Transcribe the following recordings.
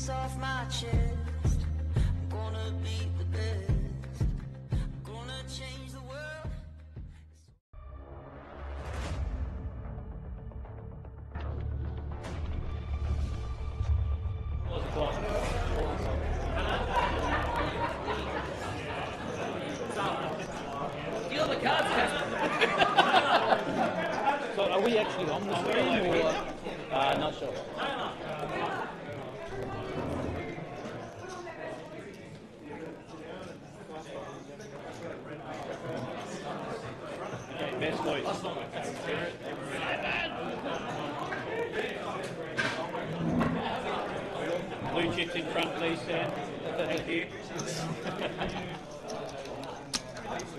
this off my chest. I'm gonna be the best. I'm gonna change the world. Steal the cards, So are we actually on the screen or? Not sure. Okay, best voice. Blue chips in front, please, Sam. Thank you.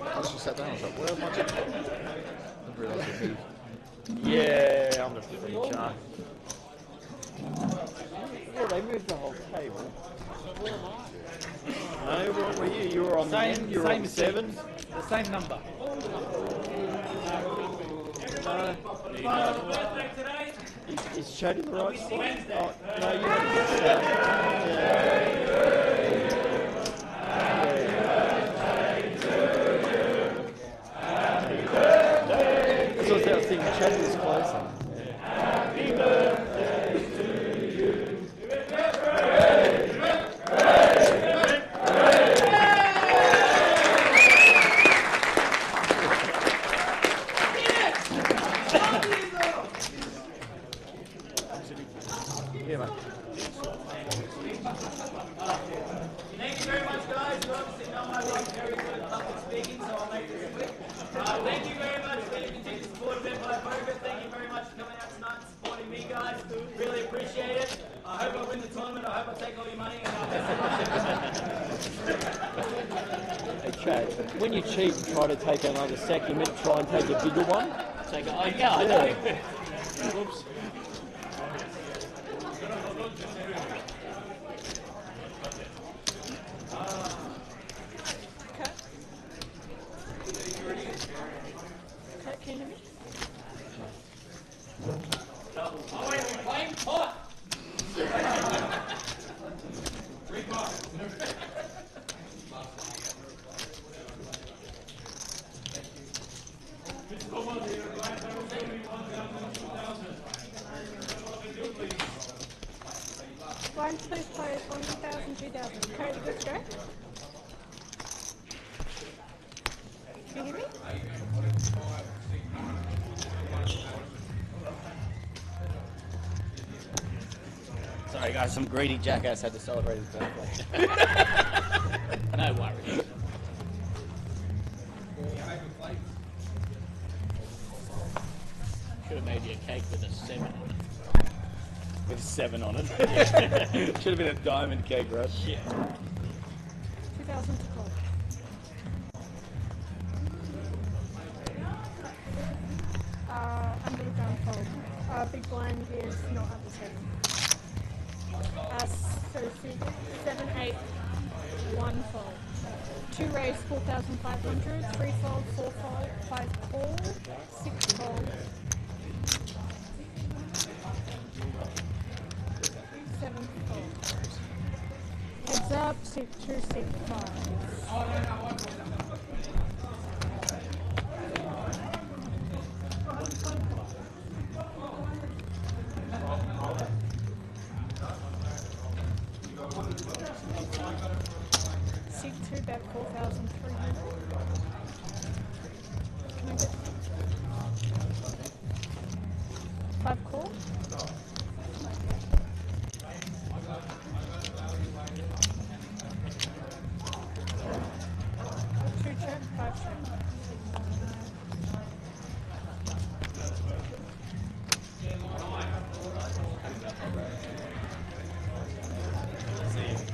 I just sat down. I was like, where am I? Didn't realise it moved. Yeah, I'm the feature. Yeah, they moved the whole table. No, what were you? You were on the end. You were on 7. The same number. Is Chad in the right spot? Oh, no, you had a good shout. That's what I was thinking. Chad was closer. Happy birthday to you. Yeah, mate. Thank you very much, guys. You obviously know my work very good at public speaking, so I'll make this quick. Thank you very much for your continued support of Empire Poker. Thank you very much for coming out tonight and supporting me, guys. Really appreciate it. I hope I win the tournament. I hope I take all your money. Hey, Chad, when you cheat and try to take another sack, you meant to try and take a bigger one? Take it. Oh, yeah, I know. Whoops. Can you hear me? Oh, wait, we're playing pot. Blind please play 1,000, 2,000. Okay, let's go. Can you hear me? Sorry guys, some greedy jackass had to celebrate his birthday. No worries. Should have made you a cake with a 7 on it. With 7 on it. Should have been a diamond cake, right? Yeah. 2,000 to call. Under the gun fold. Big blind is not under 7. So 7, 8, 1 fold. 2 raise 4,500, 3 fold, 4 fold, 5 call, 6 fold, 7 fold. Heads up, 6, 2, 6, 5. Bet 4,300. Can I get 5 call? Two check, 5 check.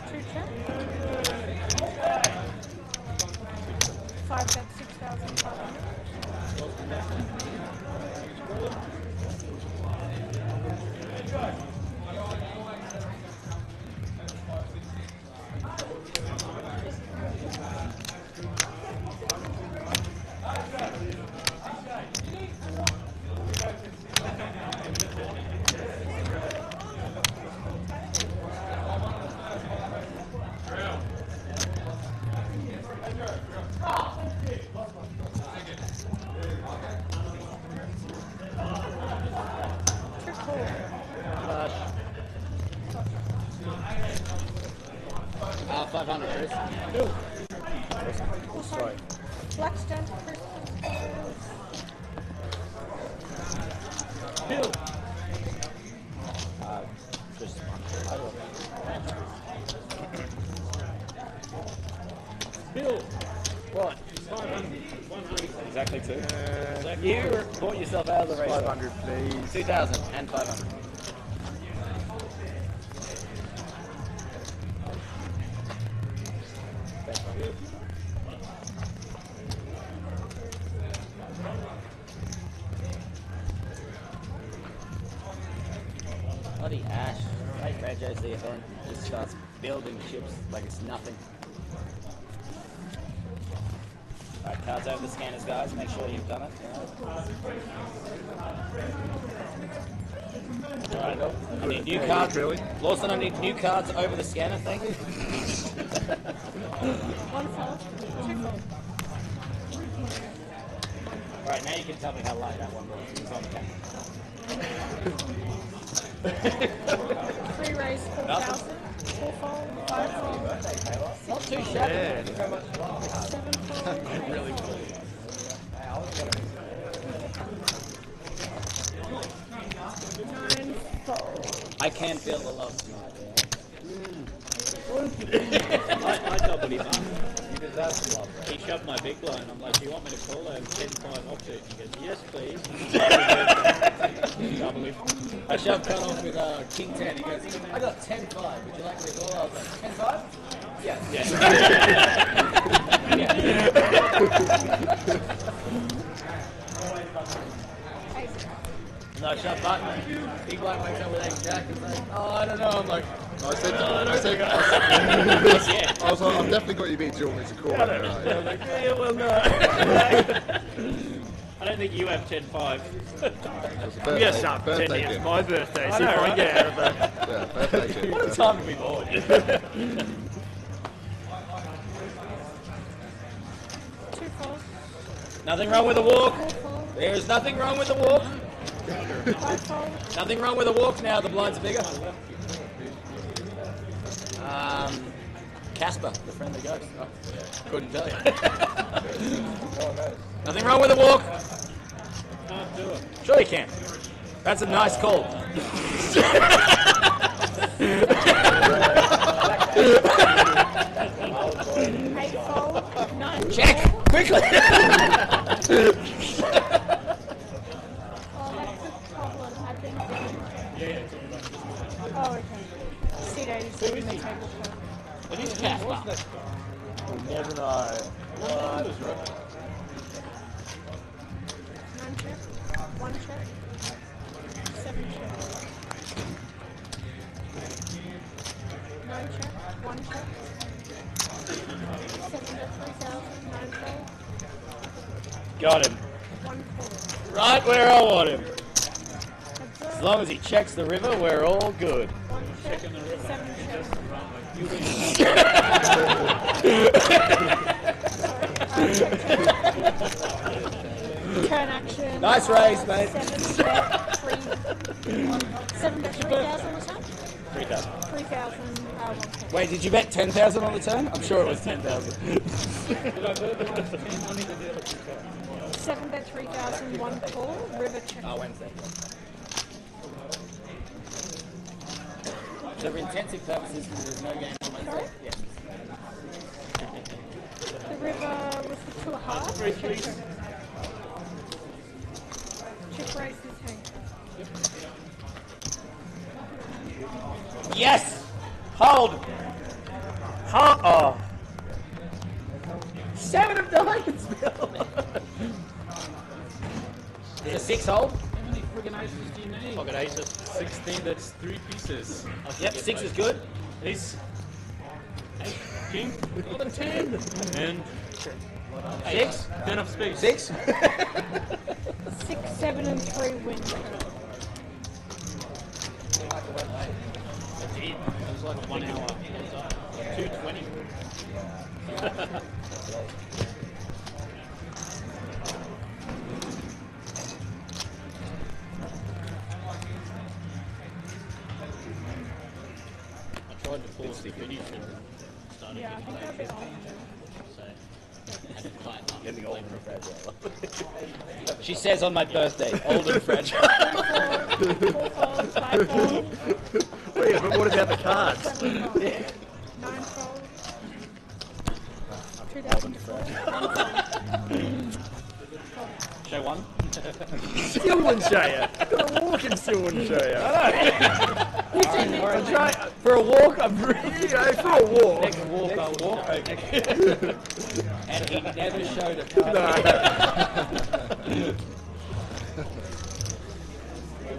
Two check. 5 bet 6,500. Oh, sorry. Blackstone Crystals. Bill. Just Bill. what? 500. Exactly 2. You bought yourself out of the race. 500, please. 2,000 and 500. Bloody Ash, like Reggio's the event, just starts building chips like it's nothing. Alright, cards over the scanners, guys. Make sure you've done it. Alright, I need new cards. Lawson, I need new cards over the scanner, thank you. One fold. Two fold. Alright, now you can tell me how light that one was. It's on the camera. 3 raise 4,000. 4 fold. 5 fold. Not too shabby. 7 fold. 8 fold. Nine fold. I can feel the love tonight. I doubled him up. You deserve some love. He shoved my big blind. I'm like, do you want me to call? I have 10-5 offset. He goes, yes, please. Double him. I shoved cut off with King 10. He goes, I got 10-5. Would you like me to call? I was like, 10-5? Yes. No, shove button. Big blind wakes up with 8 jack. He's like, oh, I don't know. I'm like, I was like, I've definitely got you beat. Do you want me to call it? Right. Yeah, well, no. I don't think you have 10-5. It was a birthday, Yes, up. 10 birthday years. gift. My birthday. I See know, if I can right? get out of that. Yeah, birthday gift. what a time to be born. Two fold. Nothing wrong with a walk. 4 fold. There's nothing wrong with the walk. 5 fold. Nothing wrong with a walk now. The blinds are bigger. Casper, the friendly ghost. Oh, couldn't tell you. Nothing wrong with a walk. Can't do it. Sure you can. That's a nice call. 8 fold. 9 Check fold. quickly. Oh, that's the problem. I think. Oh, okay. Seat 87 in the table top. It is Casper. Never know. 9 check. 1 check. 7 check. 9 check. 1 check. 7 to 3,000. 9 fold. Got him. 1 fold. Right where I want him. Observe. As long as he checks the river, we're all good. 1 check. 7 check. Turn action. Nice race, mate. 7 bet 3. 7 bet 3,000 was that? 3,000. 3,000. 1 Wait, did you bet 10,000 on the turn? I'm sure it was 10,000. 7 bet 3,000. 1 call. River check. Oh, Wednesday. So for intensive purposes, there's no game on Wednesday? Sorry? Yes. The river was the 2.5. Check raise is hang. Yes! Hold! Oh. 7 of diamonds, Bill! Is it 6 hold? How many friggin' aces do you need? Pocket aces. 16, that's 3 pieces. Yep, 6 is good. Ace. King? Got a 10. And 6? 10 of spades. 6? 6, 7, and 3 win. It was like 1 hour. 2:20. I tried to force the finish and start started Yeah, I think that'd be all. so I had to tighten up. Getting old and fragile. She says on my birthday, old and fragile. 4 folds, 5 folds, Wait, but what about the cards? 7 folds, 9 folds, 2004, 1 fold. Show one. Still wouldn't show you. For a walk and still wouldn't show you. For a walk, I'm really, for a walk. Next walk, I'll walk. And he never showed a card.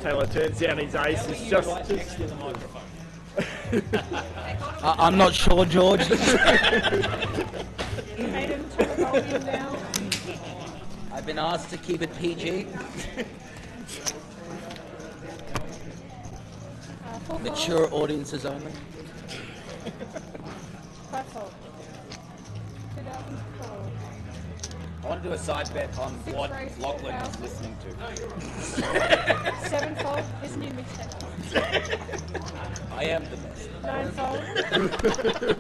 Taylor turns down his ace. It's just. Next to the microphone. I'm not sure, George. Aiden, turn the volume down. I've been asked to keep it PG. 4 folds, Mature audiences only. 5 folds, 2004. I want to do a side bet on Six what race, Lachlan is 4,000. listening to. 7 fold, his new mixtape. I am the best. 9 fold. 9 fold.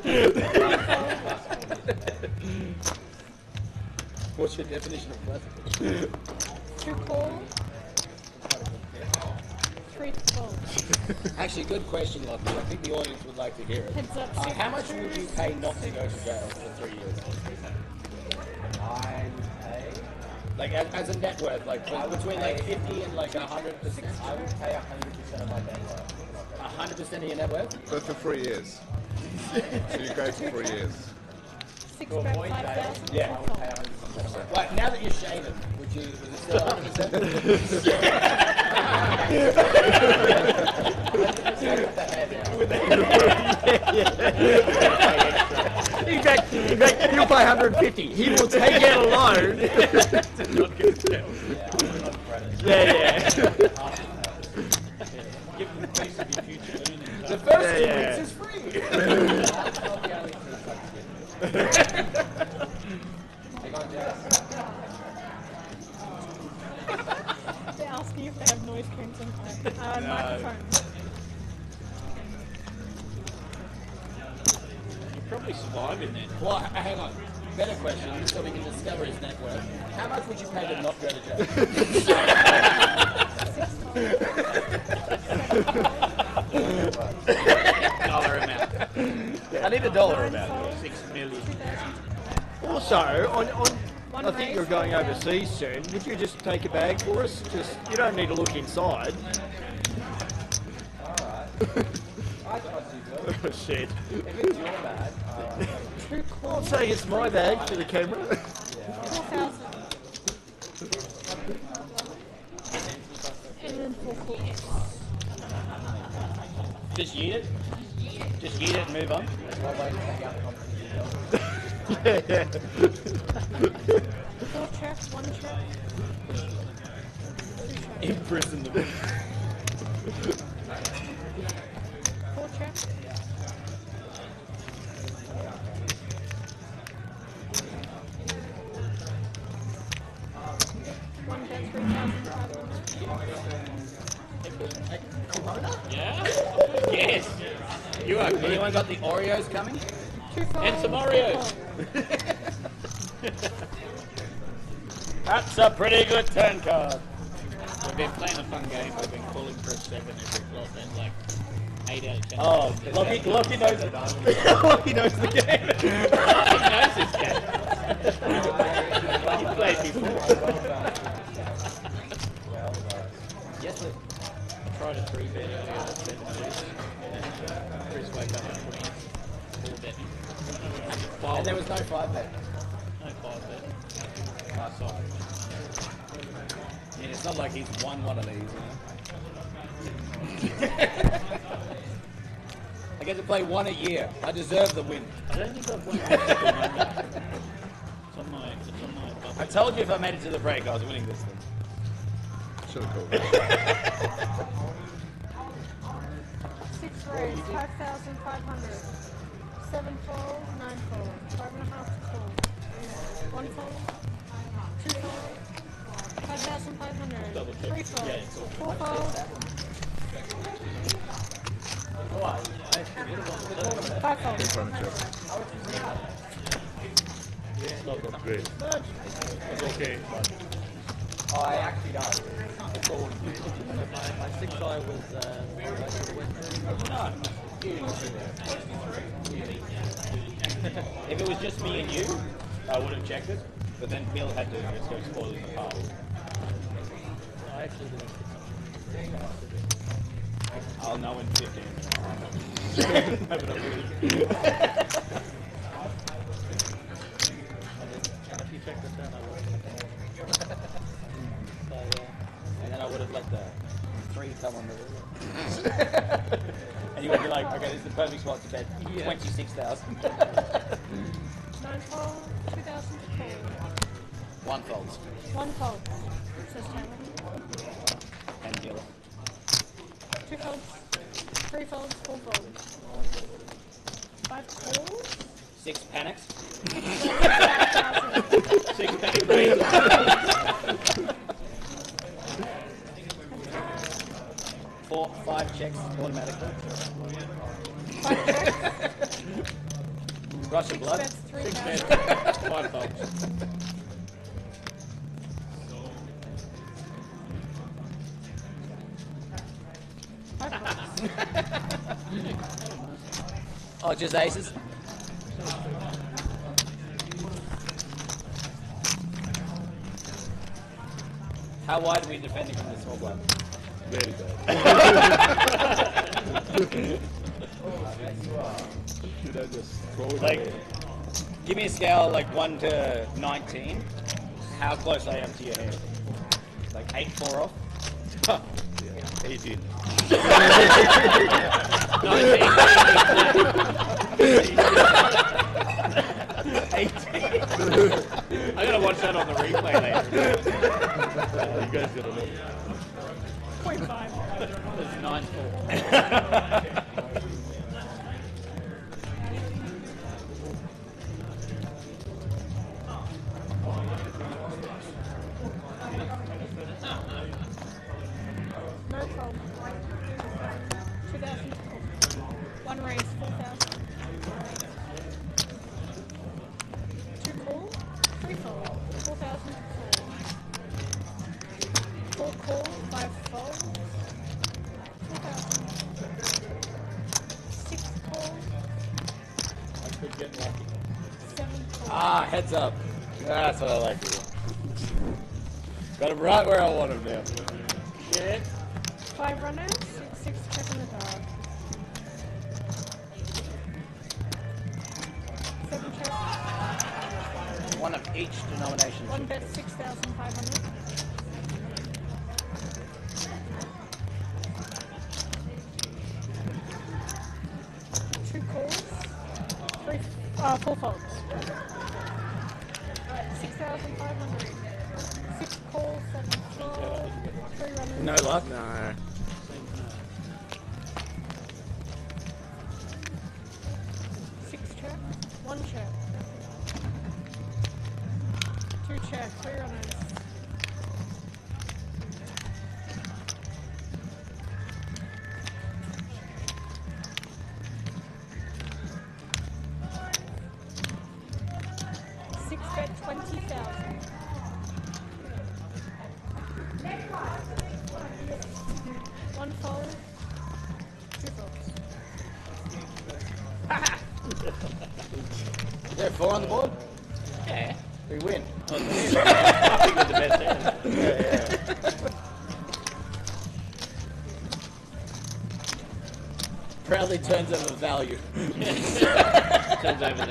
What's your definition of classical? 2 call. 3 fold. Actually, good question, Lachlan. I think the audience would like to hear it. Heads up. How much would you pay not to go to jail for 3 years? I would pay. Like as a net worth, like between like 50 and like 100%. I would pay 100% of my net worth. 100% of your net worth? But for 3 years. So you go for 3 years. 6 bet 5,000. Yeah. 4 fold. Like now that you're shaven, would it still In fact, you'll pay 150. He will take out a loan. Yeah. Give them a piece of your future earnings. The first 2 Yeah. weeks is free. They're asking if they have noise cancelling microphones. You probably survive in there. Well, hang on. Better question, so we can discover his net worth. How much would you pay to not go to jail? Dollar amount. I need a dollar amount. 6 million. Also, I think you're going overseas soon. Would you just take a bag for us? Just you don't need to look inside. I trust you, Bill. Oh, shit. If it's your bag, I'll say it's my bag to the camera. 4,000. And then 4 calls. Just yeet it. Just yeet it and move on. Yeah. 4 checks, 1 check. 2 checks. Imprison them. 4 checks. 1 bet 3,500. Yeah? Yes. You are good. Anyone got the Oreos coming? 2 folds. And some Oreos. That's a pretty good turn card. We've been playing a fun game. We've been calling for a 7 every flop and like 8 out of 10. Oh, Lockie knows it. Lockie knows the game. He knows this game. He played before. Yes, please. I tried a 3 bet earlier at 7 Chris woke up at 4 betting. And there was no 5 bet. No 5 bet. Sorry. Yeah, it's not like he's won one of these. I get to play one a year. I deserve the win. I don't think I've won one single Monday. It's on my I bucket. told you if I made it to the break, I was winning this thing. Should have called that. 6 raise, 5,500. 7 fold, 9 fold. 5.5 fold. 1 fold. 2 fold. 5,500. Double check. 3 fold. Yeah, it's all 4 fold. What? 5 fold. It's not that great. It's okay. Oh, I actually don't. My 6-eye was if it was just me and you, I would have checked it. But then Bill had to just go spoiling the pile. I actually didn't. I'll know in 15 minutes. No, but I will. If you check this out, I would. So, and then I would have let the 3 come on the river. And you would be like, okay, this is the perfect spot to bet 26,000. 9 fold, 2,000 to fold. 1 folds. 1 fold, says Taylor. And Bill. 2 folds, 3 folds, 4 folds. 5 calls. 6 panics. 5,000. 6 panic raises. 5 checks automatically. 5 checks. Rush of 6 blood. bets, 3 6 bets. bets. 5 folds. 5 folds. Oh, just aces? How wide are we defending from this small blind? Very bad. Should I just throw it Like, away? give me a scale like 1 to 19. How close I am to your head? Like 8, 4 off? 18. 18. I gotta watch that on the replay later. You guys gotta know. 0.5. It's 9-4. No fold. 2,000 to fold. 1 raise, 4,000. 2 call, 3 fold, 4,000 to fold. 4 call, 5 fold, 2,000. 6 call, I could get lucky. 7 call. Ah, heads up. That's what I like to do. Got him right where I want him now. Shit. 5 runners, 6 check in the dark. 7 check, 1 of each denomination. 1 bet 6,500. 2 calls, 4 folds. 6,500. 6 calls, 7 folds, 3 runners. No luck? No. 6 check, 1 check. 2 check, 3 runners. 6 bet 20,000. 1 fold, 2 folds. Is there 4 on the board? Yeah. We win. I think we're the best hand. Proudly turns over value. Turns over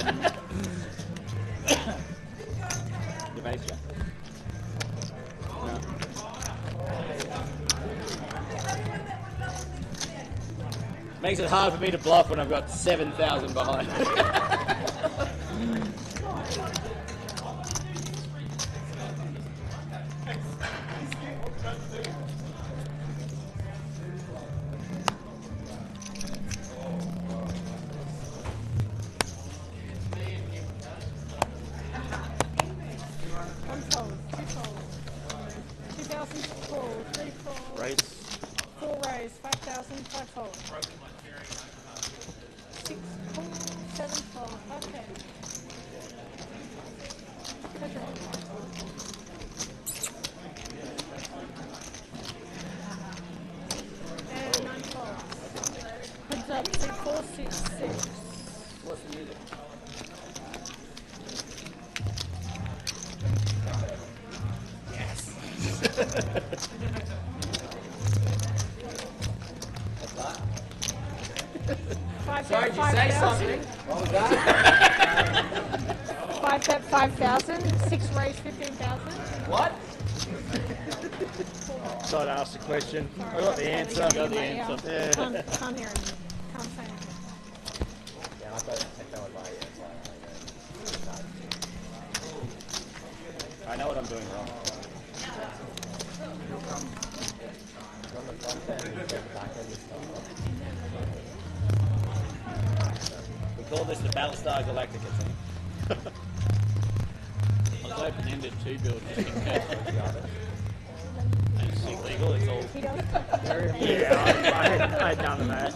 the base jack. No. Makes it hard for me to bluff when I've got 7,000 behind. One fold, 2 fold. 2,000 fold, 3 fold. Right? 4 raise, 5,000, 5 fold. 6 call, 7 fold. Okay. Pedro. And 9 folds. Heads up, 6, 4, 6, 6. What's the music? What's that? 5 Sorry, bet, did you say 5,000. something? What was that? 5 bet, 5,000. 6 raise, 15,000. What? So I'd ask the question. I got the answer. Got the answer. Yeah. Can't hear him. Can't say anything. Yeah, I thought techno would buy it. I know what I'm doing wrong. On the front end, the back end is stuff. We call this the Battlestar Galactica team. I was open-ended to build just in case. And it's illegal, it's all... He does. Yeah, I had none of that.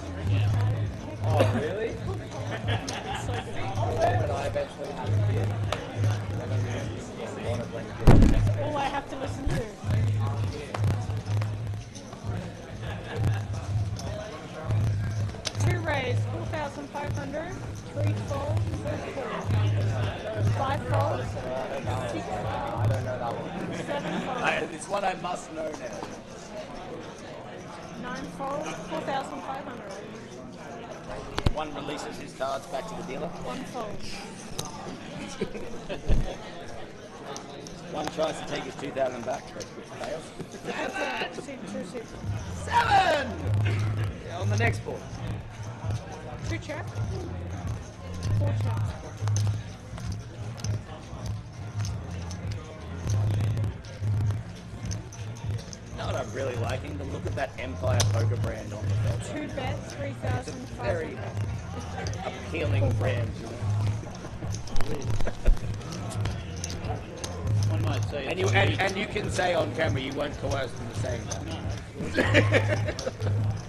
Oh, really? When I eventually have a kid, I'm going to be a lot of like kids. All I have to listen to. Two raise, 4,500. 3 fold, 4 fold. 5 fold, 6 fold, I don't know that one. 7 fold, It's one I must know now. 9 fold, 4,500. One releases his cards back to the dealer. 1 fold. One tries to take his 2,000 back, but fails. That's 2 6. 7! Yeah, on the next board. 2 check. 4 check. You know what I'm really liking? The look of that Empire Poker brand on the belt. 2 bets, 3,500. Very appealing brand. One might say. And you can say on camera you weren't coerced into saying that.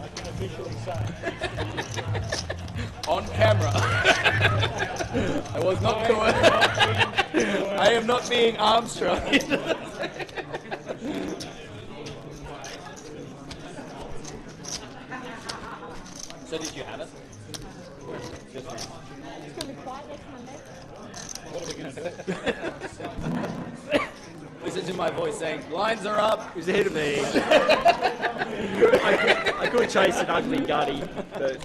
I can officially say. On camera. I was not coerced. I am not being Armstrong. So did you have it? Just now. It's going to be quiet next Monday. What are we going to do? Listen to my voice saying, lines are up. He was ahead of me. I could chase an ugly gutty, but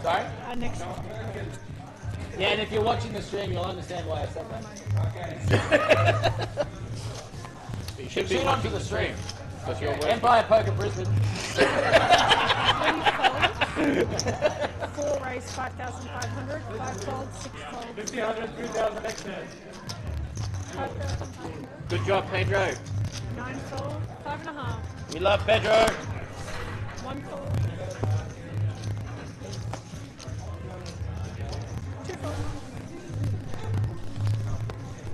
Sorry? Next Yeah, and if you're watching the stream, you'll understand why I said that. You should Tune on to the stream. because you're working. Empire Poker Brisbane. 3 fold. 4 raise, 5,500. 5 fold, 6 fold. 1,500, 3,000 next turn. 5,500. Good job, Pedro. 9 fold, 5.5. We love Pedro. 1 fold. 2 fold.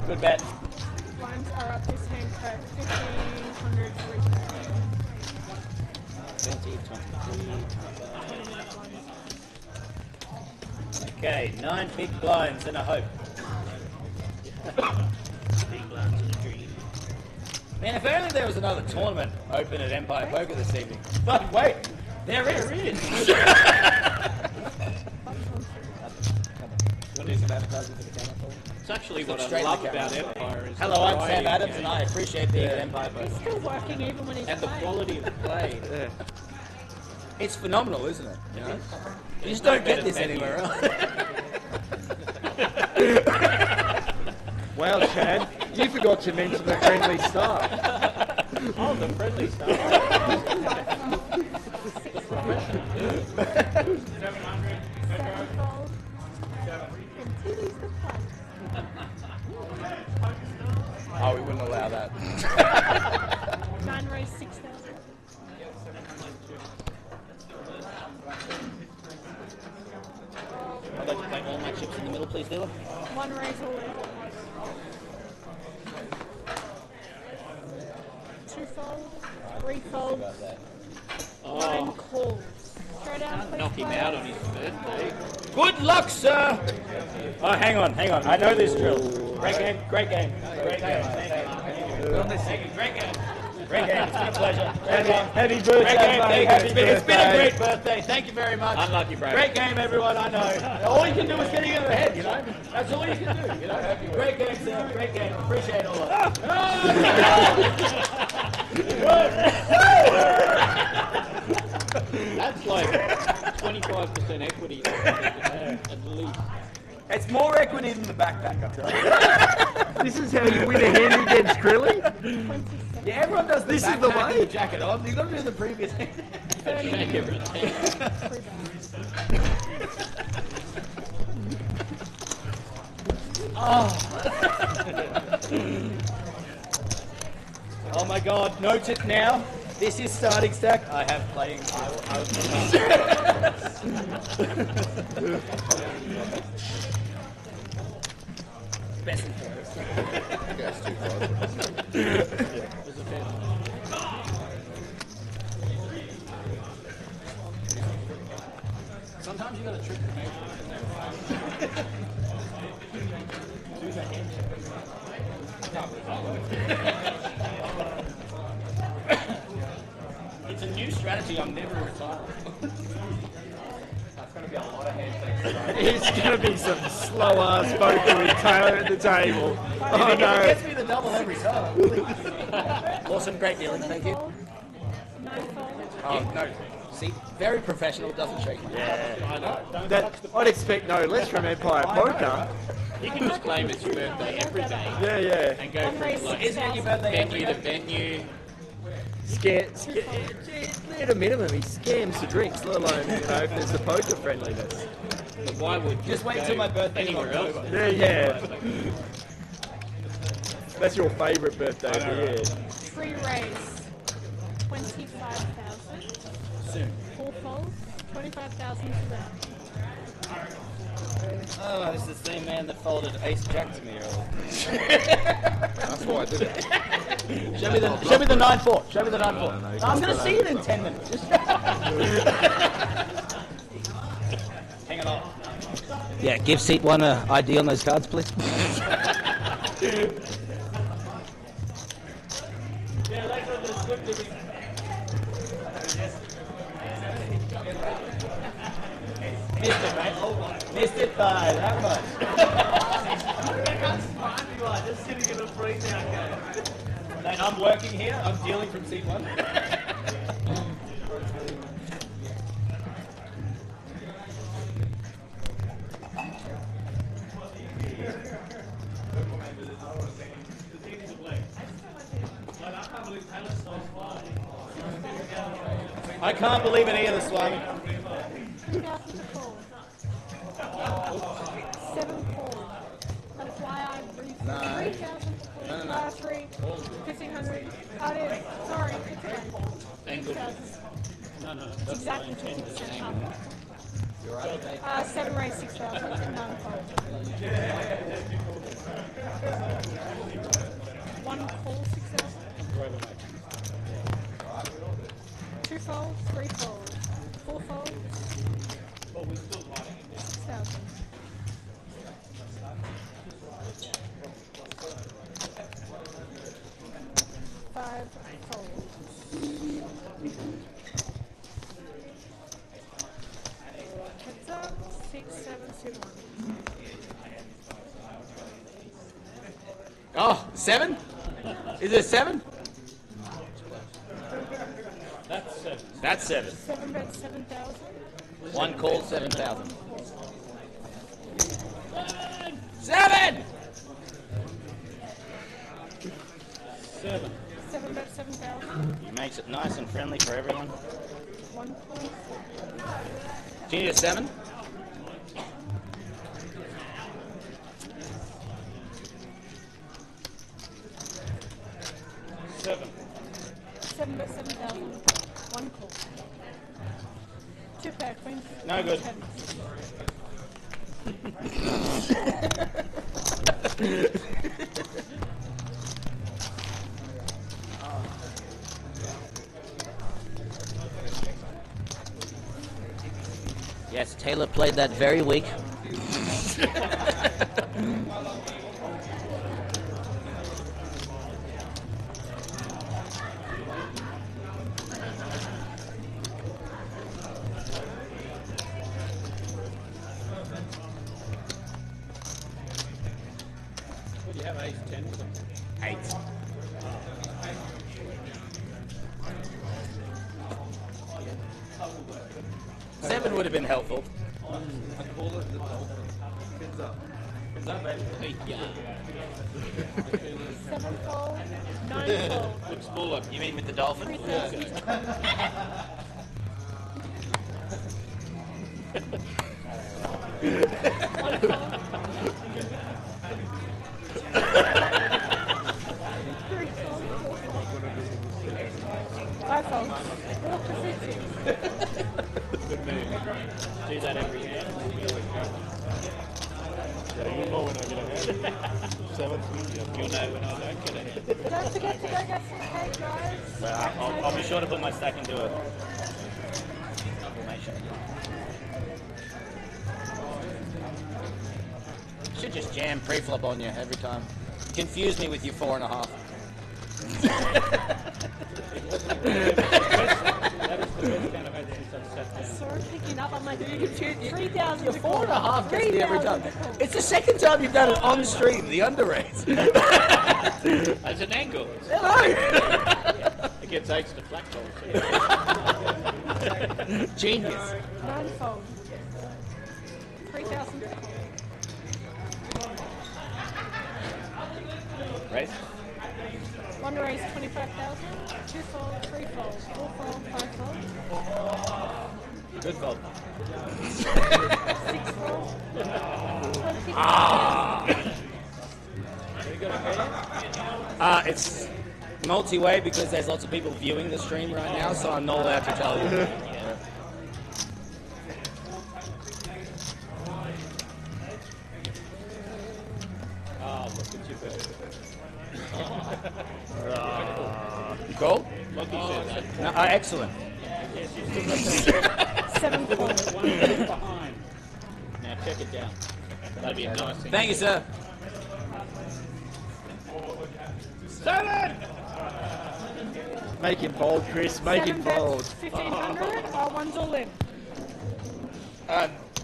Good bet. Lines are up this hand crack. 1,500, 3,000. 20, 23. Okay, 9 big blinds and a hope. Big blinds and a dream. Man, if only there was another tournament open at Empire Poker this evening. But wait, there is. Want to do some advertising for the camera? It's actually what Straight I in love the camera. about Empire is Hello, the I'm variety Sam of Adams, and I games appreciate being at Empire He's Poker. still working even when he's and the playing. quality of play. It's phenomenal, isn't it? You know? You just no don't get better this venue. anywhere else. wow, Chad, you forgot to mention the friendly staff. Oh, the friendly stuff. 7 fold. Continues to play. Oh, we wouldn't allow that. 9 raise, 6,000. I'd like to play all my chips in the middle, please, dealer. 1 raise all in. 2 fold. 3 fold. 9 calls. Throw down, please. Knock him play. out on his birthday. Good luck, sir! Oh, hang on. I know this drill. Great game. Thank you. Great game. Great game. It's been a pleasure. Happy birthday, Great game. buddy. Thank you. Happy It's been a birthday. great birthday. Thank you very much. Unlucky, bro. Great game, everyone. I know. All you can do is get it in the head, you know? That's all you can do, you know? Great game, sir. Great game. Appreciate all of it. That's like 25% equity at least. It's more equity than the backpack, I'm telling you. This is how you win a hand against Grilly? Yeah, everyone does the This is the backpack and way. the jacket on. You've got to do the previous hand. Shake everything. Oh my god, note it now. This is starting stack. I have playing. Best in first. Yes, 2-5. Sometimes you got to trick the major. It's a new strategy. I'm never retiring. That's going to be a lot of hand It's going to be some slow ass poker with Taylor at the table. Oh It no. gets me the double every time. Awesome, great dealing. Thank you. Oh, no. See, very professional. Doesn't shake my hand. That, I'd expect no less from Empire Poker. You can just claim it's your birthday every day Yeah, yeah. and go from like Isn't it your birthday every venue to day? venue. At a minimum, he scams the drinks, let alone, you know, if there's the poker friendliness. But why would you Just wait go till my birthday in anywhere else? October. Yeah, yeah. That's your favourite birthday of the year. Free raise, 25,000. Soon. Four folds, 25,000 to that. Oh, this is the same man that folded Ace Jack to me earlier. That's why I did it. Show me the 9-4. Show me the 9-4. I'm going to see it in 10 minutes. Just hang it on. Yeah, give seat one a ID on those cards, please. Missed it, mate. Missed it by that much. Just sitting in a freeze-out game. Mate, I'm working here. I'm dealing from seat 1. I can't believe it either, Swami. 2,000 to fold. 7 fold. But it's why I briefed 3,000 to fold. 1,500. Oh, it is. Sorry. It's okay. 2,000. It's exactly 50% up. 7 raise 6,000. 9 fold. 1 call 6,000. 2 folds, 3 folds, 4 folds, 6,000. 5 folds. Heads up, 6, 7, 2, 1. Oh, 7? Is it 7? That's 7. 7 bet 7,000. 1 call, 7,000. 7! 7 bet 7,000. He makes it nice and friendly for everyone. 1 call. Do you need a 7? Seven bet 7,000. 1 call. 2 pair queens. No good. Yes, Taylor played that very weak. What do you have, ace 10? 8. Seven would have been helpful. Yeah. 7 fold, 9 fold, Looks smaller. You mean with the dolphin? 3,000. Five folds. 4 for 60. Good move. Do that every hand. You know when I get ahead. 7. You'll know when I don't get ahead. Don't forget to go get some cake, guys. Well, I'll be sure to put my stack into a formation. Should just jam pre-flop on you every time. Confuse me with your 4.5. That is the best kind of head since I've sat down. Sorry, picking up. I'm like, 3,000. Your 4.5 gets me every time. It's the second time you've done it on stream, the underrates. As an angle. It gets 8s to flat calls. Genius. 9 fold. 3,000. Race. One raise 25,000. 2 fold, 3 fold, 4 fold, 5 fold, Good fold. 6 fold. It's multi-way because there's lots of people viewing the stream right now, so I'm not allowed to tell you. Oh, look at you go. Cool? Lucky said that. No, excellent. 7 fold. One step behind. Now check it down. That'd be a nice thing. Thank you, sir. 7! Make him bold, Chris. Make 7 him bets, bold. 1,500. Or one's all in.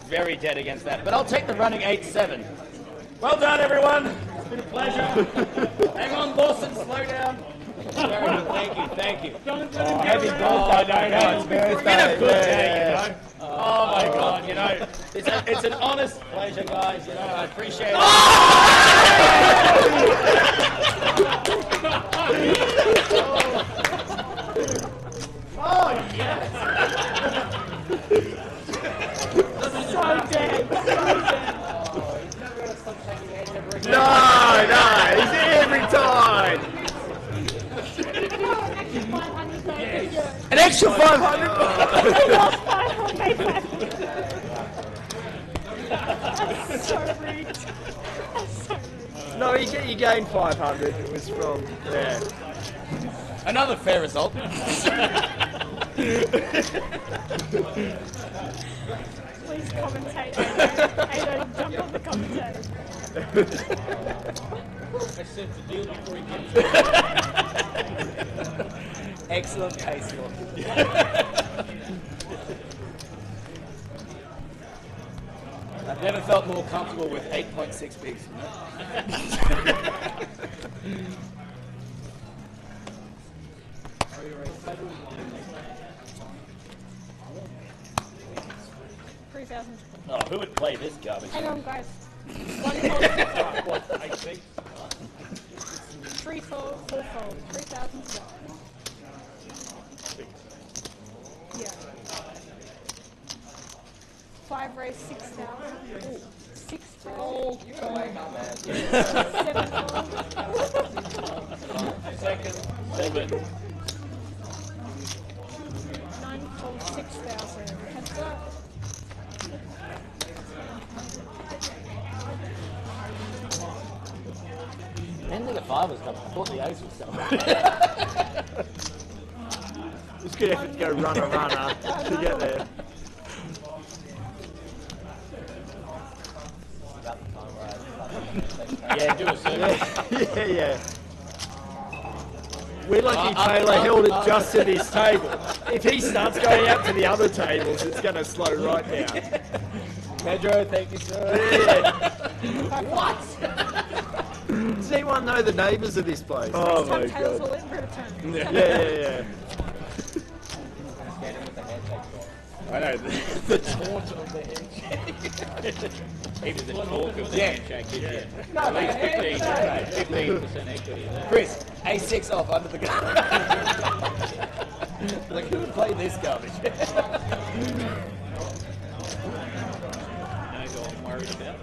Very dead against that, but I'll take the running 8-7. Well done, everyone. It's been a pleasure. Hang on, Lawson, slow down. Thank you, thank you. Happy birthday, no, it's It's been a good day, you know. Oh my God, you know, it's an honest pleasure, guys. You know, I appreciate it. Oh yes. So dead. No, he's every time. An extra 500 An extra 500. I lost 500. That's so rude. That's so rude. No, you gained 500. It was from there. Another fair result. Please commentate. Ado, jump on the commentator. I said the deal before he gets it. Excellent case, I've never felt more comfortable with 8.6 bigs. 3,000. Oh, who would play this garbage? Hang on, guys. 1 fold. What, 8 bigs? 3 fold, 4 fold. 3,000. Yeah. 5 raise 6,000. 6 fold. 7 fold. Second. 7. 9 fold, 6,000. Heads up. I didn't think a 5 was coming. I thought the ace was coming. It's good effort to go runner to get there. Yeah, do a service. Yeah. We're lucky Taylor held it just to this table. If he starts going out to the other tables, it's going to slow right down. Pedro, thank you, sir. What? Does anyone know the neighbours of this place? Oh my Some tails will god. let her turn. Yeah. I know, the taunt of the handshake. Even the talk of the handshake is yeah. No, At least no, 15% equity there. Chris, A6 off under the gun. Like, who would play this garbage? You know who I'm worried about?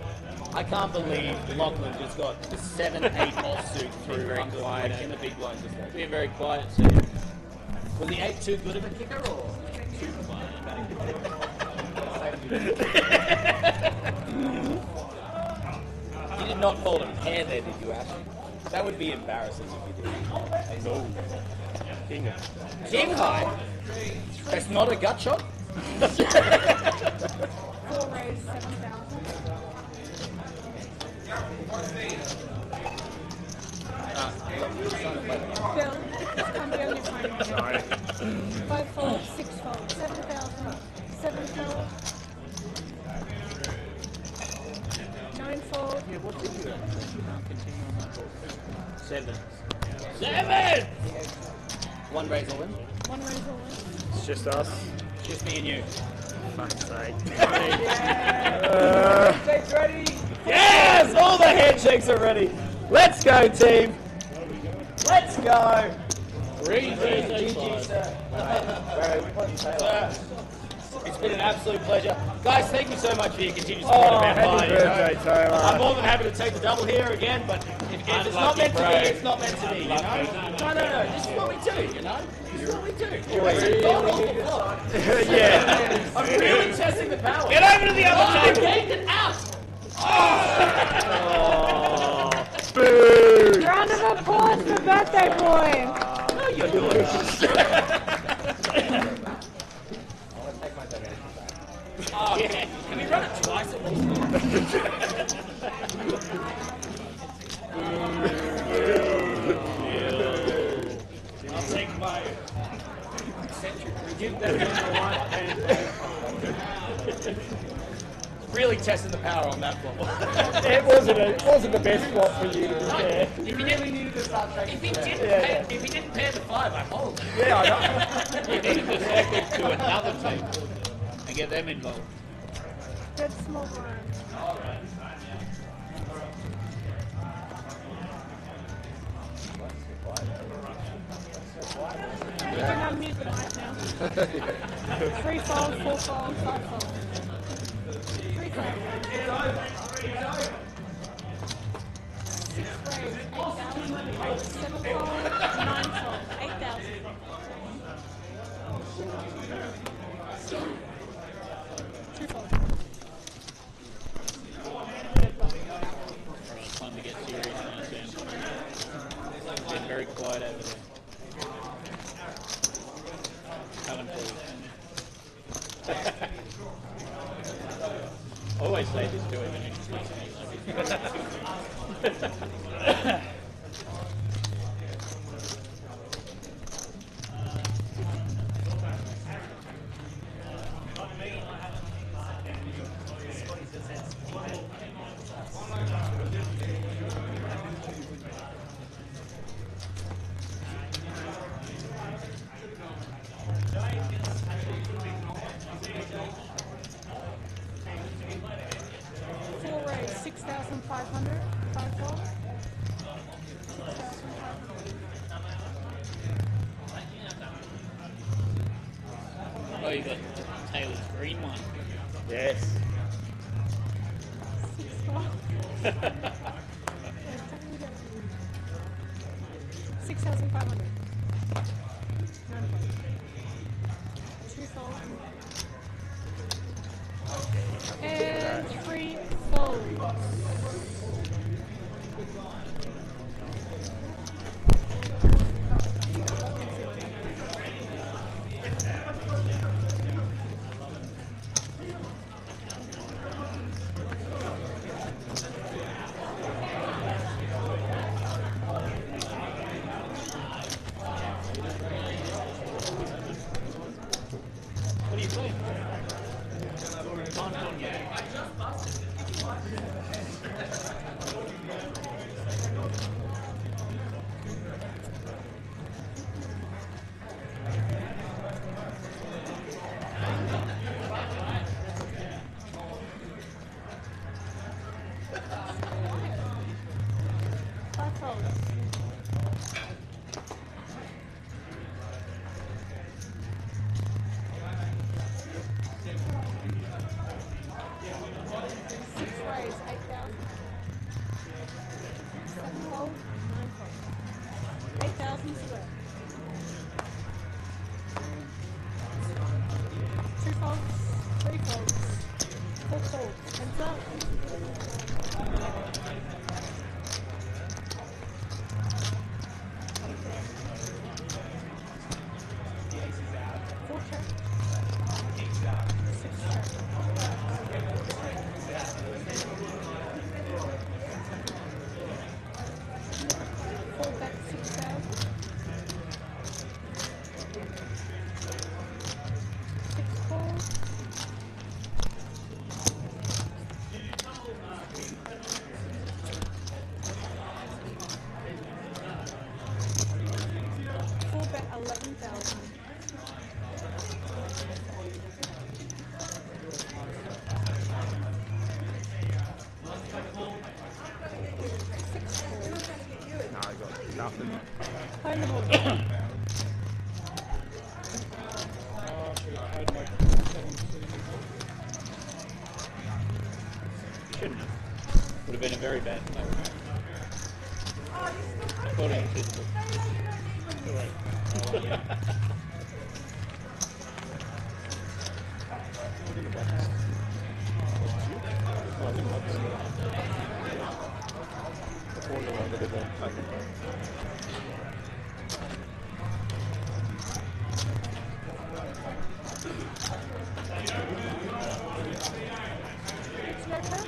I can't believe Lachlan just got the 7-8 offsuit through Very under, quiet, like, in the big blinds. Just like. Being very quiet, Steve. Was the 8 too good of a kicker, or? You did not fold a pair there, did you, Ashley? That would be embarrassing if you did. No. King high? That's not a gut shot? 4 raise, 7,000. Bill, come down your phone. Sorry. 5 fold, 6 fold, 7,000, 7 fold, 9 fold, 7. 7! One raise all in. 1 raise all in. It's just us. Just me and you. Fuck's sake. Handshakes ready! Yes! All the handshakes are ready. Let's go, team. Let's go. 3 Thursday GG, sir. It's been an absolute pleasure. Guys, thank you so much for your continued support of our Happy party. birthday, Taylor. I'm more than happy to take the double here again, but if it's not meant to be, it's not meant to be, you know? No. This is what we do, you know? This is what we do. Yeah. I'm really testing the power. Get over to the other I table. gained it out. Boo! Round of applause for birthday boy. No, you're doing Oh, yeah. Can we run it twice at least? I'll take my eccentric. Give that Really testing the power on that one. It wasn't the best flop for you to be fair. If he needed to start tracking, if he didn't pay the 5, I hold. Yeah, I know. You need to circle to another table and get them involved. Good small blind. You can unmute the mic now. 3 fold, 4 fold, 5 fold. 3 fold. 6 raise, 8,000. 7 fold, 9 fold, 8,000. 2 fold. Alright, time to get serious now, Sam. Been very quiet over there. Haven't we? Always say this to him and he's listening. Full raise, 6,500. 5 fold. 6,500. Oh, you got Taylor's green one. Yes. 6 fold. 6,500. 9 fold. 2 fold. And 3 folds. 1,000 square. 2 folds, 3 folds, 4 folds. Heads up. 4 check. 6 check. 4 bet 6,000. 6 calls. 4 bet 11,000. 6 calls. No, I got nothing. Play the board. Shouldn't have. Would have been a very bad play. According to the It's your turn.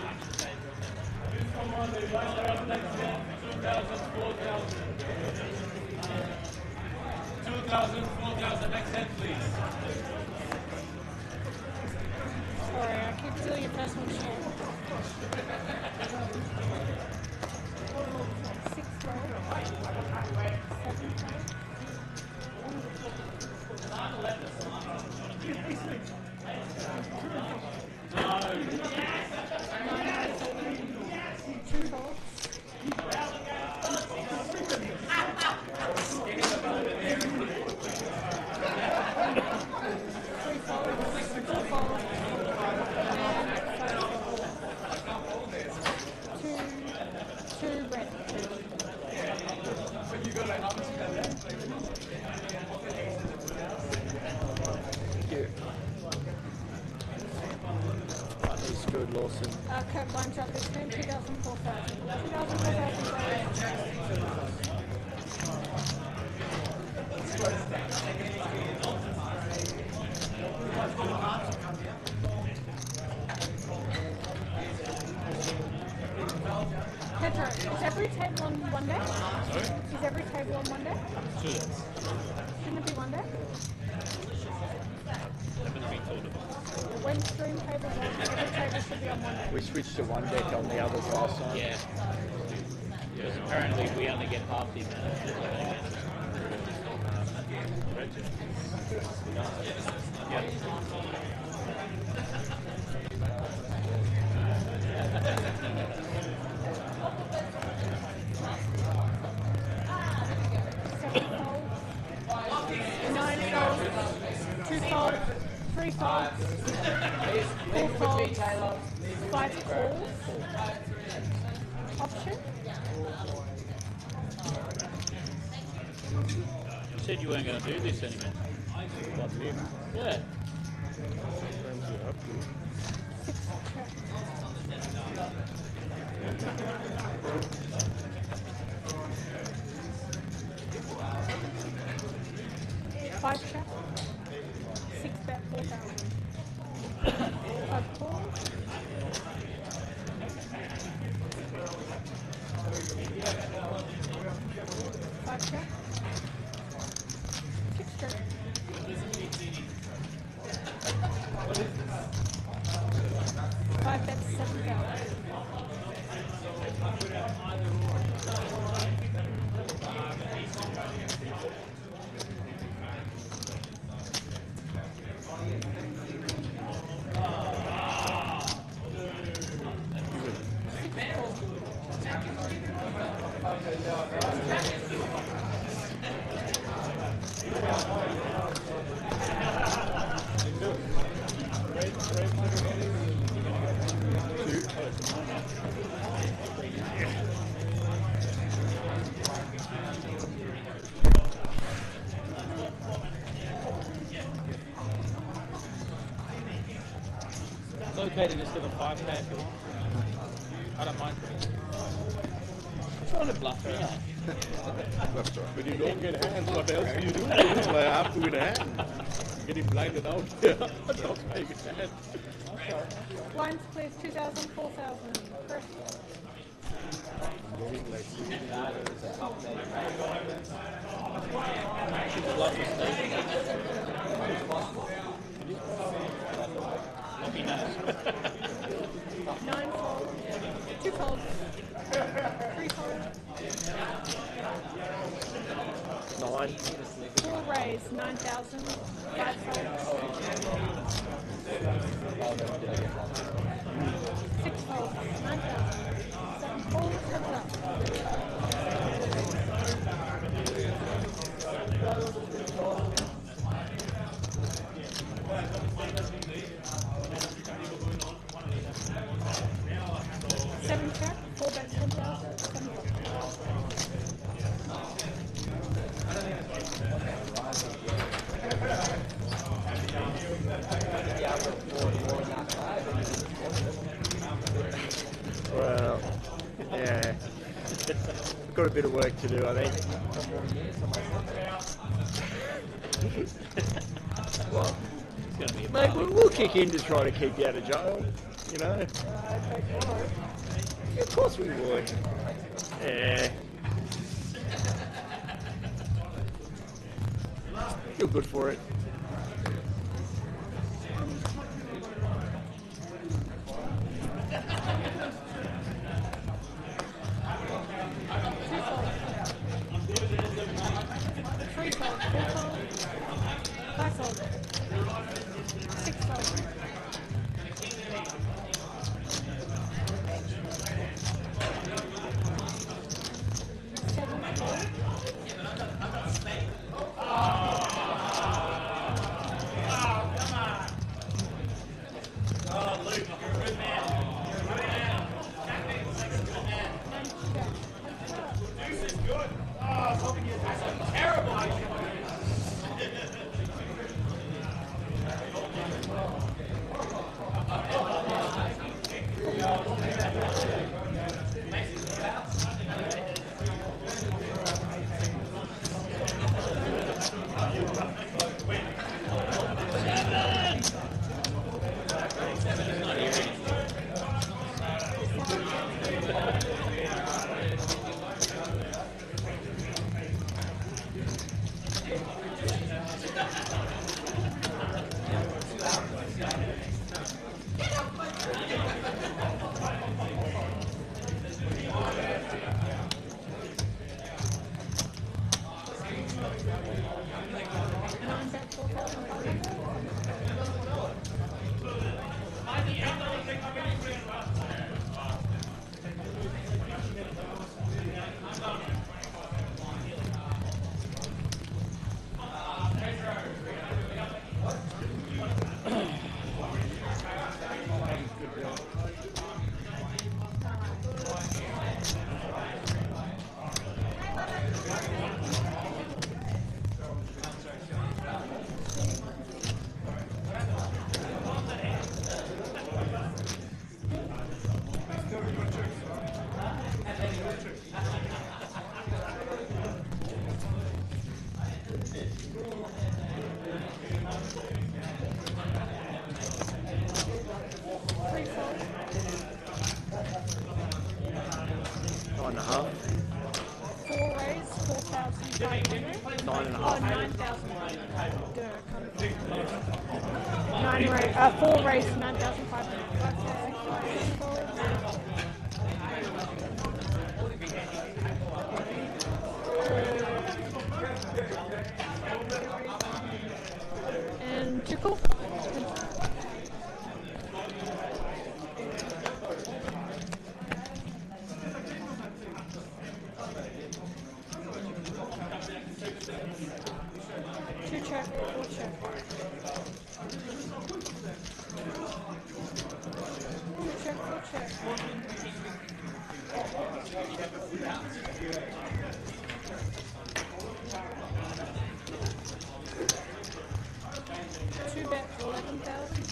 Sorry, I keep doing your personal shit. 6 rolls. 7 rolls. Two rolls. Three folds. 4 folds. Two red. Thank you. That is good, Lawson. Kurt Blind shot this game, 2,000, 4,000. 2,000, 4,000. Pedro, is every table on one day? Is every table on one day? Shouldn't it be one day? When stream tables on, every table should be on one day. We switched to one deck on the others last time. yeah. Because apparently we only get half the amount. Seven folds, 9 folds, 2 folds, 3 folds, 4 folds, 5 calls. Option. You said you weren't going to do this anymore. Yeah. 6 check. 5 check. 6 bet 4,000. 5 calls. 5 check. 6 check. 5 bet 7,000. okay to just get a 5K if you want. I don't mind. Trying to bluff me out. That's right. When you don't get hands, what else do you do? It's like I have to win a hand. Getting blinded out. Don't make it hand. Lines, please. 2,000, 4,000. Chris. Bluff is Steve. Let me know. 9 fold. 2 fold. 3 fold. 9. 4 raise. 9,000. 5 folds. 6 folds. 9,000. 7 folds. Heads up. Seven check, 4 bets, 10,000. 7 Well, yeah. Got a bit of work to do, I think. Well, mate, we'll kick in to try to keep you out of jail, you know. Yeah, of course we would. Yeah. Feel good for it. Full race, 9,500. And tickle. Two check, full check. Check, full check. Two bets, 11,000.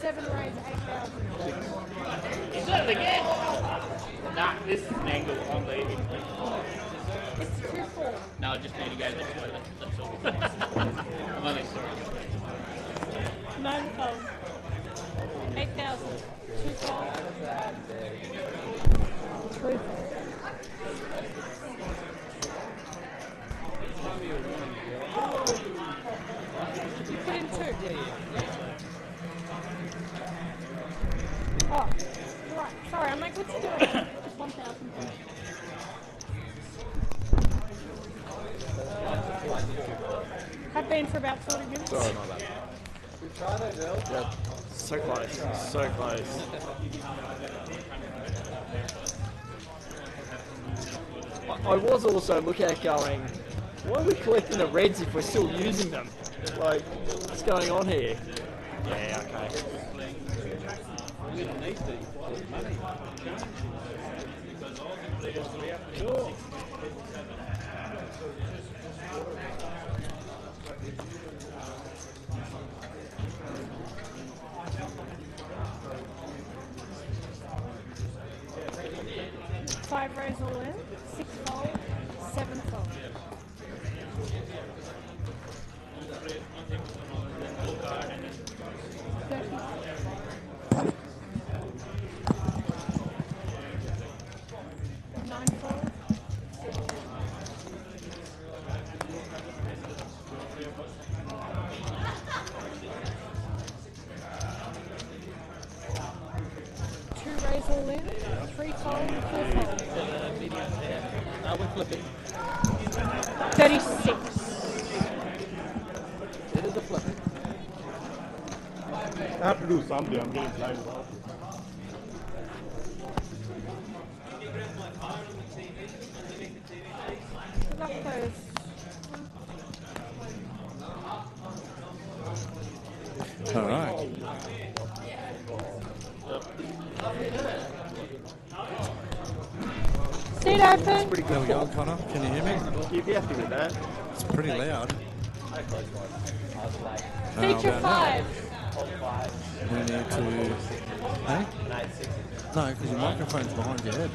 7 raise 8,000. He's done it again. Nah, this is an angle on the. It's 2-4. No, I just need to go to the toilet. That's all. I'm only sorry. 9,000. 8,000. 2-4. 3-4. You put in 2. Oh, right. Sorry, I'm like, what's he doing? Just 1,000. Have been for about 40 minutes. Sorry, my bad. Yeah, so close, so close. I was also looking at going, why are we collecting the reds if we're still using them? Like, what's going on here? Yeah, okay. Five rows all in, 6 fold, 7 fold. Nine fold. Two raise all in, 3 fold, 4 fold. We're flipping. 36. It is a flip. I have to do something. I'm getting blinded out. Not close. All right. Seat open. Pretty There good. we go, Connor. Can you hear me? You'd be happy with that. It's pretty loud. Feature about 5. We need to. Hey? No, because your microphone's behind your head.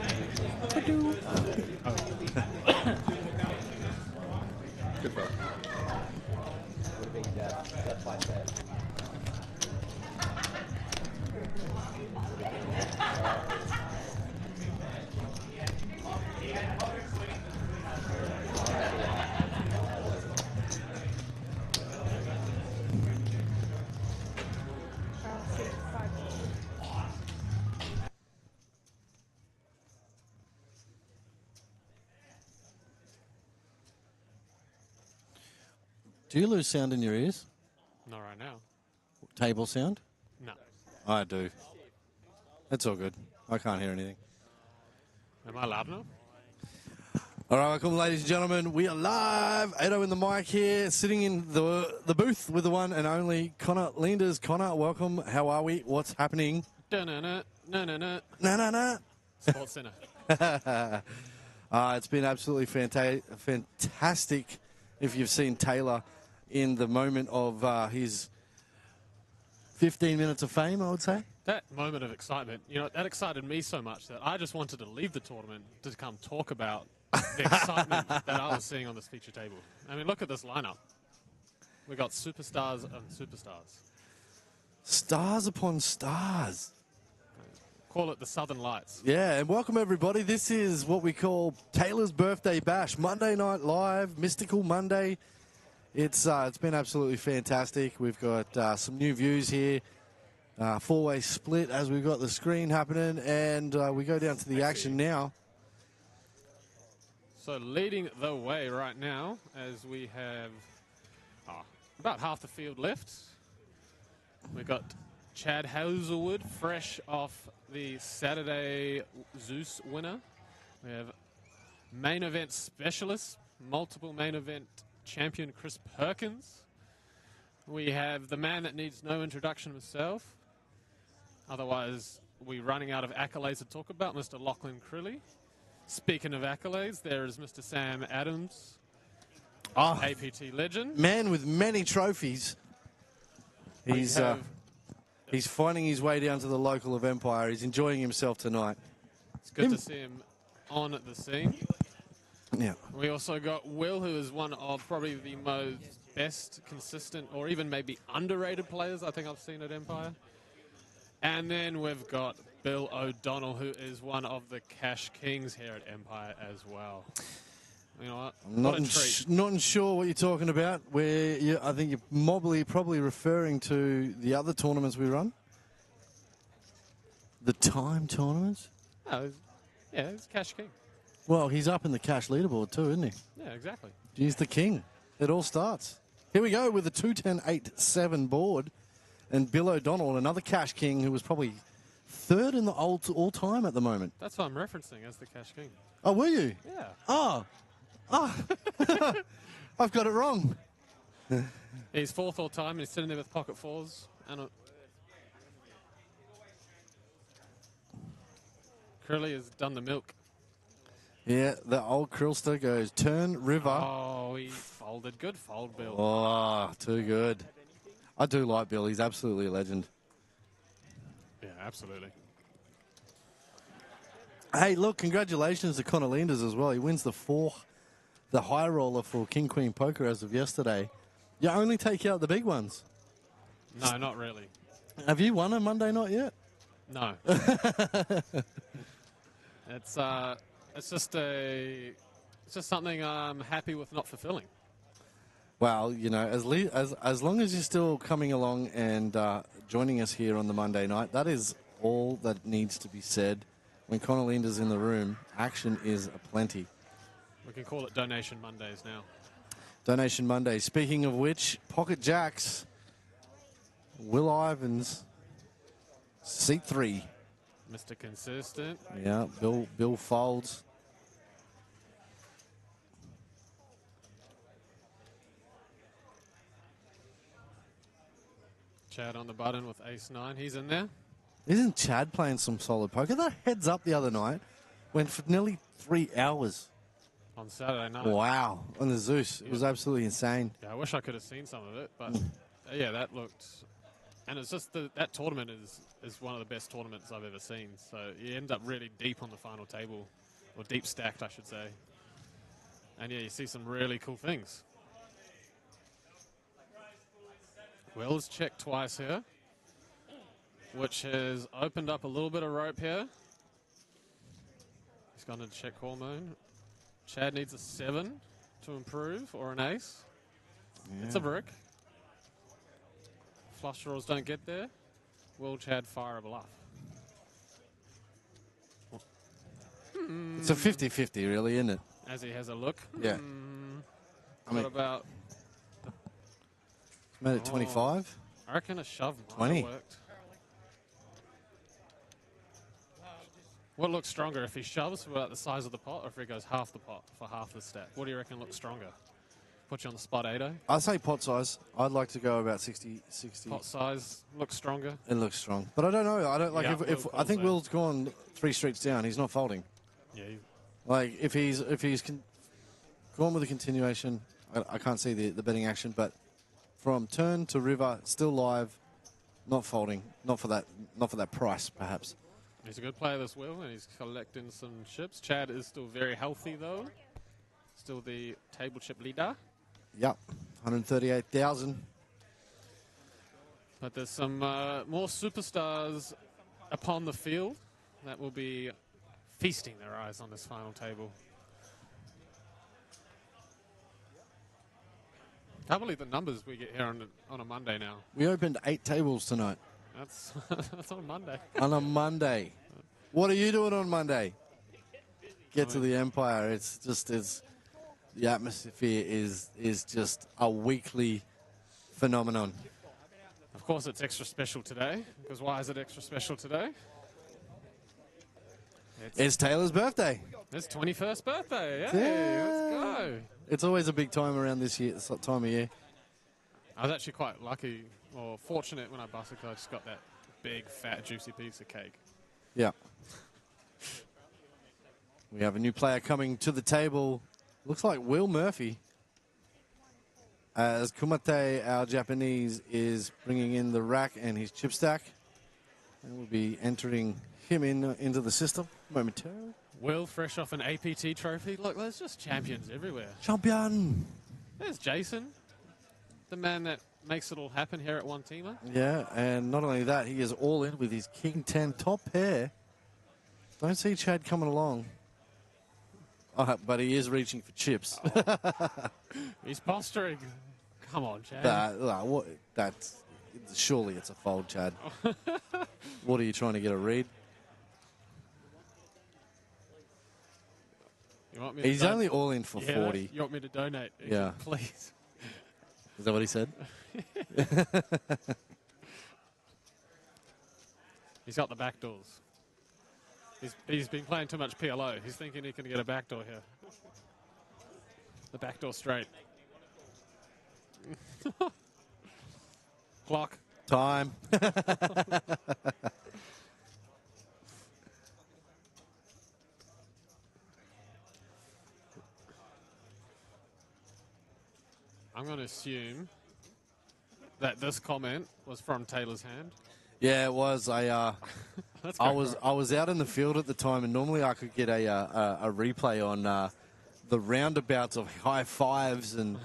Good for Do you lose sound in your ears? Not right now. Table sound? No. I do. It's all good. I can't hear anything. Am I loud enough? All right, welcome, ladies and gentlemen. We are live. Ado in the mic here, sitting in the booth with the one and only Connor Linders. Connor, welcome. How are we? What's happening? No. No. Sports Centre. It's been absolutely fantastic if you've seen Taylor in the moment of his 15 minutes of fame, I would say. That moment of excitement, that excited me so much that I just wanted to leave the tournament to come talk about the excitement that I was seeing on this feature table. I mean, look at this lineup. We got superstars and superstars. Stars upon stars. Call it the Southern Lights. Yeah, and welcome everybody. This is what we call Taylor's Birthday Bash, Monday Night Live, Mystical Monday. It's been absolutely fantastic. We've got some new views here, four-way split as we've got the screen happening, and we go down to the action now. So leading the way right now, as we have about half the field left. We've got Chad Hazelwood, fresh off the Saturday Zeus winner. We have main event specialist, multiple main event champion Chris Perkins. We have the man that needs no introduction himself. Otherwise, we're running out of accolades to talk about, Mr. Lachlan Crilly. Speaking of accolades, there is Mr. Sam Adams, APT legend. Man with many trophies. He's We have He's finding his way down to the local of Empire. He's enjoying himself tonight. It's good to see him on the scene. Yeah. We also got Will, who is one of probably the most best, consistent, or even maybe underrated players I think I've seen at Empire. And then we've got Bill O'Donnell, who is one of the Cash Kings here at Empire as well. You know what? I'm What a treat. not sure what you're talking about. I think you're probably referring to the other tournaments we run. The time tournaments? Oh, yeah, it's Cash King. Well, he's up in the cash leaderboard too, isn't he? Yeah, exactly. He's the king. It all starts. Here we go with the 2-10-8-7 board. And Bill O'Donnell, another cash king who was probably third in the all-time at the moment. That's what I'm referencing as the Cash King. Oh, were you? Yeah. Oh. I've got it wrong. He's fourth all time, and he's sitting there with pocket fours. And Curly has done the milk. Yeah, the old Krillster goes turn, river. Oh, he folded. Good fold, Bill. Oh, too good. I do like Bill. He's absolutely a legend. Yeah, absolutely. Hey, look, congratulations to Connor Linders as well. He wins the high roller for King Queen Poker as of yesterday. You only take out the big ones. No, not really. Have you won a Monday night yet? No. It's just something I'm happy with not fulfilling. Well, you know, as long as you're still coming along and joining us here on the Monday night, that is all that needs to be said. When Connor Linder's in the room, action is aplenty. We can call it Donation Mondays now. Donation Monday. Speaking of which, Pocket Jacks, Will Ivins, seat 3. Mr. Consistent. Yeah, Bill folds. Chad on the button with ace-9. He's in there. Isn't Chad playing some solid poker? That heads up the other night went for nearly 3 hours. On Saturday night. Wow, on the Zeus. It was absolutely insane. Yeah, I wish I could have seen some of it, but yeah, that looked... And it's just that tournament is one of the best tournaments I've ever seen. So you end up really deep on the final table, or deep stacked, I should say. And yeah, you see some really cool things. Will's checked twice here, which has opened up a little bit of rope here. He's gone to check hormone. Chad needs a 7 to improve, or an ace. Yeah. It's a brick. Flush draws don't get there. Will Chad fire a bluff? It's a 50-50, really, isn't it? As he has a look. Yeah. I mean, What about... made it 25. I reckon a shove might 20. have worked. What looks stronger, if he shoves about the size of the pot, or if he goes half the pot for half the stack? What do you reckon looks stronger? Put you on the spot, Ado. I'd say pot size. I'd like to go about 60. Pot size looks stronger. It looks strong. But I don't know. I don't like Yeah, if Will I think calls Will's gone 3 streets down. He's not folding. Yeah. Like if he's gone with a continuation, I can't see the betting action, but from turn to river, still live, not folding, not for that price perhaps. He's a good player, this Will, and he's collecting some chips. Chad is still very healthy, though. Still the table chip leader. Yep, 138,000. But there's some more superstars upon the field that will be feasting their eyes on this final table. Can't believe the numbers we get here on a Monday now. We opened 8 tables tonight. That's that's on a Monday. On a Monday. What are you doing on Monday? Get to the Empire. It's the atmosphere is just a weekly phenomenon. Of course, it's extra special today. Because why is it extra special today? It's Taylor's birthday. It's 21st birthday. Yay, Yeah. let's go. It's always a big time around this time of year. I was actually quite lucky or fortunate when I busted because I just got that big, fat, juicy piece of cake. Yeah. We have a new player coming to the table. Looks like Will Murphy. As Kumate, our Japanese, is bringing in the rack and his chip stack. And we'll be entering him into the system momentarily. Will, fresh off an APT trophy. Look, there's just champions everywhere. Champion! There's Jason, the man that makes it all happen here at One Teamer. Yeah, and not only that, he is all in with his King 10 top pair. Don't see Chad coming along. Oh, but he is reaching for chips. He's posturing. Come on, Chad. Surely it's a fold, Chad. What are you trying to get a read? You want me He's only all in for 40. You want me to donate? Yeah. Please. Is that what he said? He's got the back doors. He's been playing too much PLO. He's thinking he can get a backdoor here. The backdoor straight. Clock. Time. I'm going to assume that this comment was from Taylor's hand. Yeah, it was. I was out in the field at the time, and normally I could get a replay on the roundabouts of high fives and.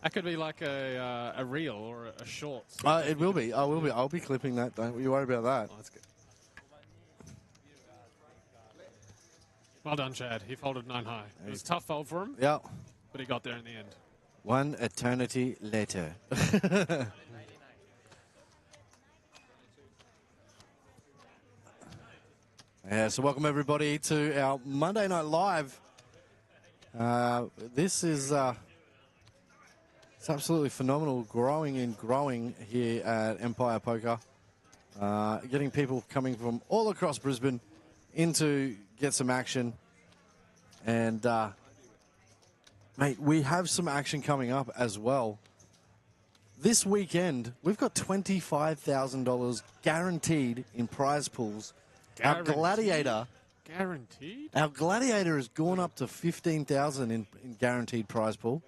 That could be like a reel or a short. It will be. I will be. I'll be clipping that. Don't you worry about that. Oh, that's good. Well done, Chad. He folded 9 high. It was a tough fold for him. Yeah. But he got there in the end. One eternity later. Yeah, so welcome everybody to our Monday Night Live. This is it's absolutely phenomenal, growing and growing here at Empire Poker. Getting people coming from all across Brisbane in to get some action. And, mate, we have some action coming up as well. This weekend, we've got $25,000 guaranteed in prize pools. Guaranteed? Our Gladiator... Guaranteed? Our Gladiator has gone up to $15,000 in guaranteed prize pool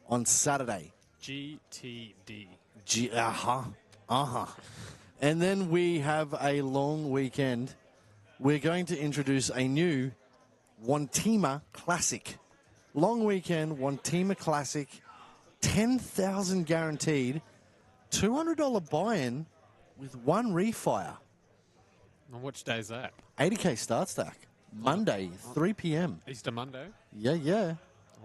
on Saturday. GTD. And then we have a long weekend. We're going to introduce a new Wantima Classic. Long weekend, Wantima Classic, 10,000 guaranteed, $200 buy-in with 1 refire. On which day is that? 80K start stack. Monday, 3 p.m. Easter Monday? Yeah.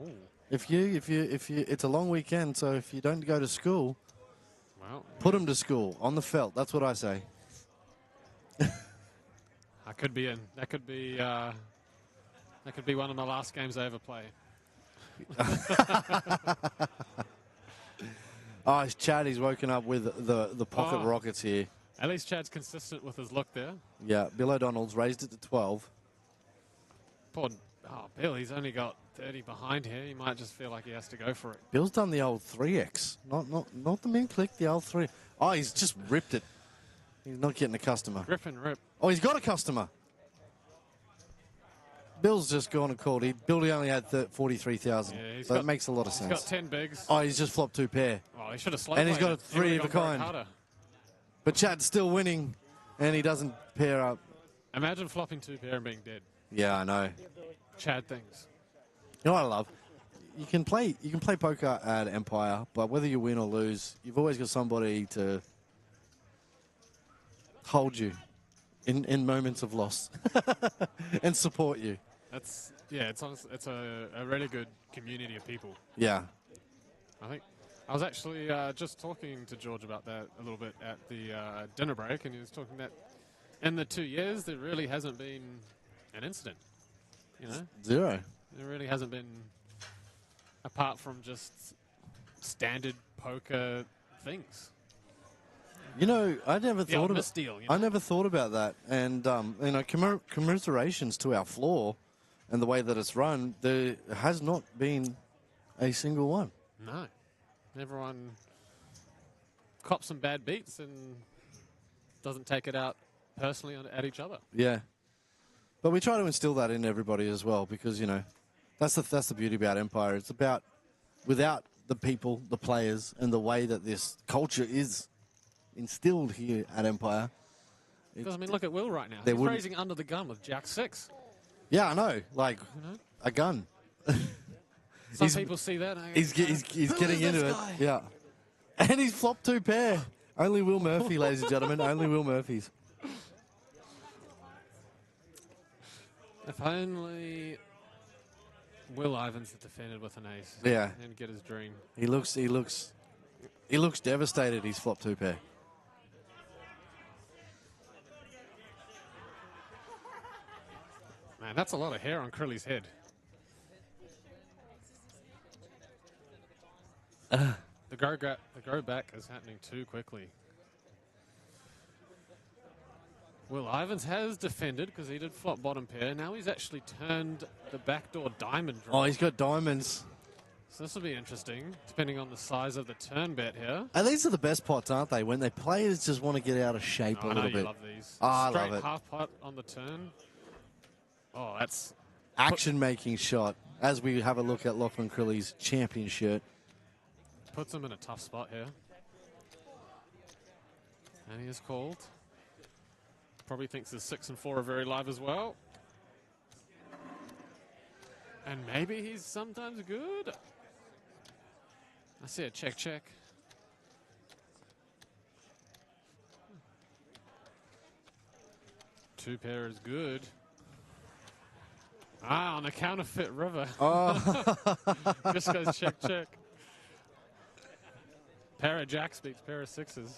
Oh. If you, it's a long weekend, so if you don't go to school, Well, put them to school on the felt. That's what I say. I could be in. That could be one of my last games I ever play. Oh, it's Chad. He's woken up with the pocket rockets here. At least Chad's consistent with his look there. Yeah, Bill O'Donnell's raised it to 12. Bill, he's only got 30 behind here. He might just feel like he has to go for it. Bill's done the old 3X, not the min click, the old 3. Oh, he's just ripped it. He's not getting a customer. Rip and rip. Oh, he's got a customer. Bill's just gone and called. Bill only had 43,000. Yeah, so that makes a lot of sense. He's got 10 bigs. Oh, he's just flopped 2 pair. Oh, he should have slow And he's played got a it. He 3 would've of a gone for it kind. harder. But Chad's still winning, and he doesn't pair up. Imagine flopping 2 pair and being dead. Yeah, I know. Chad things. You know what I love? You can play poker at Empire, but whether you win or lose, you've always got somebody to hold you in moments of loss and support you. It's a really good community of people. Yeah. I think I was actually just talking to George about that a little bit at the dinner break, and he was talking that in the 2 years there really hasn't been an incident. You know, 0. There really hasn't been, apart from just standard poker things. You know, I never thought of misdeal, you know? I never thought about that, and you know, commiserations to our floor and the way that it's run. There has not been a single one. No, everyone cops some bad beats and doesn't take it out personally at each other. Yeah, but we try to instill that in everybody as well, because you know, that's the beauty about Empire. It's about, without the people, the players, and the way that this culture is instilled here at Empire, Because, I mean, look at Will right now. There He's wouldn't- raising under the gun with Jack 6. Yeah, I know. Like, know? a gun. Some people see that. And He's getting into it. Yeah. And he's flopped 2 pair. Only Will Murphy, ladies and gentlemen. Only Will Murphy's. If only Will Ivins had defended with an ace. Yeah. And get his dream. He looks devastated. He's flopped 2 pair. Man, that's a lot of hair on Crilly's head. The go back is happening too quickly. Will Ivins has defended because he did flop bottom pair. Now he's actually turned the backdoor diamond draw. Oh, he's got diamonds. So this will be interesting, depending on the size of the turn bet here. And these are the best pots, aren't they? When they players just want to get out of shape a I little know bit. you love these. Oh, I Straight love it. half pot on the turn. Oh, that's Action-making shot. As we have a look at Lachlan Crilly's champion shirt. puts him in a tough spot here. And he is called. Probably thinks his 6 and 4 are very live as well. And maybe he's sometimes good. I see a check. 2 pair is good. Ah, on a counterfeit river. Oh. Just goes check. Pair of jacks beats pair of 6s.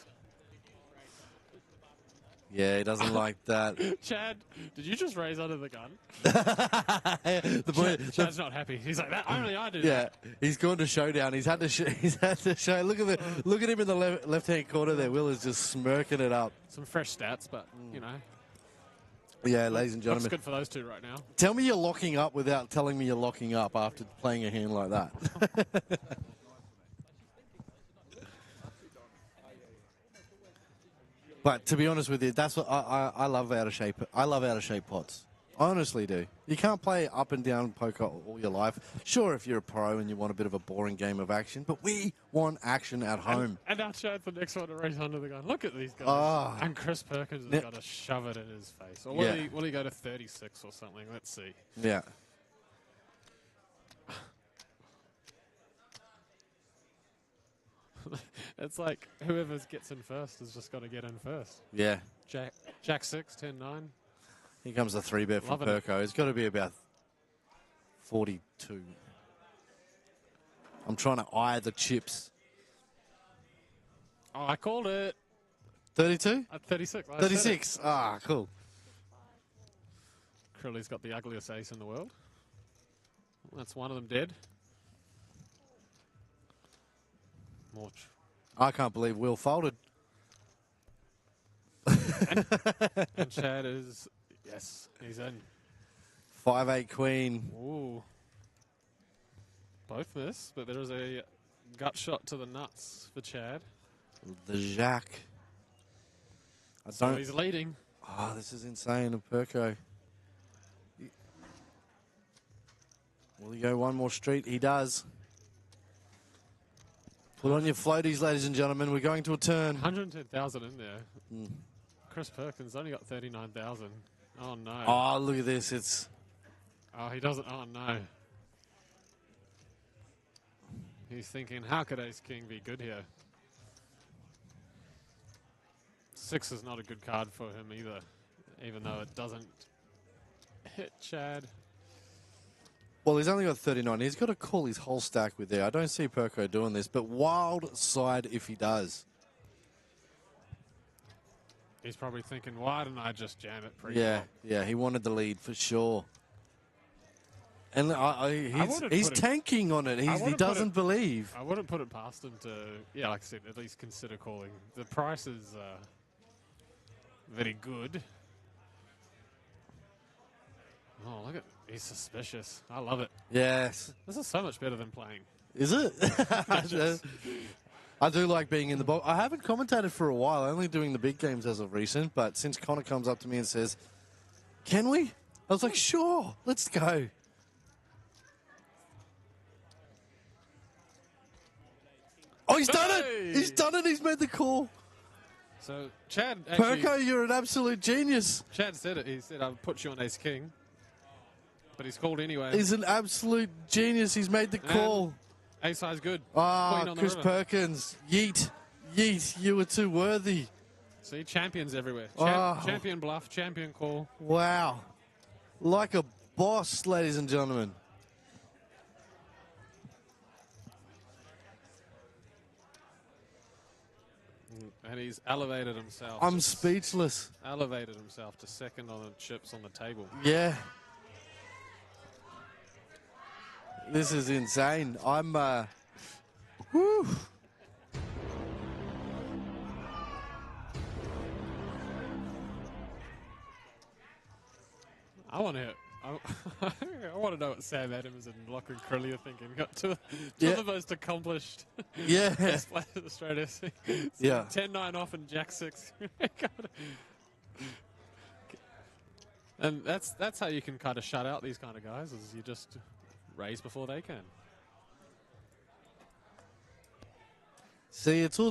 Yeah, he doesn't like that. Chad, did you just raise under the gun? The boy, Chad's not happy. He's like, that only I do. yeah, he's gone to showdown. He's had to show. Look at him in the left-hand corner there. Will is just smirking it up. Some fresh stats, but you know, Yeah, ladies and looks gentlemen. good for those two right now. Tell me you're locking up without telling me you're locking up after playing a hand like that. But to be honest with you, that's what I love out of shape. I love out of shape pots. I honestly do. You can't play up and down poker all your life. Sure, if you're a pro and you want a bit of a boring game of action, but we want action at home. And now Chad's the next one to race under the gun. Look at these guys. Oh. And Chris Perkins has got to shove it in his face. Or will he go to 36 or something? Let's see. Yeah. It's like whoever gets in first has just got to get in first. Yeah. Jack 6, 10, 9. Here comes the 3-bet from Loving it. Perko. It's got to be about 42. I'm trying to eye the chips. Oh, I called it. 32? At 36. I said 36. Ah, cool. it. Crilly's got the ugliest ace in the world. That's one of them dead. More. I can't believe Will folded. And Chad is, yes, he's in. 5-8 queen. Ooh. Both miss, but there is a gut shot to the nuts for Chad. The Jack. I So don't. he's leading. Oh, this is insane of Perko. Will he go one more street? He does. Put on your floaties, ladies and gentlemen. We're going to a turn. 110,000 in there. Chris Perkins only got 39,000. Oh, no. Oh, look at this. It's. Oh, he doesn't. Oh, no. He's thinking, how could Ace King be good here? 6 is not a good card for him either, even though it doesn't hit Chad. Well, he's only got 39. He's got to call his whole stack with there. I don't see Perko doing this, but wild side if he does. He's probably thinking, why didn't I just jam it pre-flop? Yeah, he wanted the lead for sure. And wouldn't he's put it- tanking on it. I He wouldn't put doesn't it- believe. I wouldn't put it past him to, yeah, like I said, at least consider calling. The price is very good. Oh, look at, he's suspicious. I love it. Yes. This is so much better than playing. Is it? I do like being in the box. I haven't commentated for a while, only doing the big games as of recent, but since Connor comes up to me and says, can we? I was like, sure, let's go. Oh, he's done it! Hey! He's done it! He's made the call. So Chad actually, Perko, you're an absolute genius. Chad said it. He said, "I'll put you on ace king," but he's called anyway. He's an absolute genius. He's made the call. Ace high's good. Ah, Queen on the Chris river. Perkins. Yeet. Yeet. You were too worthy. See, champions everywhere. Oh. Champion bluff, champion call. Wow. Like a boss, ladies and gentlemen. And he's elevated himself. I'm speechless. Elevated himself to second on the chips on the table. Yeah. This is insane. I'm, whew. I want to. I want to know what Sam Adams and Lachlan Crilly are thinking. Got two of Yeah. the most accomplished Yeah. best players in Australia. Yeah. 10-9 off and Jack 6. And that's how you can kind of shut out these kind of guys, is you just raise before they can. See, it's all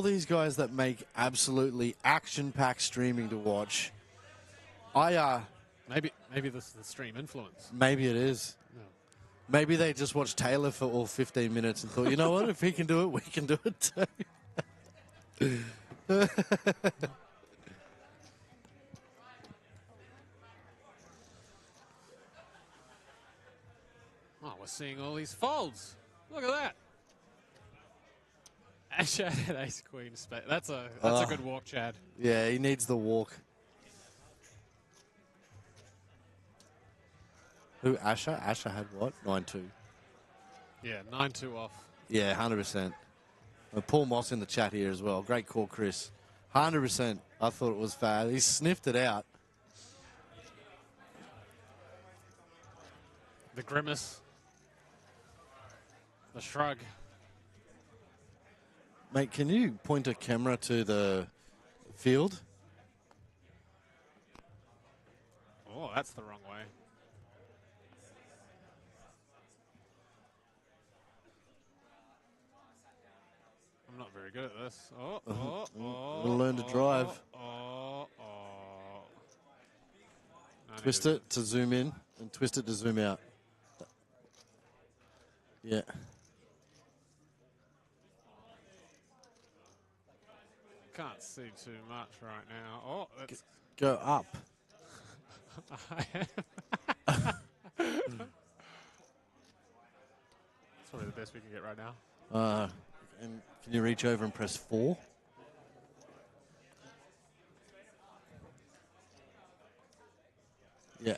these guys that make absolutely action-packed streaming to watch. Maybe this is the stream influence. Maybe it is. No. Maybe they just watched Taylor for all 15 minutes and thought, you know what, if he can do it, we can do it too. Oh, we're seeing all these folds. Look at that. Asher had ace queen spade. That's a good walk, Chad. Yeah, he needs the walk. Who, Asher? Asher had what? 9-2. Yeah, 9-2 off. Yeah, 100%. Paul Moss in the chat here as well. Great call, Chris. 100%. I thought it was fab. He sniffed it out. The grimace. The shrug. Mate, can you point a camera to the field? Oh, that's the wrong way. I'm not very good at this. We'll learn to drive. Twist it to zoom in and twist it to zoom out. Yeah. Can't see too much right now. Oh, that's Go up. That's probably the best we can get right now. And can you reach over and press 4? Yeah.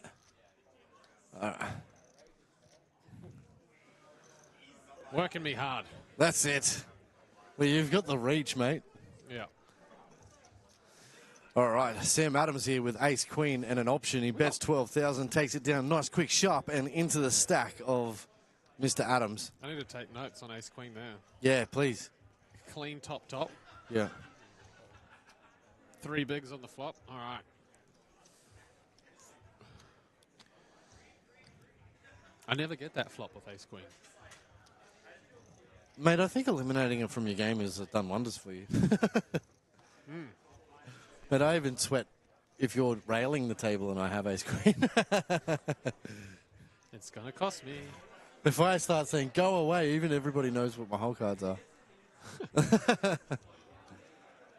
Working me hard. That's it. Well, you've got the reach, mate. Yeah. All right, Sam Adams here with ace queen and an option. He bets 12,000, takes it down nice, quick, sharp, and into the stack of Mr. Adams. I need to take notes on ace queen there. Yeah, please. Clean top. Yeah. 3 bigs on the flop. All right. I never get that flop with ace queen. Mate, I think eliminating it from your game has done wonders for you. But I even sweat if you're railing the table and I have ace queen. It's going to cost me. If I start saying, go away, even everybody knows what my whole cards are.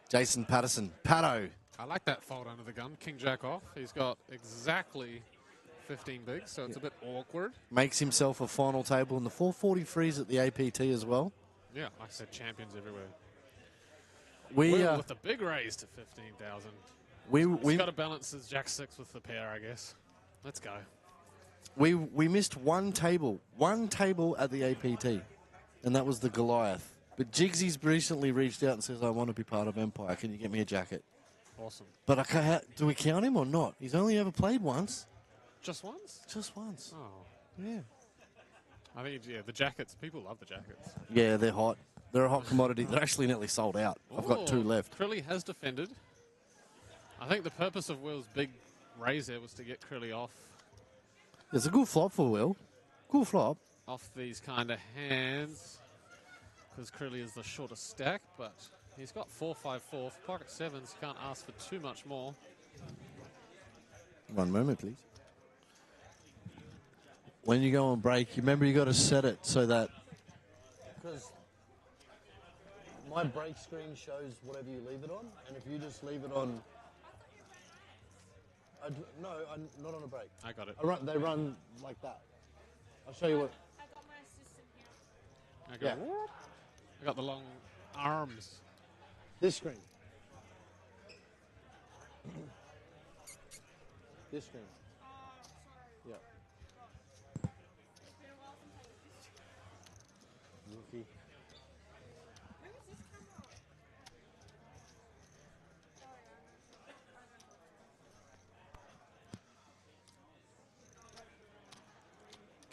Jason Patterson. Patto. I like that fold under the gun. King jack off. He's got exactly 15 bigs, so it's a bit awkward. Makes himself a final table in the 440 freeze at the APT as well. Yeah, like I said, champions everywhere. We Will with the big raise to 15,000. He's got to balance his jack 6 with the pair, I guess. Let's go. we missed one table at the APT, and that was the Goliath. But Jigsy's recently reached out and says, I want to be part of Empire. Can you get me a jacket? Awesome. But do we count him or not? He's only ever played once. Just once? Just once. Oh. Yeah. I think, yeah, the jackets. People love the jackets. Yeah, they're hot. They're a hot commodity. They're actually nearly sold out. I've got 2 left. Crilly has defended. I think the purpose of Will's big raise there was to get Crilly off. It's a good flop for Will. Cool flop. Off these kind of hands. Because Crilly is the shortest stack, but He's got 4-5-4. For pocket sevens, can't ask for too much more. One moment, please. When you go on break, you remember you got to set it so that... Because my break screen shows whatever you leave it on, and if you just leave it on... No, I'm not on a break. I got it. They run like that. I'll show you what... I got my assistant here. I got the long arms. This screen. This screen. Yeah. Been a while since I used it. Rookie. When does this come out?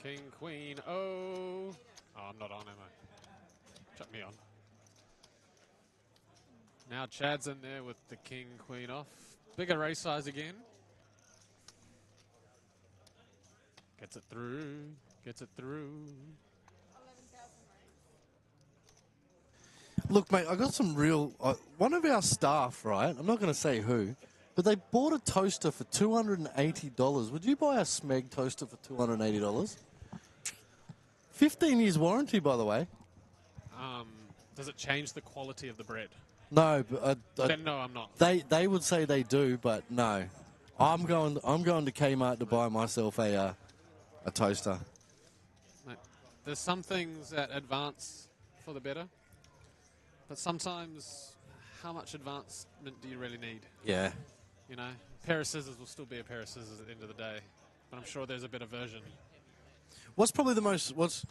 King, queen, oh. Oh, I'm not on, am I? Chuck me on. Now Chad's in there with the king, queen off. Bigger race size again. Gets it through. Gets it through. 11,000 ranks. Look, mate, I got some real... one of our staff, right, I'm not going to say who, but they bought a toaster for $280. Would you buy a Smeg toaster for $280? 15 years warranty, by the way. Does it change the quality of the bread? No, but Then no, I'm not. They would say they do, but no. I'm going to Kmart to buy myself a toaster. Mate, there's some things that advance for the better, but sometimes how much advancement do you really need? Yeah. You know, a pair of scissors will still be a pair of scissors at the end of the day, but I'm sure there's a better version. What's probably the most what's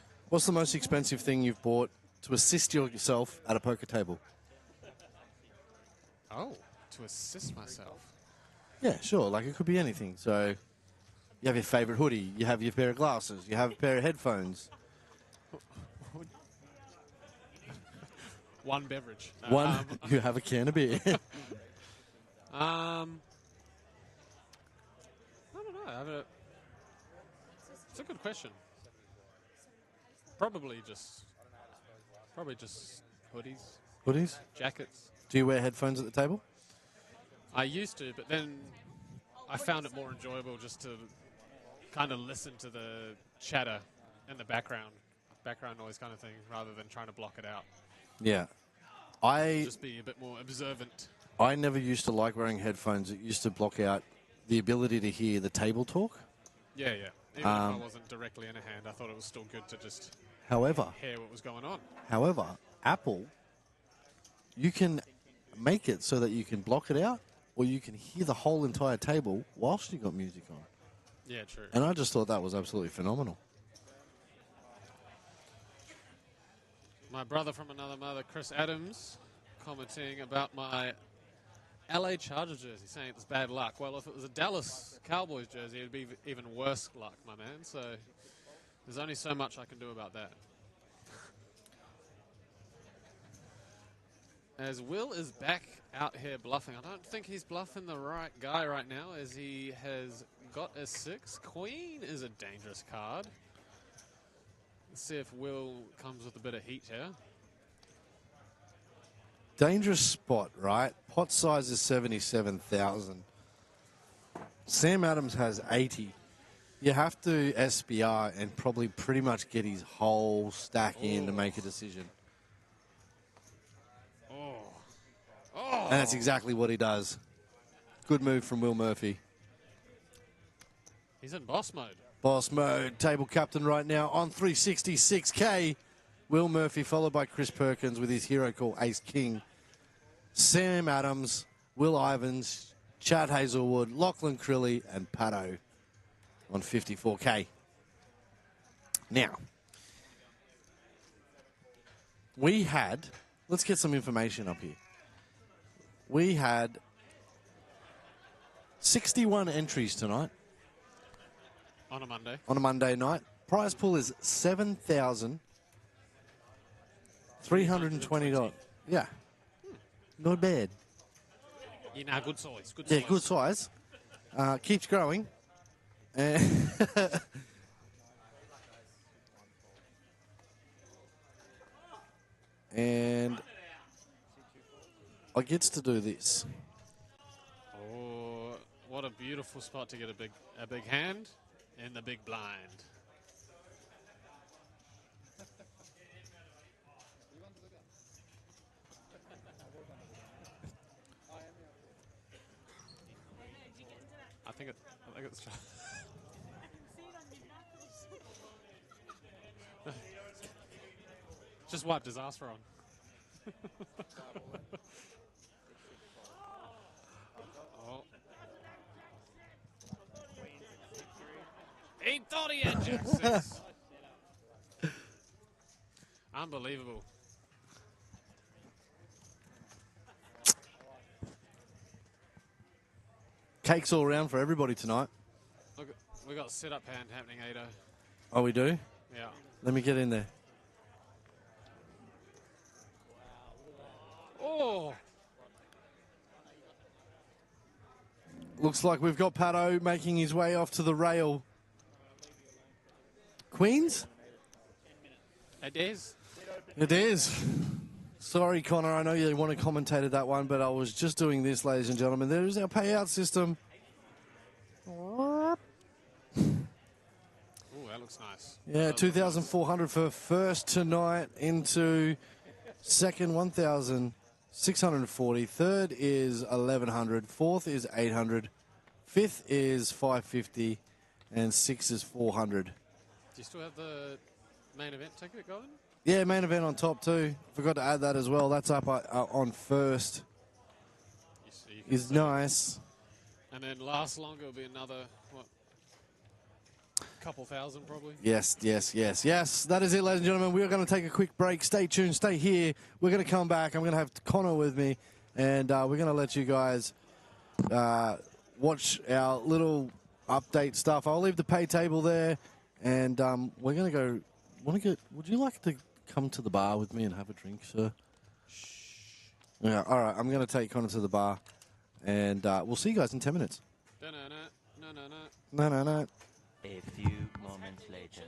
the most expensive thing you've bought to assist yourself at a poker table? Oh, to assist myself. Yeah, sure. Like it could be anything. So you have your favorite hoodie, you have your pair of glasses, you have a pair of headphones. One beverage. You have a can of beer. I don't know. It's a good question. Probably just hoodies, Hoodies? jackets. Do you wear headphones at the table? I used to, but then I found it more enjoyable just to kind of listen to the chatter in the background noise kind of thing, rather than trying to block it out. Yeah. Just be a bit more observant. I never used to like wearing headphones. It used to block out the ability to hear the table talk. Yeah. Even if I wasn't directly in a hand, I thought it was still good to just However, hear what was going on. Apple, you can make it so that you can block it out, or you can hear the whole entire table whilst you got music on. Yeah, true. And I just thought that was absolutely phenomenal. My brother from another mother, Chris Adams, commenting about my LA Chargers jersey, saying it's bad luck. Well, if it was a Dallas Cowboys jersey, it'd be even worse luck, my man. So there's only so much I can do about that. As Will is back out here bluffing. I don't think he's bluffing the right guy right now, as he has got a 6. Queen is a dangerous card. Let's see if Will comes with a bit of heat here. Dangerous spot, right? Pot size is 77,000. Sam Adams has 80. You have to SBR and probably pretty much get his whole stack in to make a decision. And that's exactly what he does. Good move from Will Murphy. He's in boss mode. Boss mode, table captain right now on 366K. Will Murphy, followed by Chris Perkins with his hero call Ace King. Sam Adams, Will Ivans, Chad Hazelwood, Lachlan Crilly, and Pato on 54K. Now, we had, let's get some information up here. We had 61 entries tonight. On a Monday. On a Monday night. Prize pool is $7,320. Yeah. Not bad. Yeah, good size. Good Yeah, size. good size. Keeps growing. And I gets to do this. Oh, what a beautiful spot to get a big hand in the big blind. I think it's just wipe disaster on. Oh. He thought he had Jack 6. Unbelievable. Cakes all around for everybody tonight. Look, we got sit-up hand happening, Ada. Oh, we do? Yeah. Let me get in there. Oh! Looks like we've got Pato making his way off to the rail. Queens? It is. It is. Sorry, Connor, I know you want to commentate that one, but I was just doing this, ladies and gentlemen. There is our payout system. Oh, that looks nice. Yeah, 2,400 for first tonight into second 1,640. Third is 1,100. Fourth is 800. Fifth is 550. And sixth is 400. Do you still have the main event ticket going? Yeah, main event on top too. Forgot to add that as well. That's up on first. Is nice. And then last longer will be another, what, couple thousand probably? Yes. That is it, ladies and gentlemen. We are going to take a quick break. Stay tuned. Stay here. We're going to come back. I'm going to have Connor with me. And we're going to let you guys watch our little update stuff. I'll leave the pay table there. And we're going to go. Would you like to come to the bar with me and have a drink, sir? Yeah, all right. I'm going to take Connor to the bar. And we'll see you guys in 10 minutes. No. A few moments later.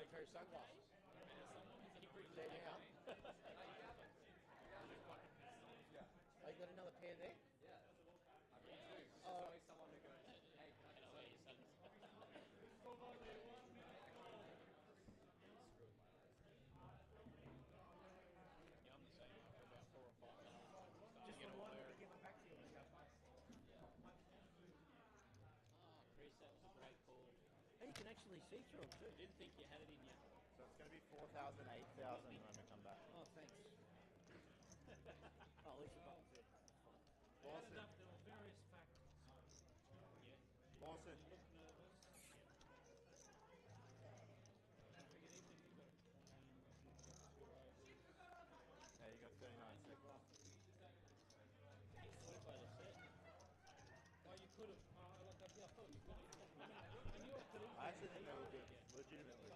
a pair of sunglasses. There you go. Oh, you got another pair there? Oh, someone who goes, hey, can I wear your sunglasses? Yeah, I'm the same after about 4 or 5 minutes. Just wanted to give it back to you. Oh, Chris, that was a great call. Hey, you can actually see through them too. I didn't think you had it in you. So it's going to be 4,000, 8,000 when we come back. Oh, thanks. Oh, at least the button's there. Lawson. There were various factors. Lawson. Hey, you got 39 seconds. Oh, you could have. Yeah, I thought you could have. I actually think they were good. Legitimately.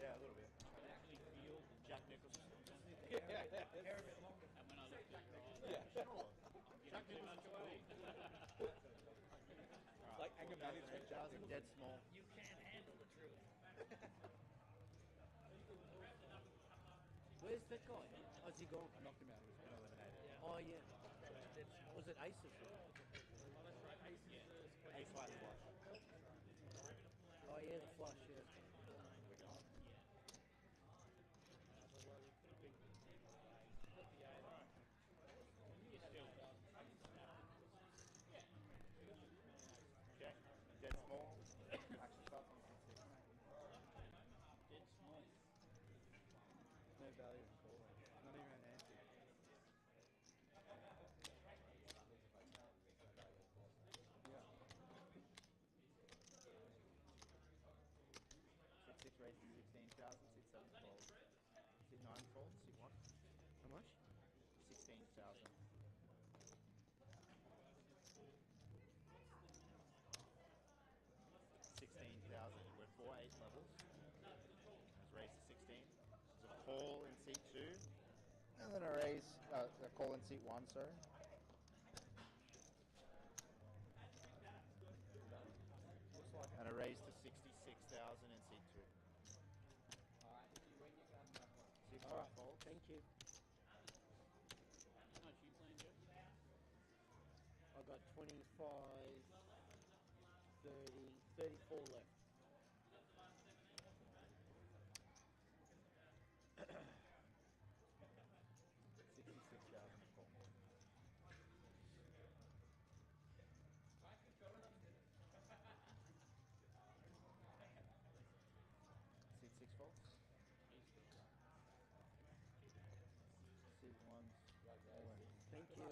Yeah, a little bit. Actually feel Jack Nicholson. and when I looked at your eyes, Yeah, sure. Jack too much away. Like anger management. 8,000, dead small. You can't handle the truth. Where's that guy? How's he gone? I knocked him out. He was going to eliminate it. Oh, yeah. Was it Aces? Ace White flush. Oh, yeah, the flush, yeah. Okay. Dead small. Action starts on 6. Dead small. No value in calling. Not even an answer. Yeah. 6 races, 16,000, 6 7 fold. 6 9 fold, 6 1. How much? 16,000. We're 4 8 levels. Let's raise to 16. There's a call in seat 2. And then a raise, a call in seat 1, sorry. And a raise to 66,000 in seat 2. Seat 5 fold. Thank you. How much are you playing, Jeff? I got 25, 30, 34 left. Seat 6 folds. Seat 1. Thank you.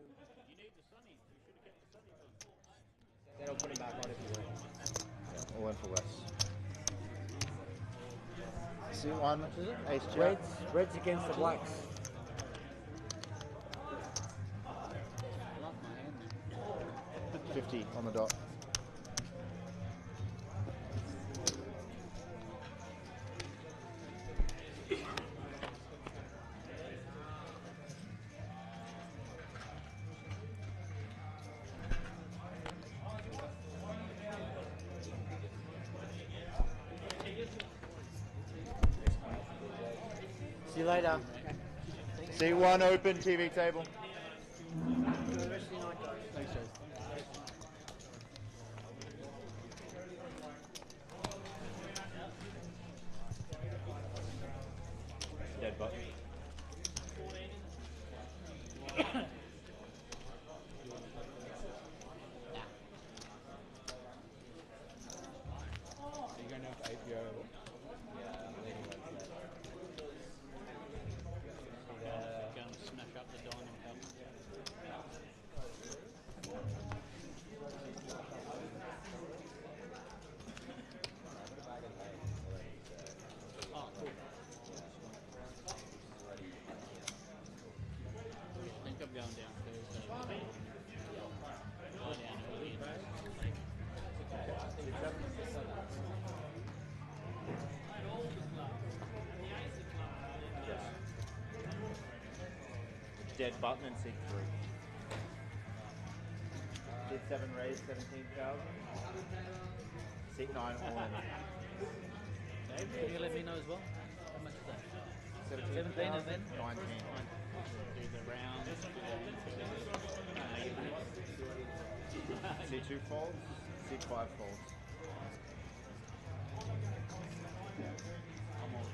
You need the sunnies. You should have kept the sunnies on. That'll put him back on if you want. All in for West. Seat 1, Ace Jack. Reds against the Blacks. 50 on the dot. See you later. Seat 1 open, TV table. Thanks, Joe. Dead button. Are you going down for APO? Go and smash up the diamond cup. Oh, cool. I think I'm going down Thursday. Fly down early Dead button in seat 3. Seat 7 raised, 17,000. Seat 9 all in. Dave, can you let me know as well? How much is that? 17 and then? 19. Do the round. C2 folds, C5 folds. I'm on.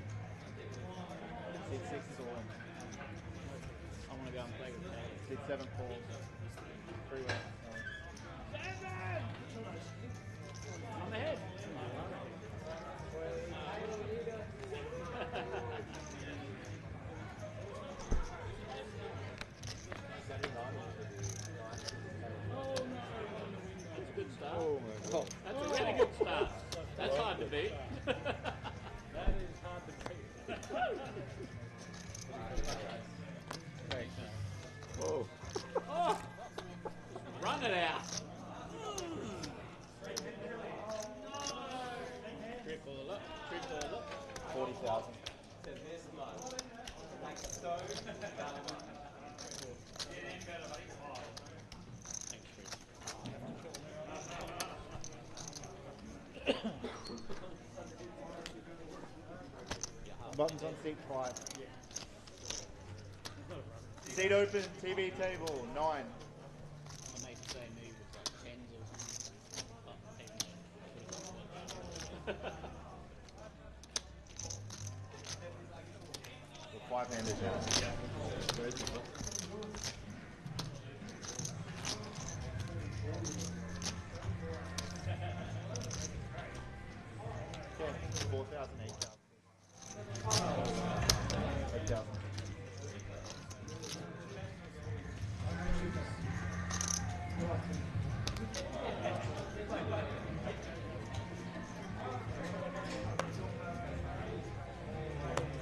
C6 is all in. I want to go and play with Taylor. C7 folds. 3 way. On the head. That's a good start. Oh my god. That's a really good start. That's hard to beat. That is hard to beat. Whoa. Oh! Run it out. Triple up. 40,000. Buttons on seat 5. Seat open, TV table, 9. I made the same move with like tens or something. The 5-handed now. Where's the book? Okay, 4,000, 8,000. 8,000.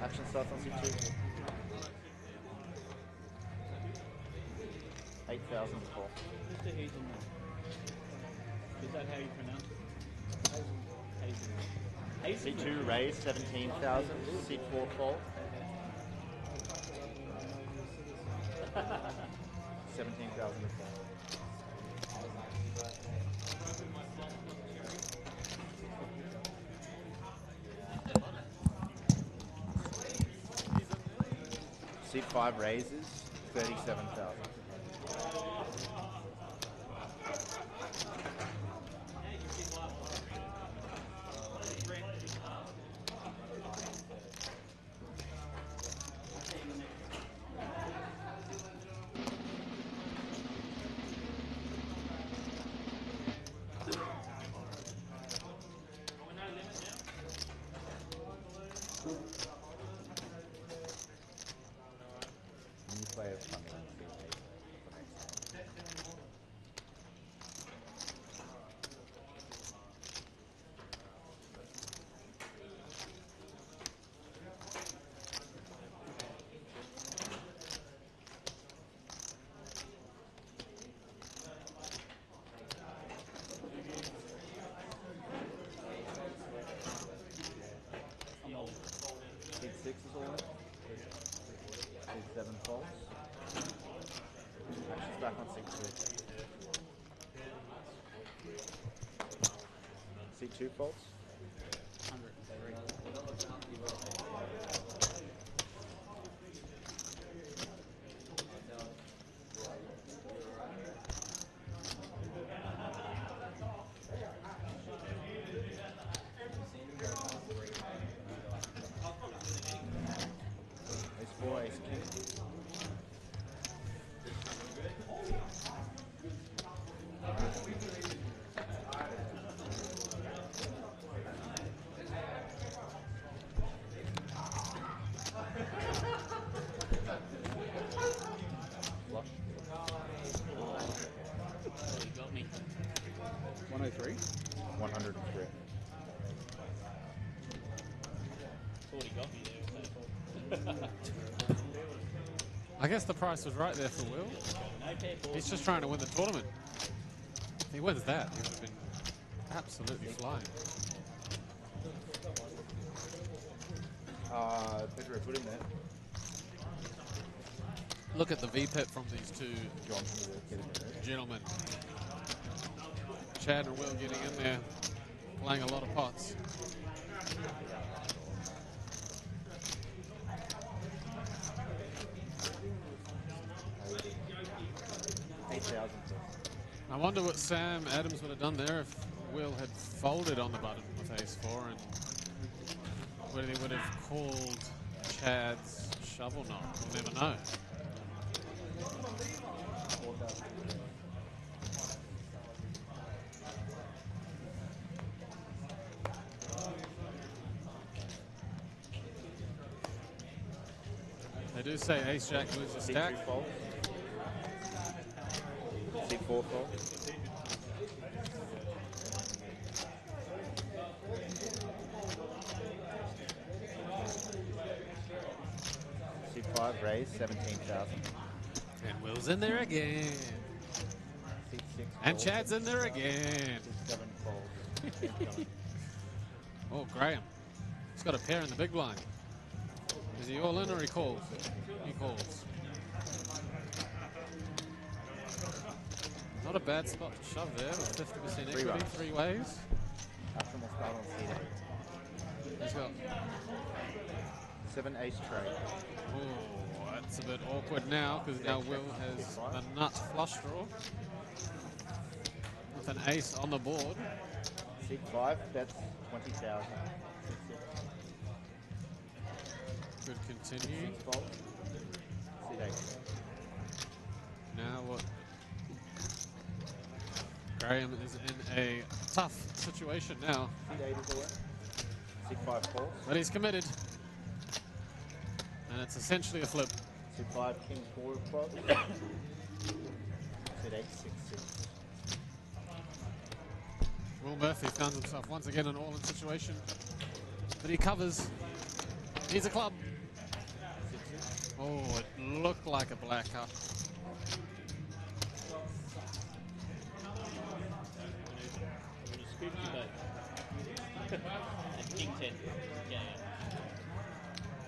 Action starts on C2. 8,000 before. Mr. Hazelnut. Is that how you pronounce it? Hazelnut. C2 raise 17,000. C4 fall. 17,000 before. C5 raises 37,000. New players coming on C8 for next time. Seat 6 is all in. Seat 7 falls. Action's back on seat 2. Seat 2 falls. 103. Ace 4, ace king. Flush. You got me. 103. 103. 40 got me there. I guess the price was right there for Will. No pair fours. He's just trying to win the tournament. If he wins that, he would have been absolutely flying. Pedro put him there. Look at the VPIP from these two John from the kid. gentlemen. Chad and Will getting in there, playing a lot of pots. I wonder what Sam Adams would have done there if Will had folded on the button with ace-4, and whether he would have called Chad's shovel knock. We'll never know. They do say ace-jack loses stack. C4 fold. C5 raise, 17,000. And Will's in there again. C6 And Chad's in there again. C7 fold. Oh, Graham. He's got a pair in the big blind. Is he all in or he calls? He calls. Not a bad spot to shove there with 50% equity, 3 ways. After we'll start on C8. He's got 7 ace trade. Oh, that's a bit awkward now because now Will has the nut flush draw with an ace on the board. C5, that's 20,000. Could continue. Fold. C8. Now what? Graham is in a tough situation now. C8 is away. C5 falls. But he's committed. And it's essentially a flip. C5 king 4 club. C8 6 6. Will Murphy finds himself once again in an all-in situation. But he covers. He's a club. Oh, it looked like a black cup. And King 10. Yeah.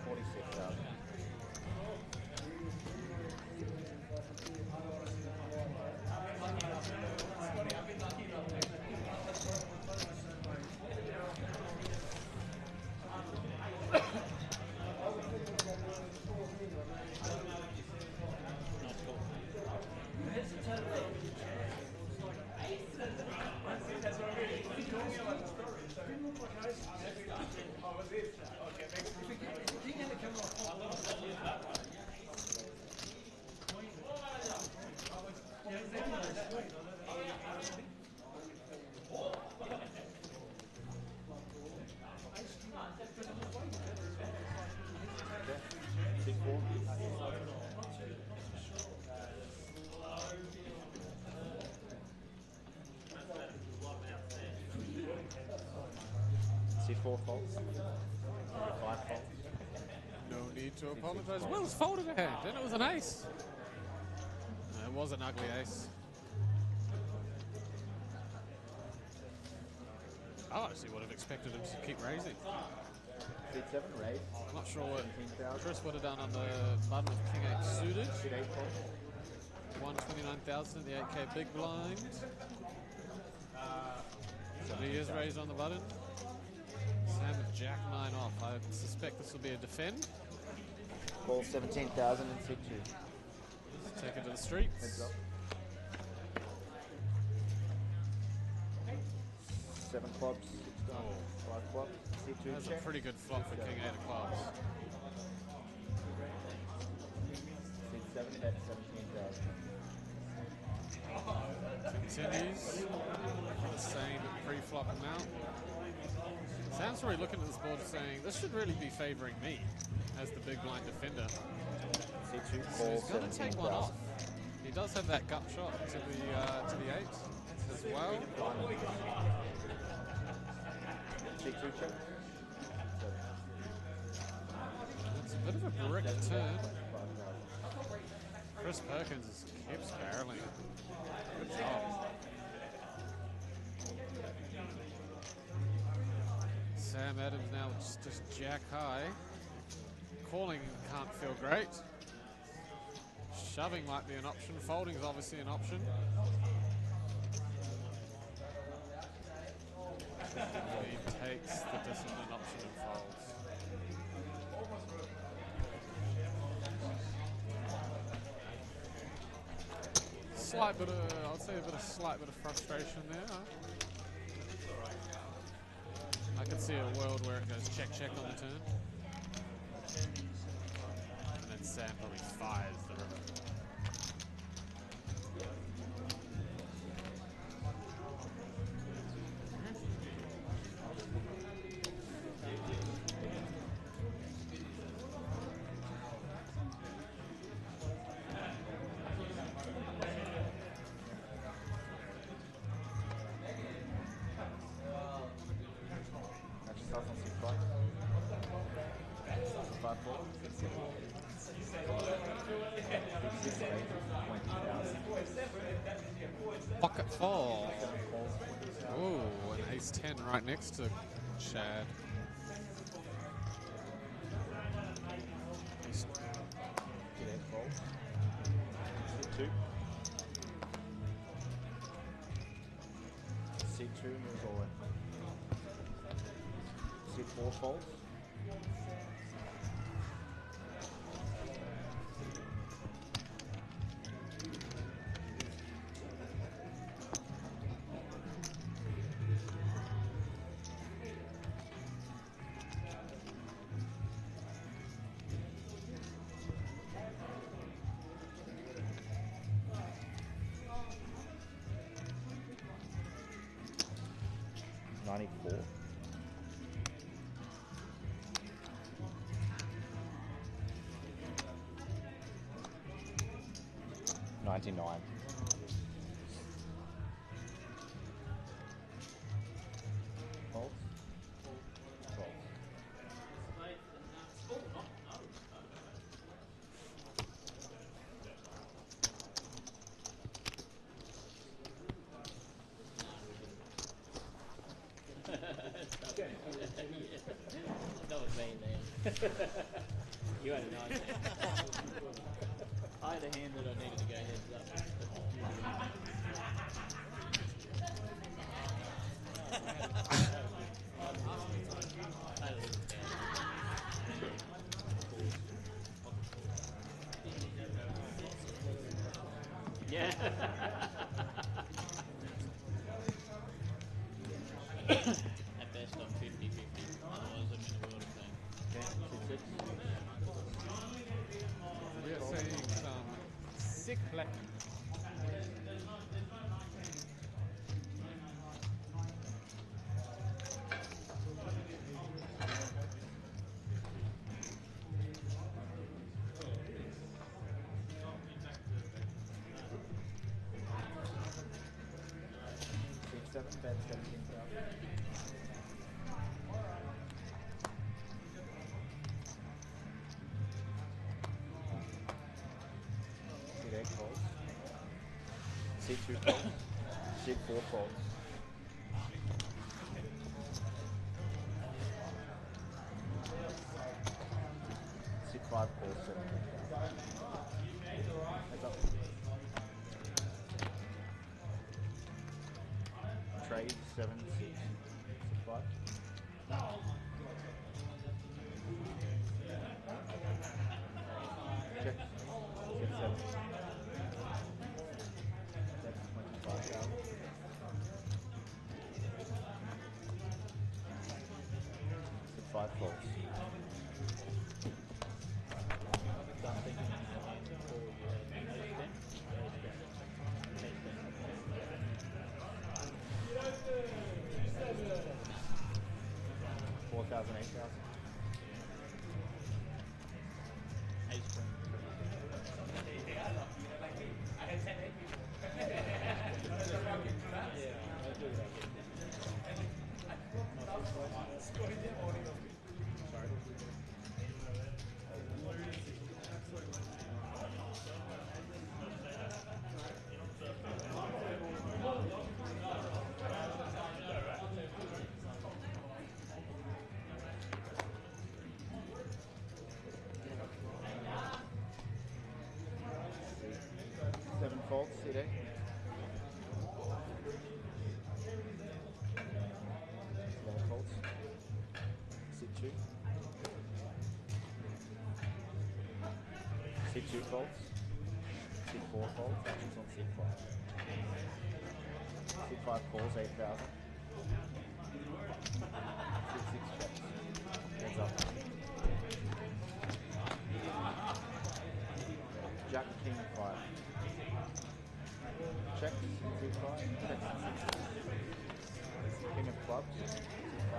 46,000. C4 faults. C5 faults. No need to apologize. Will's folded a hand, and it was an ace. It was an ugly ace. I actually would have expected him to keep raising. C7 raise. Not sure what 17,000. Chris would have done on the button with King 8 suited. C8 faults. 129,000 at the 8K big blind. So he is raised on the button. Sam with Jack 9 off. I suspect this will be a defend. Ball 17,000 and C2. Take it to the streets. Heads up. 7 clubs, 6 down, 5 clubs, C2 That's a check. pretty good flop for King 8 of clubs. C7 bet 17,000. Continues for the same pre-flop amount. Sam's really looking at this board saying, this should really be favoring me as the big blind defender. C2 So call he's going to take one 17,000. off. He does have that gut shot to the 8 as well. C2 check. It's a bit of a brick turn. Chris Perkins keeps barreling. Good job. Sam Adams now just jack high. Calling can't feel great. Shoving might be an option. Folding is obviously an option. He takes the disciplined option. slight bit of, I'd say a slight bit of frustration there. Huh? I can see a world where it goes check on the turn. And then Sam probably fires the river. Pocket fall. Oh, an ace 10 right next to Chad. C2. C2 moves forward. C4 folds. $94. 99. Folds. Folds. That was me, man. You had a nice I had a hand that I needed to go heads up. Yeah. At best, I'm 50-50. Otherwise, I'm in a world of pain. We are seeing some sick black. C7, bet 17,000. C8 folds. C2 folds. C4 folds. C5 calls 17,000. Heads up. Trade 7, 6, 5. Check. 6, 7. That's 25,000. 5 folds. $4,000, $8,000. Seven folds, C8. Seven folds. C2. C2 folds. C4 4 folds, actions on C5. C5 calls 8,000. C6 checks. Heads up. Jack, King, 5. Checks, C5, checks, King of clubs, C5.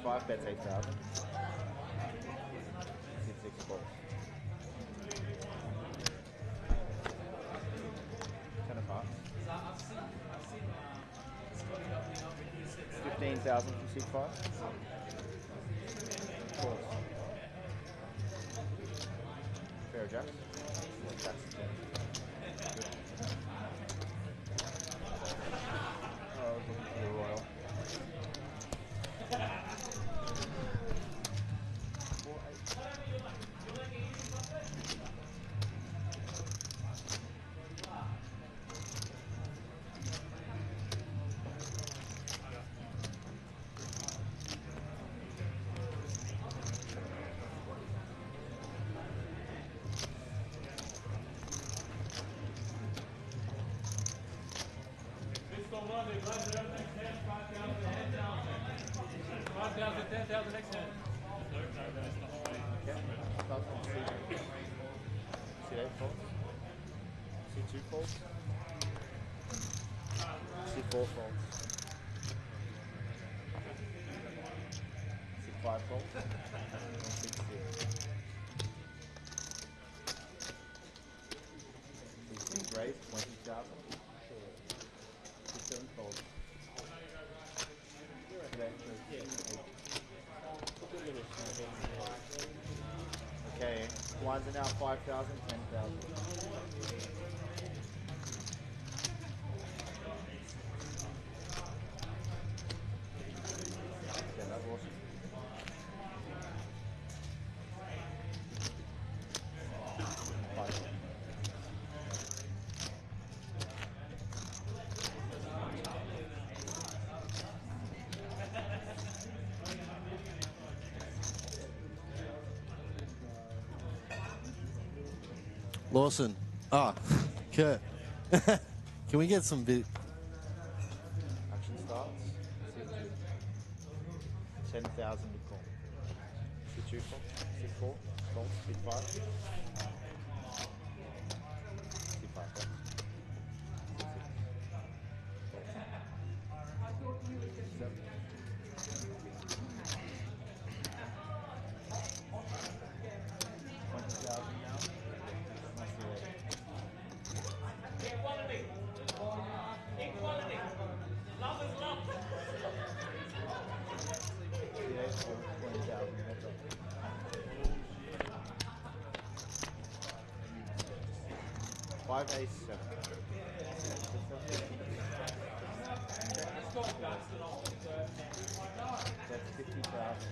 C5 bets 8,000. C6 calls. 10 of hearts. 15,000 from C5. Calls. Fair jacks. Jacks is 10. Good. Oh, I was looking for the royal. 4, C8 folds. C2 folds. C4 folds. C5 folds. C6. C6 raise 20,000. C7 folds. Okay, blinds are now 5,000, 10,000. Yeah, that's awesome. Lawson. Ah, Kurt. Can we get some bit? Action starts. C2. 10,000 to call. C2 call. C4 call. C5. C5 call. C6. 7. 20,000 now. Equality. Love is love. C8 for 20,000. Heads up. 5, ace, 7. That's 50,000.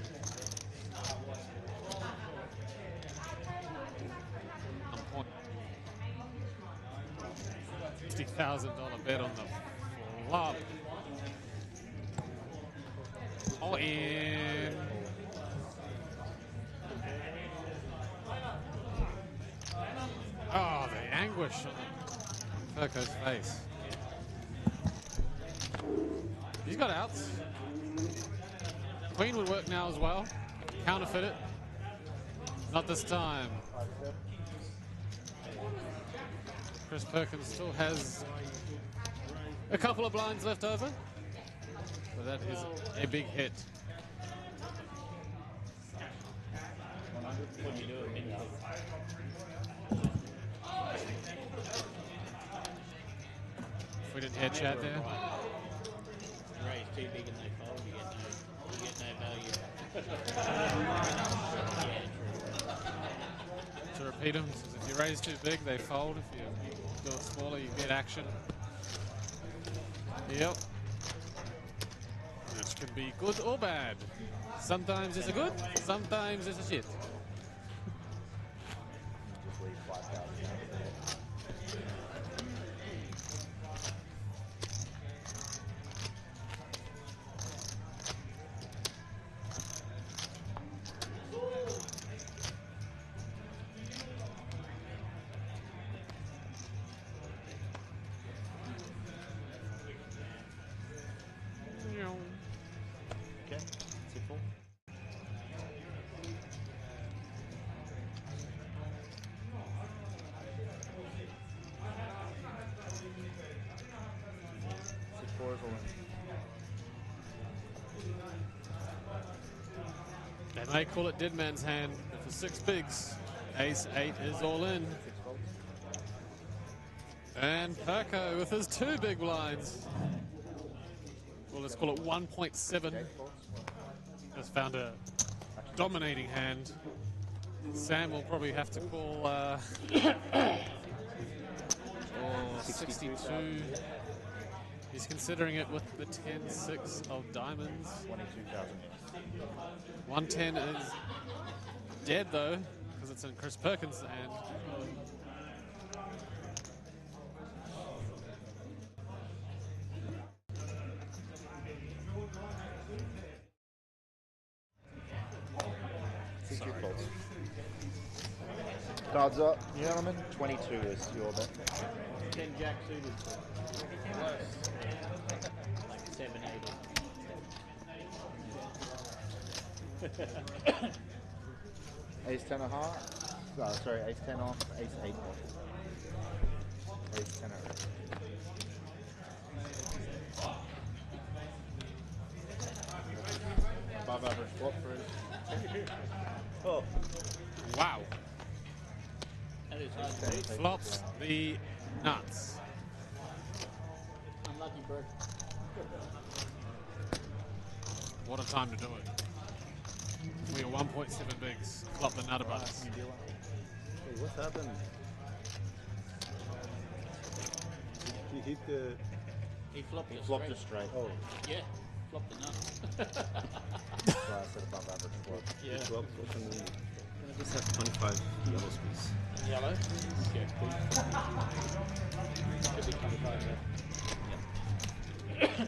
$60,000 bet on the flop. All in. Oh, the anguish on Furco's face. He's got outs. Queen would work now as well. Counterfeit it. Not this time. Chris Perkins still has a couple of blinds left over, but that is a big hit. If we didn't hear chat there. Raise too big and they fold, you get no value. To repeat them, if you raise too big, they fold. If you go smaller, you get action. Yep. Which can be good or bad. Sometimes it's a good, sometimes it's a shit. Just leave 5,000. They may call it dead man's hand, but for 6 bigs, ace 8 is all in. And Paco with his 2 big blinds. Well, let's call it 1.7. Has found a dominating hand. Sam will probably have to call or 62. He's considering it with the 10-6 of diamonds. 22,000. 110 is dead though, because it's in Chris Perkins' hand. Cards up, gentlemen. 22 is your bet. 10 jack suited. Like 7, 8. Ace 10 of heart. Sorry, ace 10 off, ace 8 off. Ace 10 of above average flop for Oh. Wow. That is hard to beat. Flops the nuts. Unlucky, bro. What a time to do it. We are 1.7 bigs. Flop the nutter butters. Hey, what's happened? He hit the... He flopped He it flopped straight. it straight. Oh, Yeah, flopped the nuts. That's why I said above average flop. Yeah. well, what's in the... Can I just have 25 yellows, please? Yellow? Yeah, cool. Could be 25, yeah.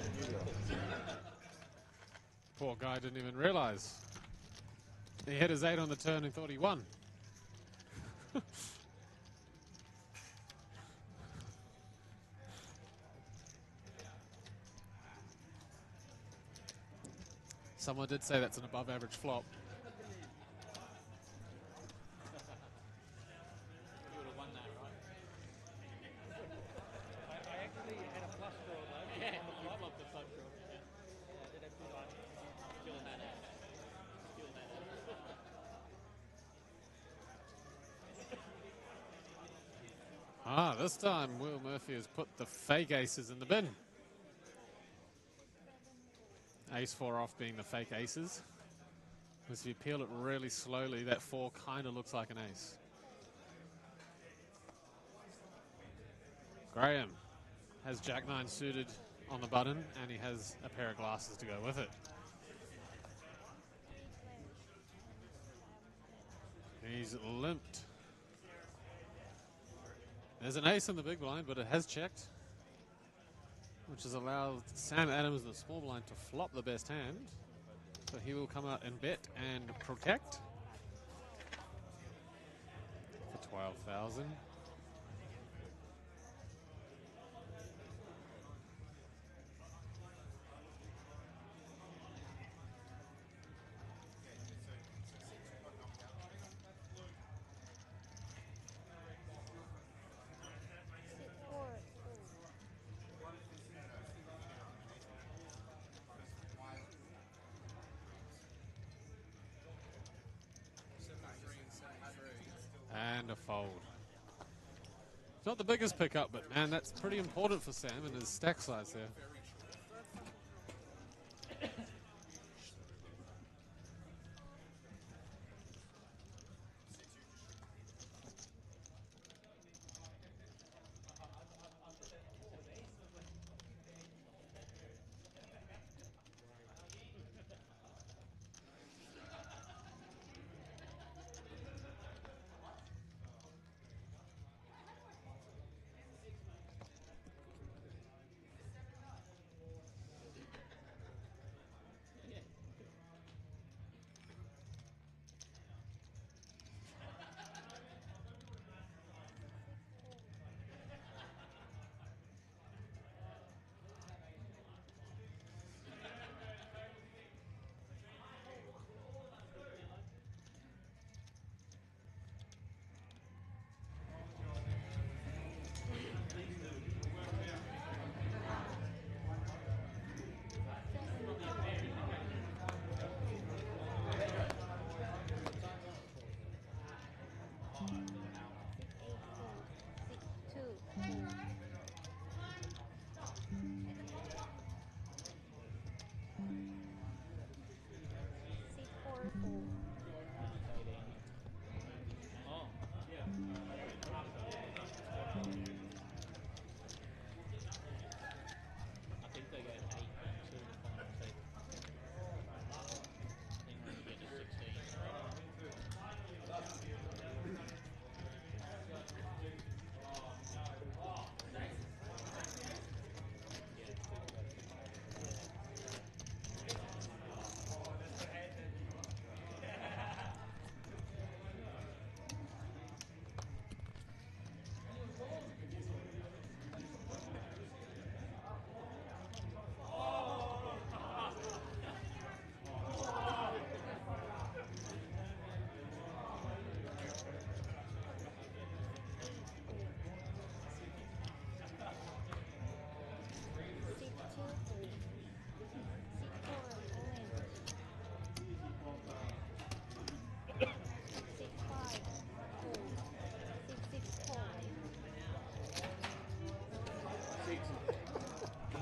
Poor guy didn't even realize. He hit his 8 on the turn and thought he won. Someone did say that's an above average flop. You would have won that, right? I actually had a plus draw though. Yeah, you flopped the flush draw. Yeah. I did have 2 diamonds. Still had that. Still had that. Ah, this time Will Murphy has put the fake aces in the bin. Ace 4 off being the fake aces. Because if you peel it really slowly, that 4 kind of looks like an ace. Graham has Jack 9 suited on the button, and he has a pair of glasses to go with it. He's limped. There's an ace in the big blind, but it has checked, which has allowed Sam Adams in the small blind to flop the best hand. So he will come out and bet and protect for 12,000. And a fold. It's not the biggest pickup, but man, that's pretty important for Sam and his stack size there.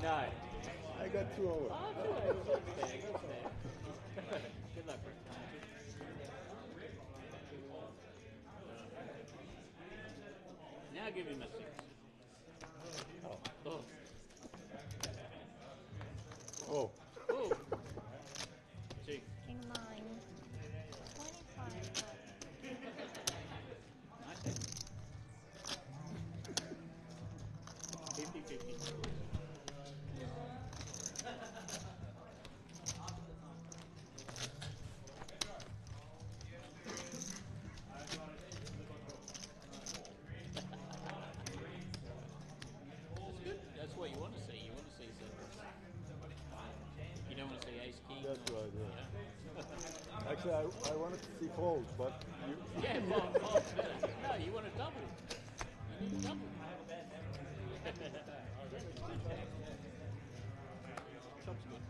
No. I got 2 over. Oh, good. Good fair. Good luck, Brett. Now give him a 6. Oh. Oh. Oh. Gee. King 9. 25. Nice. 50-50. That's what you want to see. You want to see sevens. You don't want to see ace king. That's or, right, yeah. Yeah. Actually, I wanted to see folds, but you... Yeah, fold's better. No, you want a double. You need a double. Chop's good.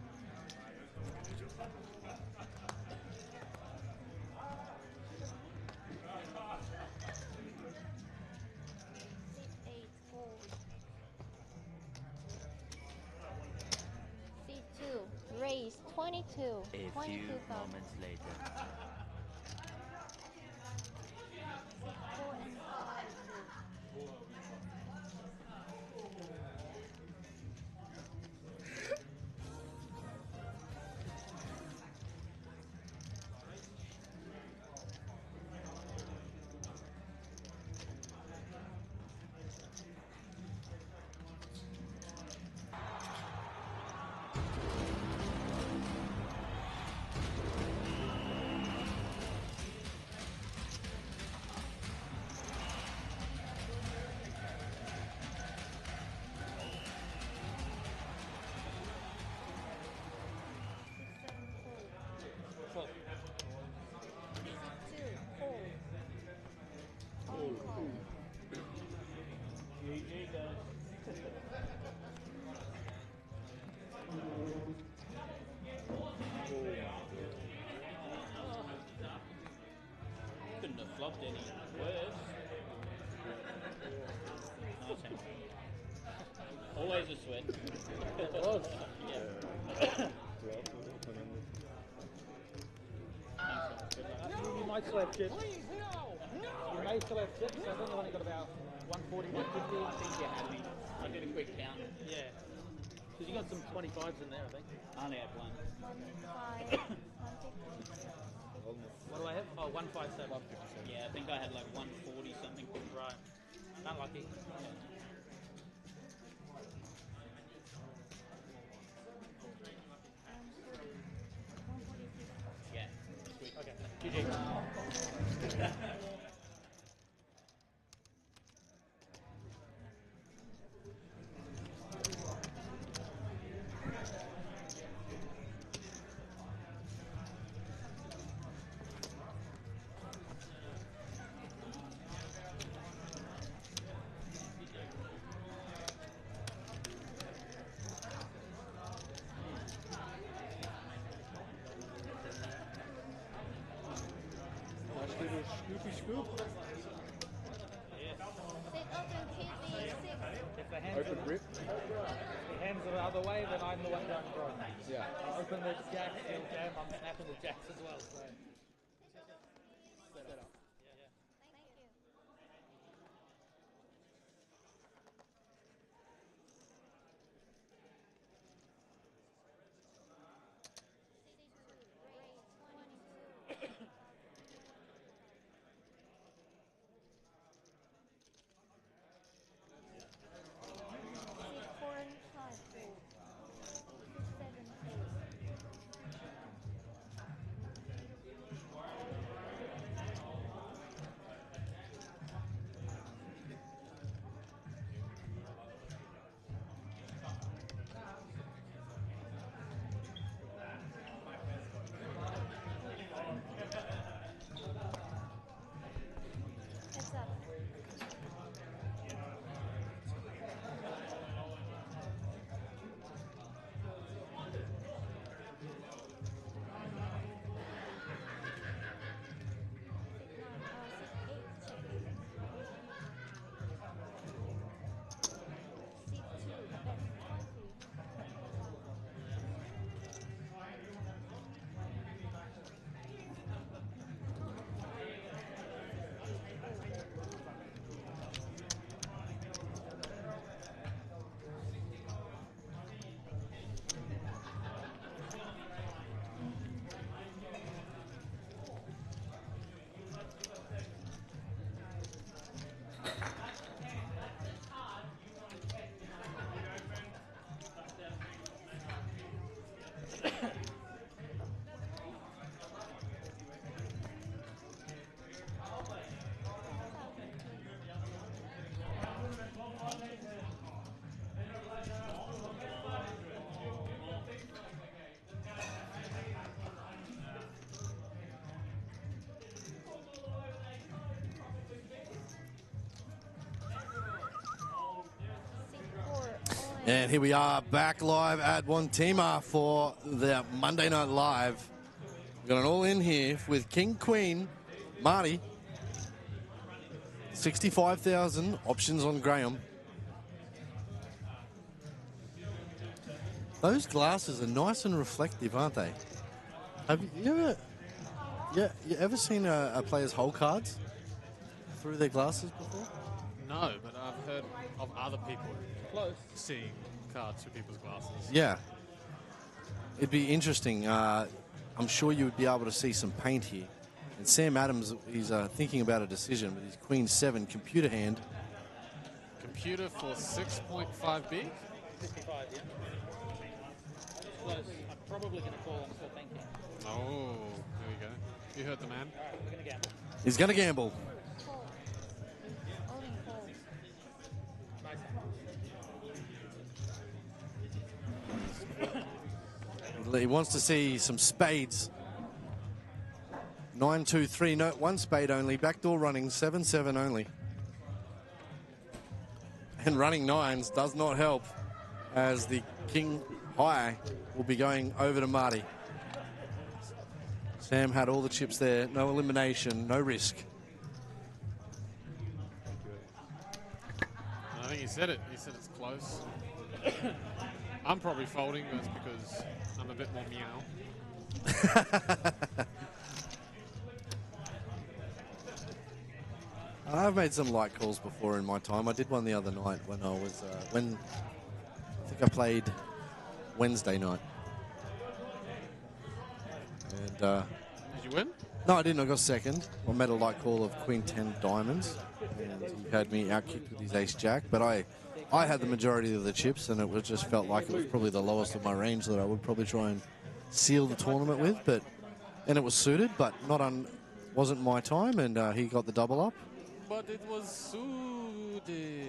C8. Fold. C2. Raise. 22. A few 22,000. moments later. 4 and 5. Fold. C2. Fold. GG, guys. Couldn't have flopped any worse. Nice hand. Always a sweat. It was. Yeah. 12 open ended. You might still have chips. You may still have chips. I think I've only got about 140, 150. I think you had me. I did a quick count. Yeah. Because you got some 25s in there, I think. I only had one. 1, 5. 150. What do I have? Oh, 157. Yeah, I think I had like 140 something. Right. Unlucky. Yeah. Sweet. Okay. GG. Nice little scoopy scoop. Sit open TV. 6. If the hands Open are, rip. the hands are the other way, then I'm the one going wrong. Yeah. I open the jacks, he'll jam, I'm snapping the jacks as well. So. Set up. Thank you. C2. Raise. 22. C4 and 5. Fold. C7. Fold. And here we are back live at Wantima for the Monday Night Live. We've got an all-in here with King Queen, Marty. 65,000 options on Graham. Those glasses are nice and reflective, aren't they? Have you ever seen a player's hole cards through their glasses before? No, but I've heard of other people seeing cards through people's glasses. Yeah. It'd be interesting. I'm sure you would be able to see some paint here. And Sam Adams, he's thinking about a decision with his Queen 7 computer hand. Computer for 6.5 big? 55, yeah. Close. I'm probably going to call. I'm still thinking. Oh, there we go. You heard the man. All right, we're going to gamble. He's going to gamble. He wants to see some spades. 9-2-3, no, one spade only. Backdoor running, 7-7 only. And running nines does not help, as the King High will be going over to Marty. Sam had all the chips there, no elimination, no risk. I think he said it. He said it's close. I'm probably folding, but it's because I'm a bit more meow. I've made some light calls before in my time. I did one the other night when I was I think I played Wednesday night. And did you win? No, I didn't. I got second. I made a light call of Queen 10 diamonds, and he had me outkicked with his Ace Jack. But I had the majority of the chips, and it was just felt like it was probably the lowest of my range that I would probably try and seal the tournament with. And it was suited, but wasn't my time, and he got the double up. But it was suited.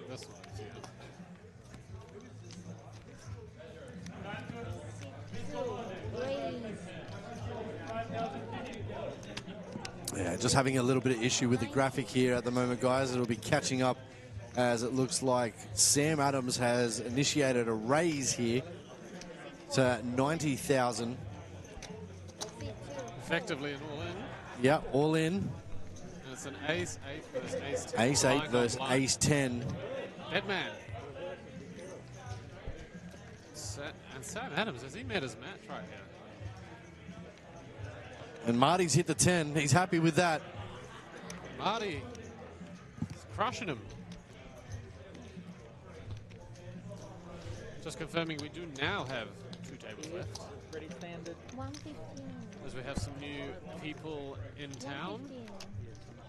This one's here. Yeah, just having a little bit of issue with the graphic here at the moment, guys. It'll be catching up as it looks like Sam Adams has initiated a raise here to 90,000. Effectively an all-in. Yeah, all in. And it's an ace 8 versus ace 10. Ace 8 Blind versus on blind. ace 10. Dead man. And Sam Adams, has he met his match right here? And Marty's hit the 10. He's happy with that. Marty is crushing him. Just confirming we do now have 2 tables left. Pretty standard. 115. As we have some new people in town.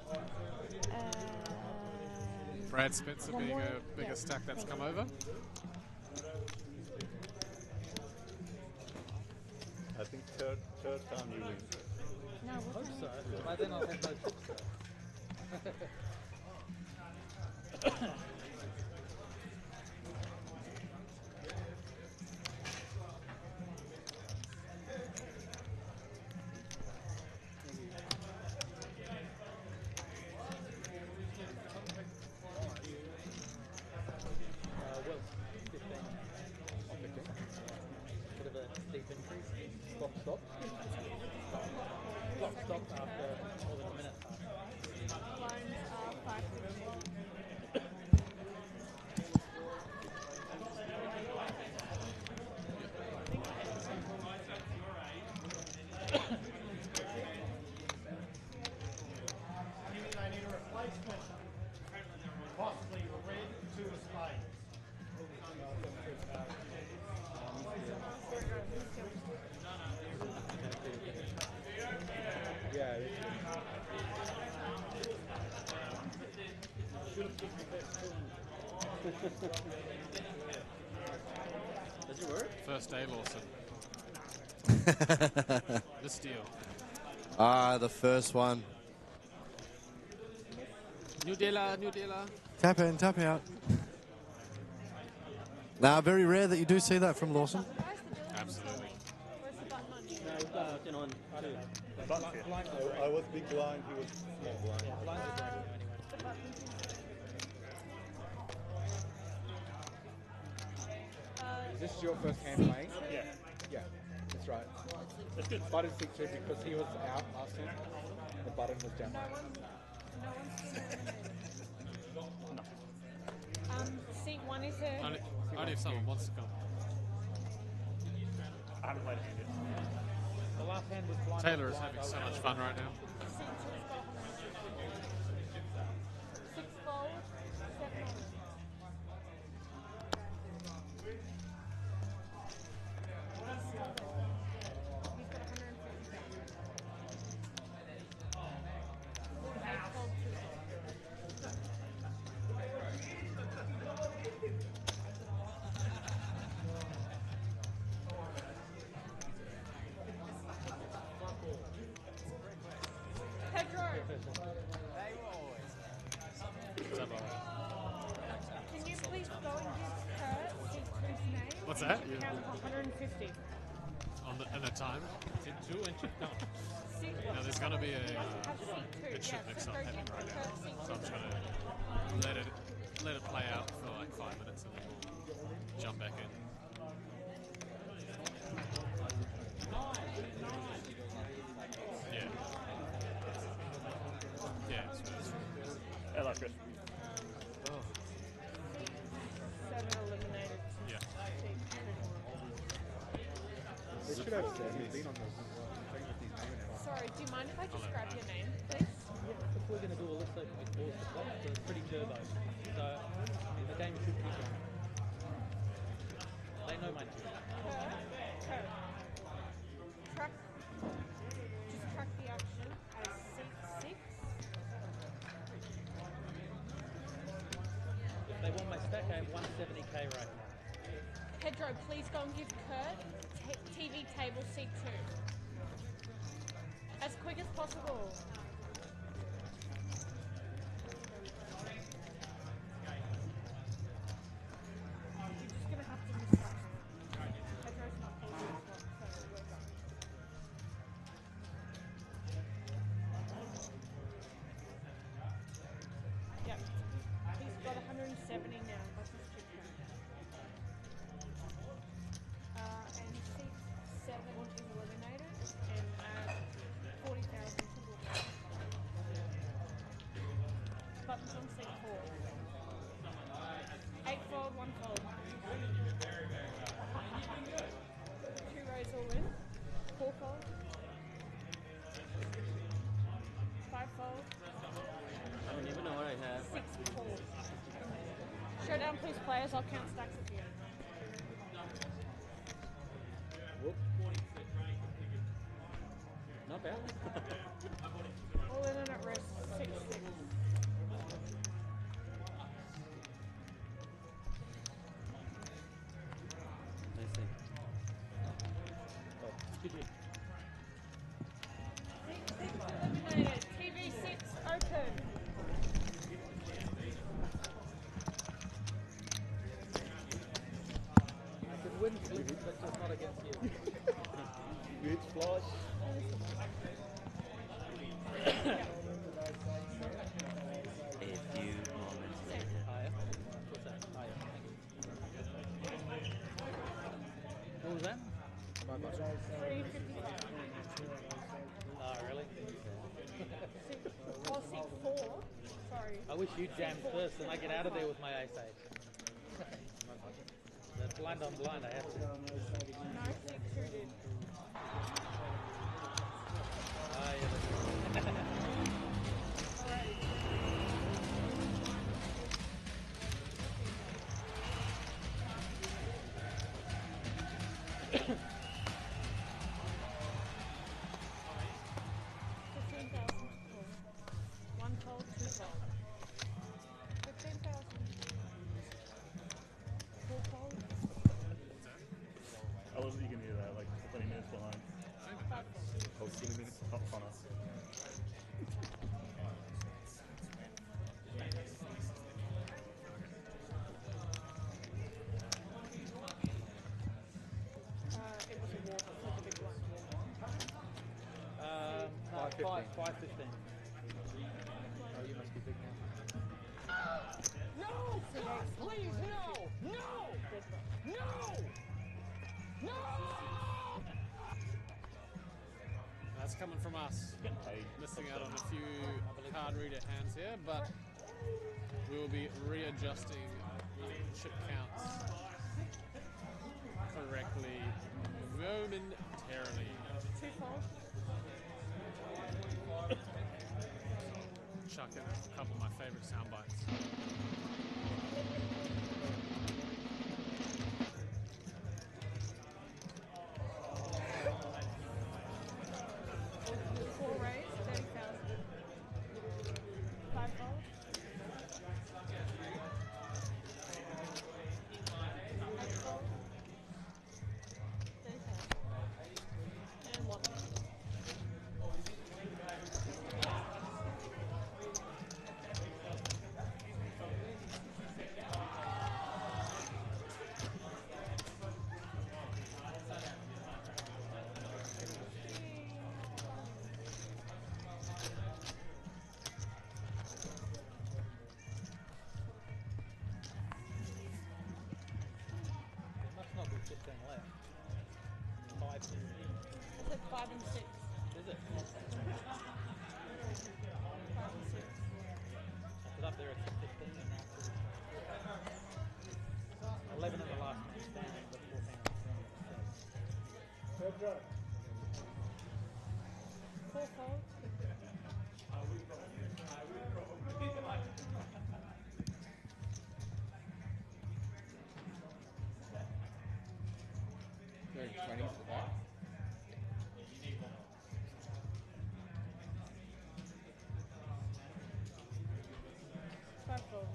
115. Brad Spencer One being more. a bigger Yeah. stack that's Thank come you. over. I think third time you win. No, Hope what's so. that? By then I'll have no chips though. Will, 15. 15. Could have stop. Clock stopped after more than a minute. Lines are 5:51. They need a replacement. Possibly red to a spade. Yeah. Does it work? First day, Lawson. The steal. The first one. New dealer, new dealer. Tap in, tap out. Now, very rare that you do see that from Lawson. Absolutely. Where's the button on you? No, we've got it on two. I was big blind, he was small blind. Yeah, blind is right anyway. The button's Is this your first hand playing? Yeah. Yeah, that's right. That's good. Button 6-2 because he was out last time. The button was down. no one's been eliminated. Seat 1 is a... Only if someone wants to come. I haven't played a hand yet. The last hand was blind. Taylor is having so much fun right now. Seat 2's got 100. 6 fold, 7 on. He's got 150. 8 fold, 2 fold. Pedro, can you please go and give Kurt seat 2's name? What's and that? Count 150. And the time. Seat 2 and chip down. Seat Now there's going to be He a doesn't have seat 2. it should mix so up go happening give right now. Kurt seat So I'm 2. just going to let it play out for like 5 minutes and then we'll jump back in. Yeah. Yeah, it's Hello, Chris. 7 eliminated. Yeah. Seat 2. They should have 17 on this. Sorry, do you mind if I just grab your name, please? Yeah, if we're going to do a list open with balls to block, so it's pretty turbo. So, I mean, the game should keep going. They know my name. Kurt. Track. Just track the action as seat 6. If they want my stack, I have 170k right now. Pedro, please go and give Kurt TV table seat 2. As quick as possible. You're just gonna have to miss that. Pedro's not holding this one, so we're done. Yep. He's got 170 now. That's his chip count. And seat 7 is eliminated and 40,000 to book. Buttons on seat 4. 8 fold, 1 fold. 2 rows all in. 4 fold. 5 fold. I don't even know what I have. 6 fold. Showdown, please, players. I'll count stacks at the end. Whoop. Not bad. All in and at rest. 6-6. Nice thing. Seat 6 eliminated. TV 6 open. I can win flips, but just not against you. Bitch flush. A few moments later. Higher. What's that? Higher. What was that? 5 bucks. 355. Oh, really? Or seat 4. Sorry. I wish you jammed first and I get out of there with my ace eight. That blind on blind, I have to. No, seat 2 did. Ah, yeah, that's right. One fold, 2 fold. 15,000. 4 fold. I wasn't you can hear that, like 20 minutes behind. 5 fold. Oh, 20 minutes top on us. It was a walk, it was a big one. No, 515. Oh, you must be big now. No! Please, no! No! No! No! That's coming from us. Missing out on a few card reader hands here, but we will be readjusting the chip counts correctly momentarily. 2 fold. Chuck in a couple of my favorite sound bites. Four raise, 30,000. 5 fold. 8 fold. 30,000. And 1 fold. There must not be 15 left. 5. I said 5 and 6. Is it? 5 and 6. I put up there at 15 and now 11 in the last man standing, but 14 on the front. 4 fold. Going 20s for that. 5 fold.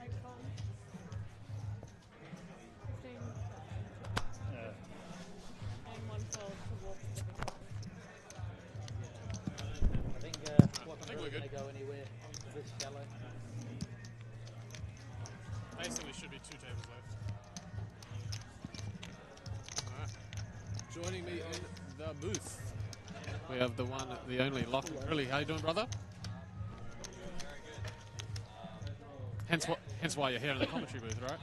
8 fold. 15,000. And 1 fold to walk to the big one. I think wasn't think really we're going to good. go anywhere this shallow. Basically, should be 2 tables left. Alright. Joining me in the booth, we have the one, the only Lachlan Crilly. How you doing, brother? Hence why you're here in the commentary booth, right?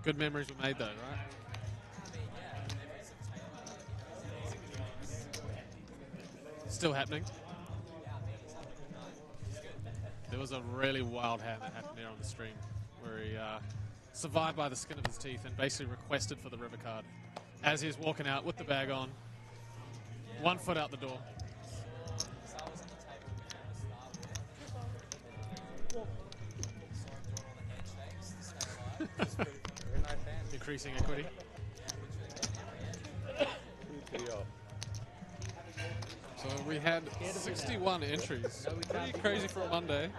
Good memories were made, though, right? Still happening. There was a really wild hand that happened there on the stream where he survived by the skin of his teeth and basically requested for the river card as he's walking out with the bag on, 1 foot out the door. Increasing equity. So we had 61 entries. Pretty crazy for a Monday.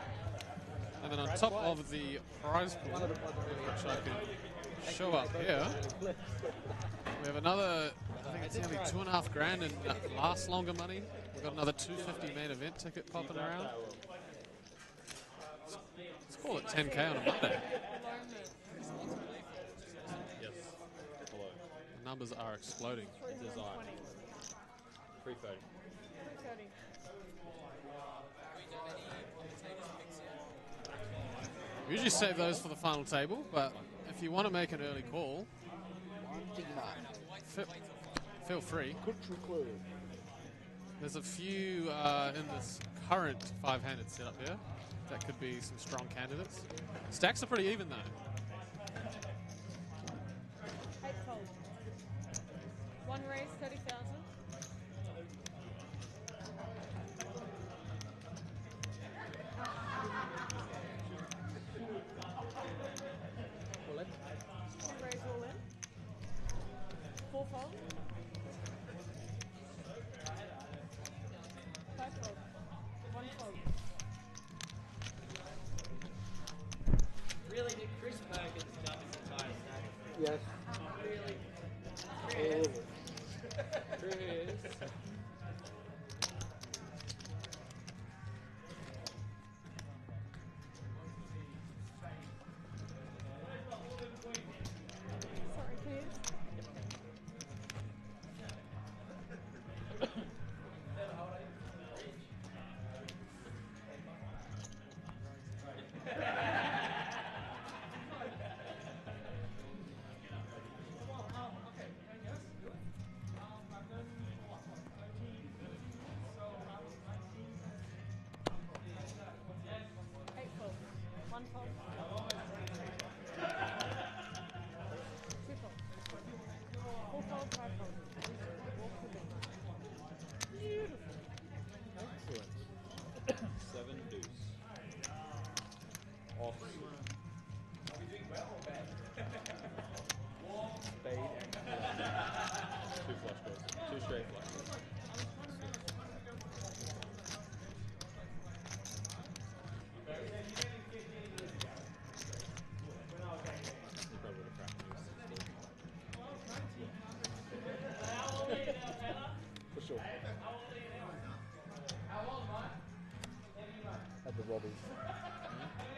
And then on top of the prize pool, which I can show up here, we have another, I think it's nearly $2,500 in last longer money. We've got another 250 main event ticket popping around. Let's call it 10K on a Monday. Yes. Hello. The numbers are exploding. Design. 330. 30. We usually save those for the final table, but if you want to make an early call, feel free. There's a few in this current five-handed setup here that could be some strong candidates. Stacks are pretty even though. 8 fold. One raise, 30,000. Two raise all in. 4 fold. 5 fold. 1 fold. Really, did Chris Perkins jump his entire stack? Yes. Really? All of it. Chris. Sorry, please. Eight fold. 1 fold. 2 fold. 4 fold, 5 fold. Beautiful. Excellent. 7 deuce. Off. Spade. 2 flush draws. 2 straight flush draws. You probably would have cracked me. For sure. Had the Robbies.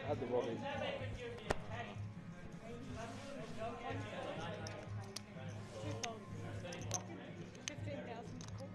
Had the Robbies. Two fold. 15,000. Cool.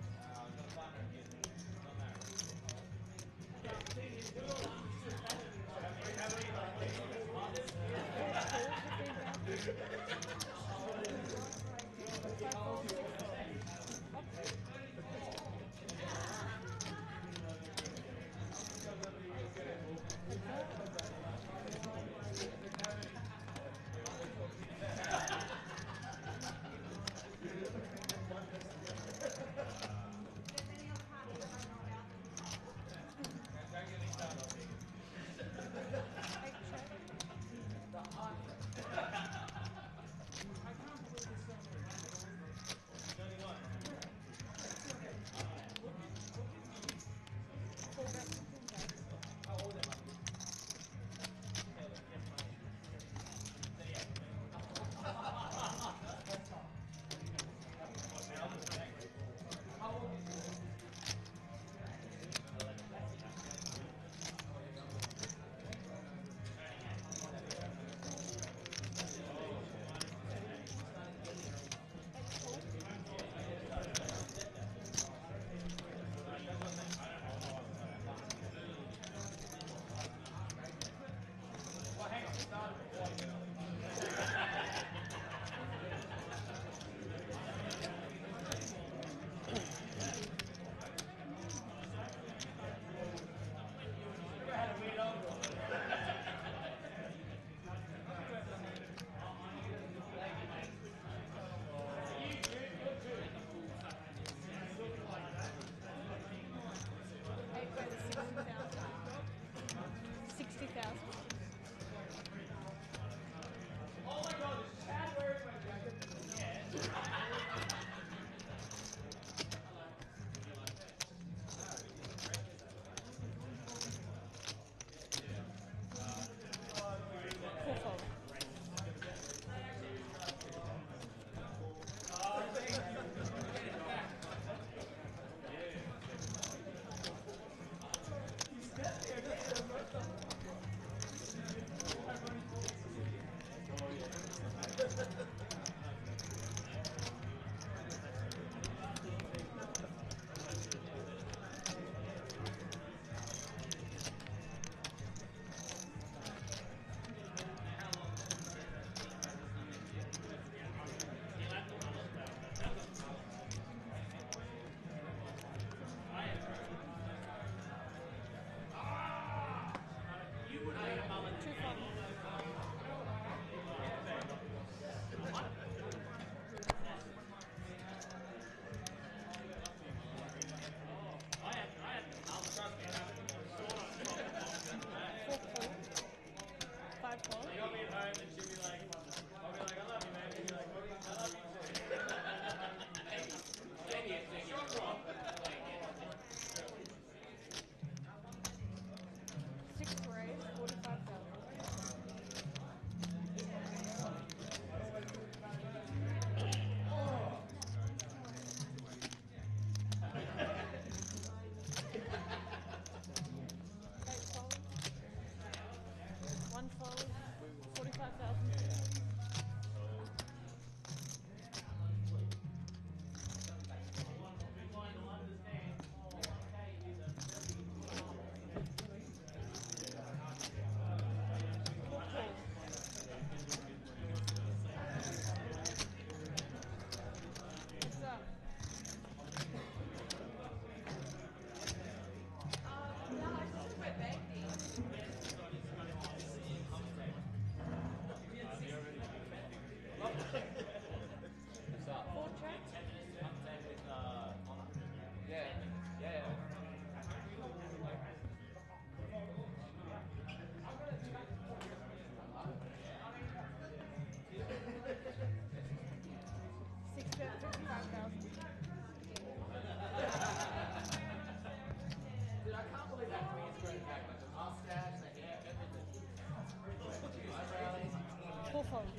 Four folds.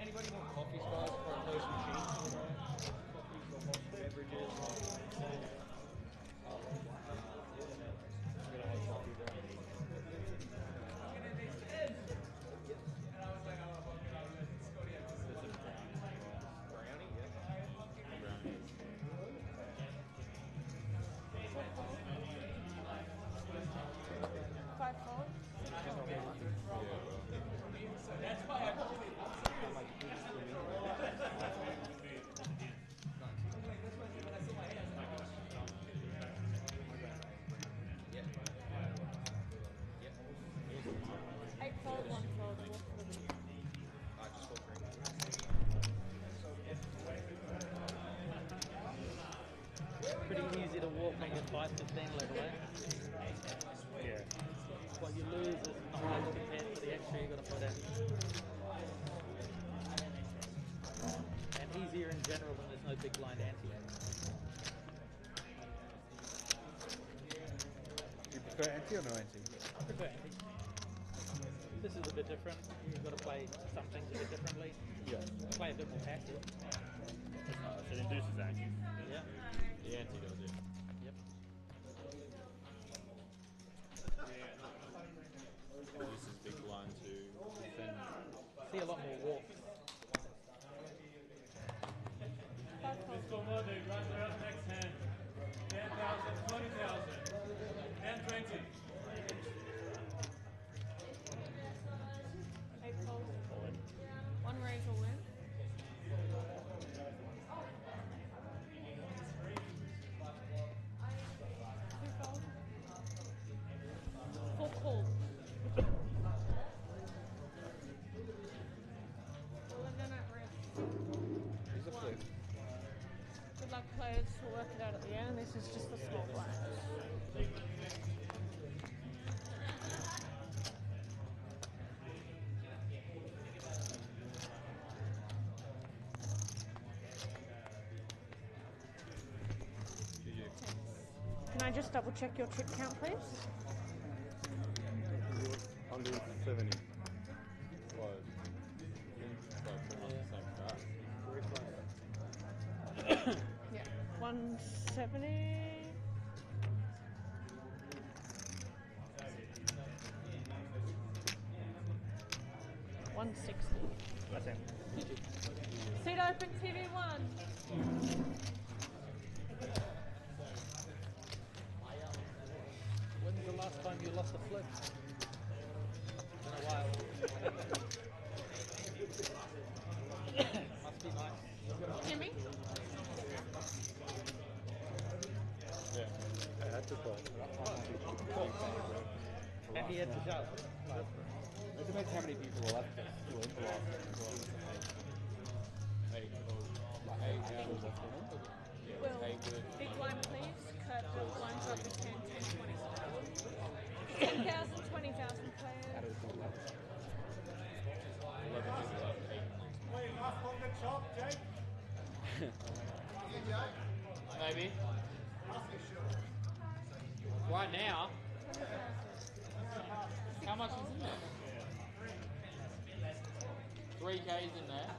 Anybody want coffee stars for those machines? Coffees or hot beverages? Five folds. Eight fold, one fold. Pretty easy to walk when you're 515 level, eh? Yeah. What you lose is not much compared to the extra you got to put in. And easier in general when there's no big blind ante. You prefer anti or no anti? I prefer ante. This is a bit different. You've got to play some things a bit differently. Yeah. Play a bit more passive. So it induces action. Yeah. The anti does it. Yep. This is big blind to defend. See a lot more walk. Mr. Monday, right there up next hand. 10,000, 20,000, and 20. Eight fold. One raise or win. Two fold. Four call. 11 at risk. He's a flip. Good luck, players. We'll work it out at the end. This is just the small blind. Can I just double check your chip count, please? 170. Close. Very close. Yeah. 170. $160. That's it. Seat open, TV1. When's the last time you lost a flip? Been a while. Must be nice. Hear me? Yeah. I had to call. And he had to jump. It depends how many people are left to win the last eight hours left in it. Will, Eight good. big blind, please. Cut the blinds up to 10, 10, 20. 10,000, 20,000 players. Maybe. Right now. How much is in there? 3K's in there.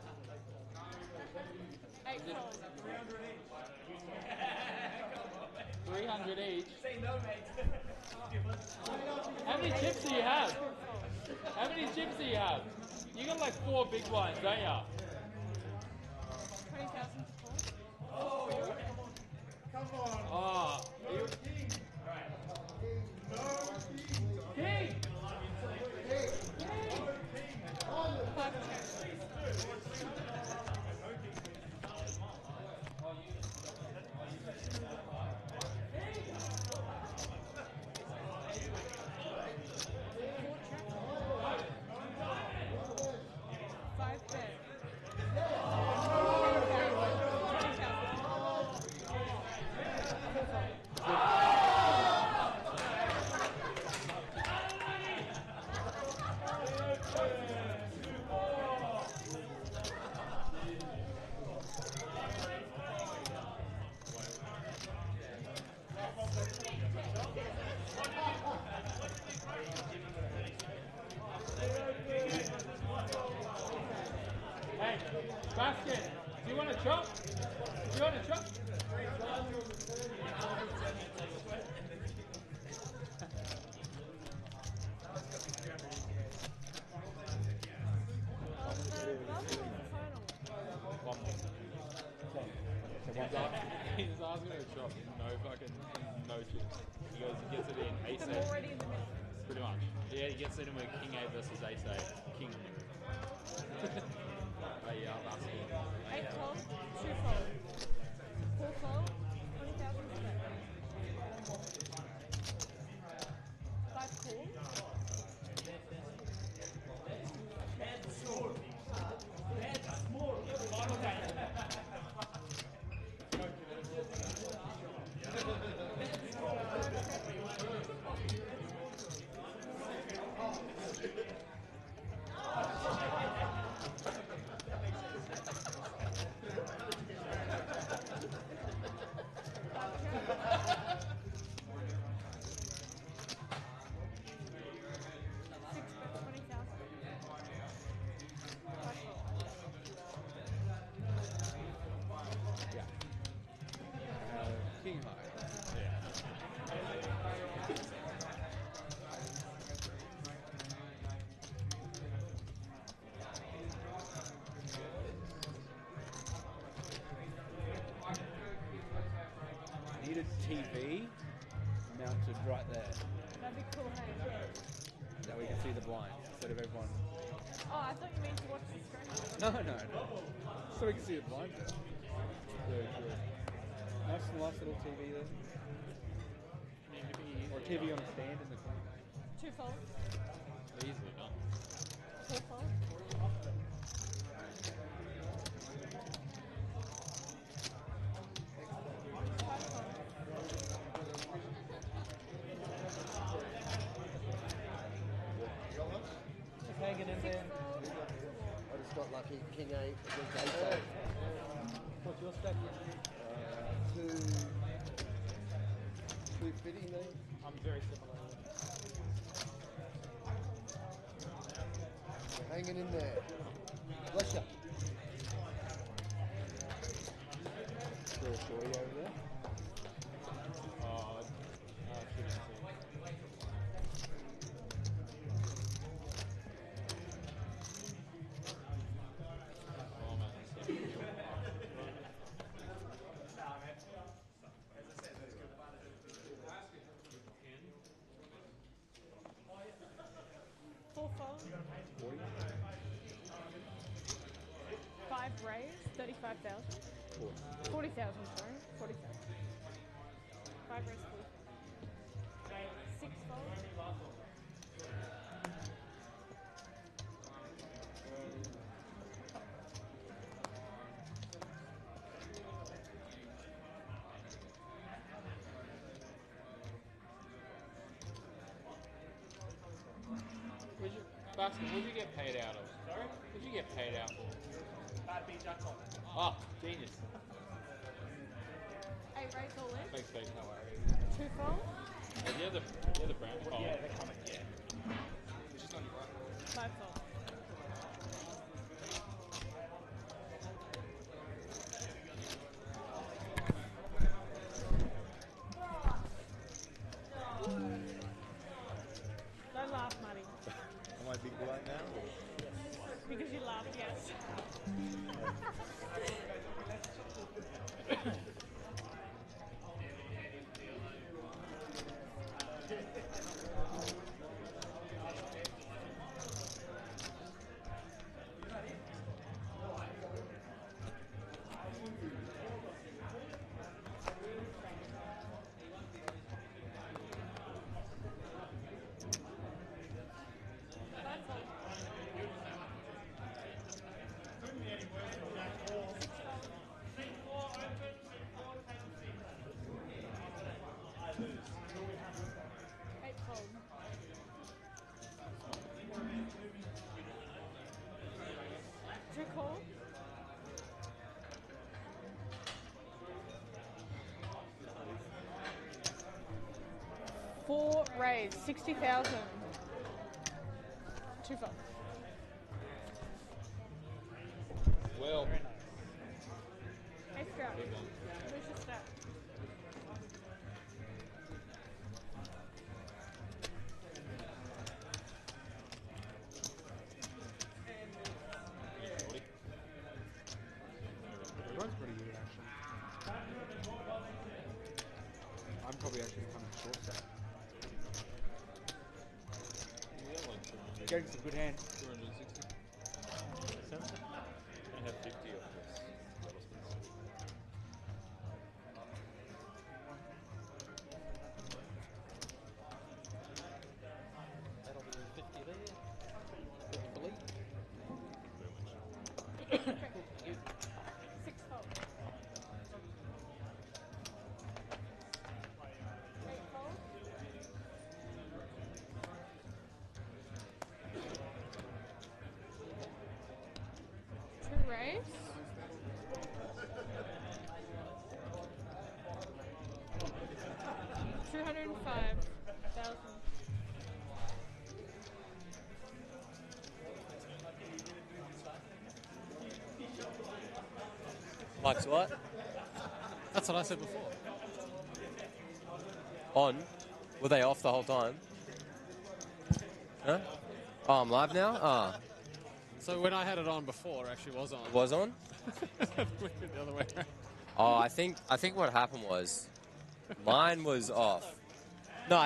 8 it- fold. 300 each. How many chips do you have? How many chips do you have? You got like 4 big blinds, don't ya? 20,000 to fold. Oh. King! 5 chips. Five bet. Basket, do you want a chop? Do you want a chop? He's asking a chop, no chips. He goes, he gets it in ace I'm eight. already in the middle. Pretty much. Yeah, he gets it in with king eight versus ace eight. King. Oh yeah, I'm asking. 8 fold, 2 fold. 4 fold, 20,000 split. 5 fold. King high. Need a TV mounted right there. That'd be cool, hey? That we can see the blinds instead of everyone. Oh, I thought you meant to watch the screen. No. So we can see the blinds. Very cool. Nice little TV there. Or TV on a stand in the corner. 2 fold, Easily done. 4 fold. Just hanging in there. I just got lucky. King 8 against ace 8. What's your stack? 250 maybe? I'm very similar. Hanging in there. Bless you. Still a shorty over there. Oh, shouldn't see. Oh man, that's so cool. 4 fold. 5 raise, 35,000. 40,000, sorry. 40,000. 5 raise, 40. 6 fold. Basket, what'd you get paid out of? Sorry? What'd you get paid out for? Oh, genius. 8 raise all in. Thanks, Pete. No worries. 2 fold. Oh, the other brand? Oh. Yeah, they're coming, yeah. It's just on your right. 5 fold. Don't laugh, Marty. Am I big blind now? Because you laughed, yes. Two call. Four raise, 60,000. 2 fold. Well, Stroud. Lucius Stroud. Everyone's pretty good, actually. I'm probably actually kind of short set. Getting some good hands. 260. I have 50 of this. That'll be 50 there. 50 believe. Six fold. Eight fold. Two raise. $205,000. Mike's what? That's what I said before. On? Were they off the whole time? Huh? Oh, I'm live now? Ah, So when I had it on before, it actually was on. it was on? the other way around. Oh, I think what happened was mine was off. No,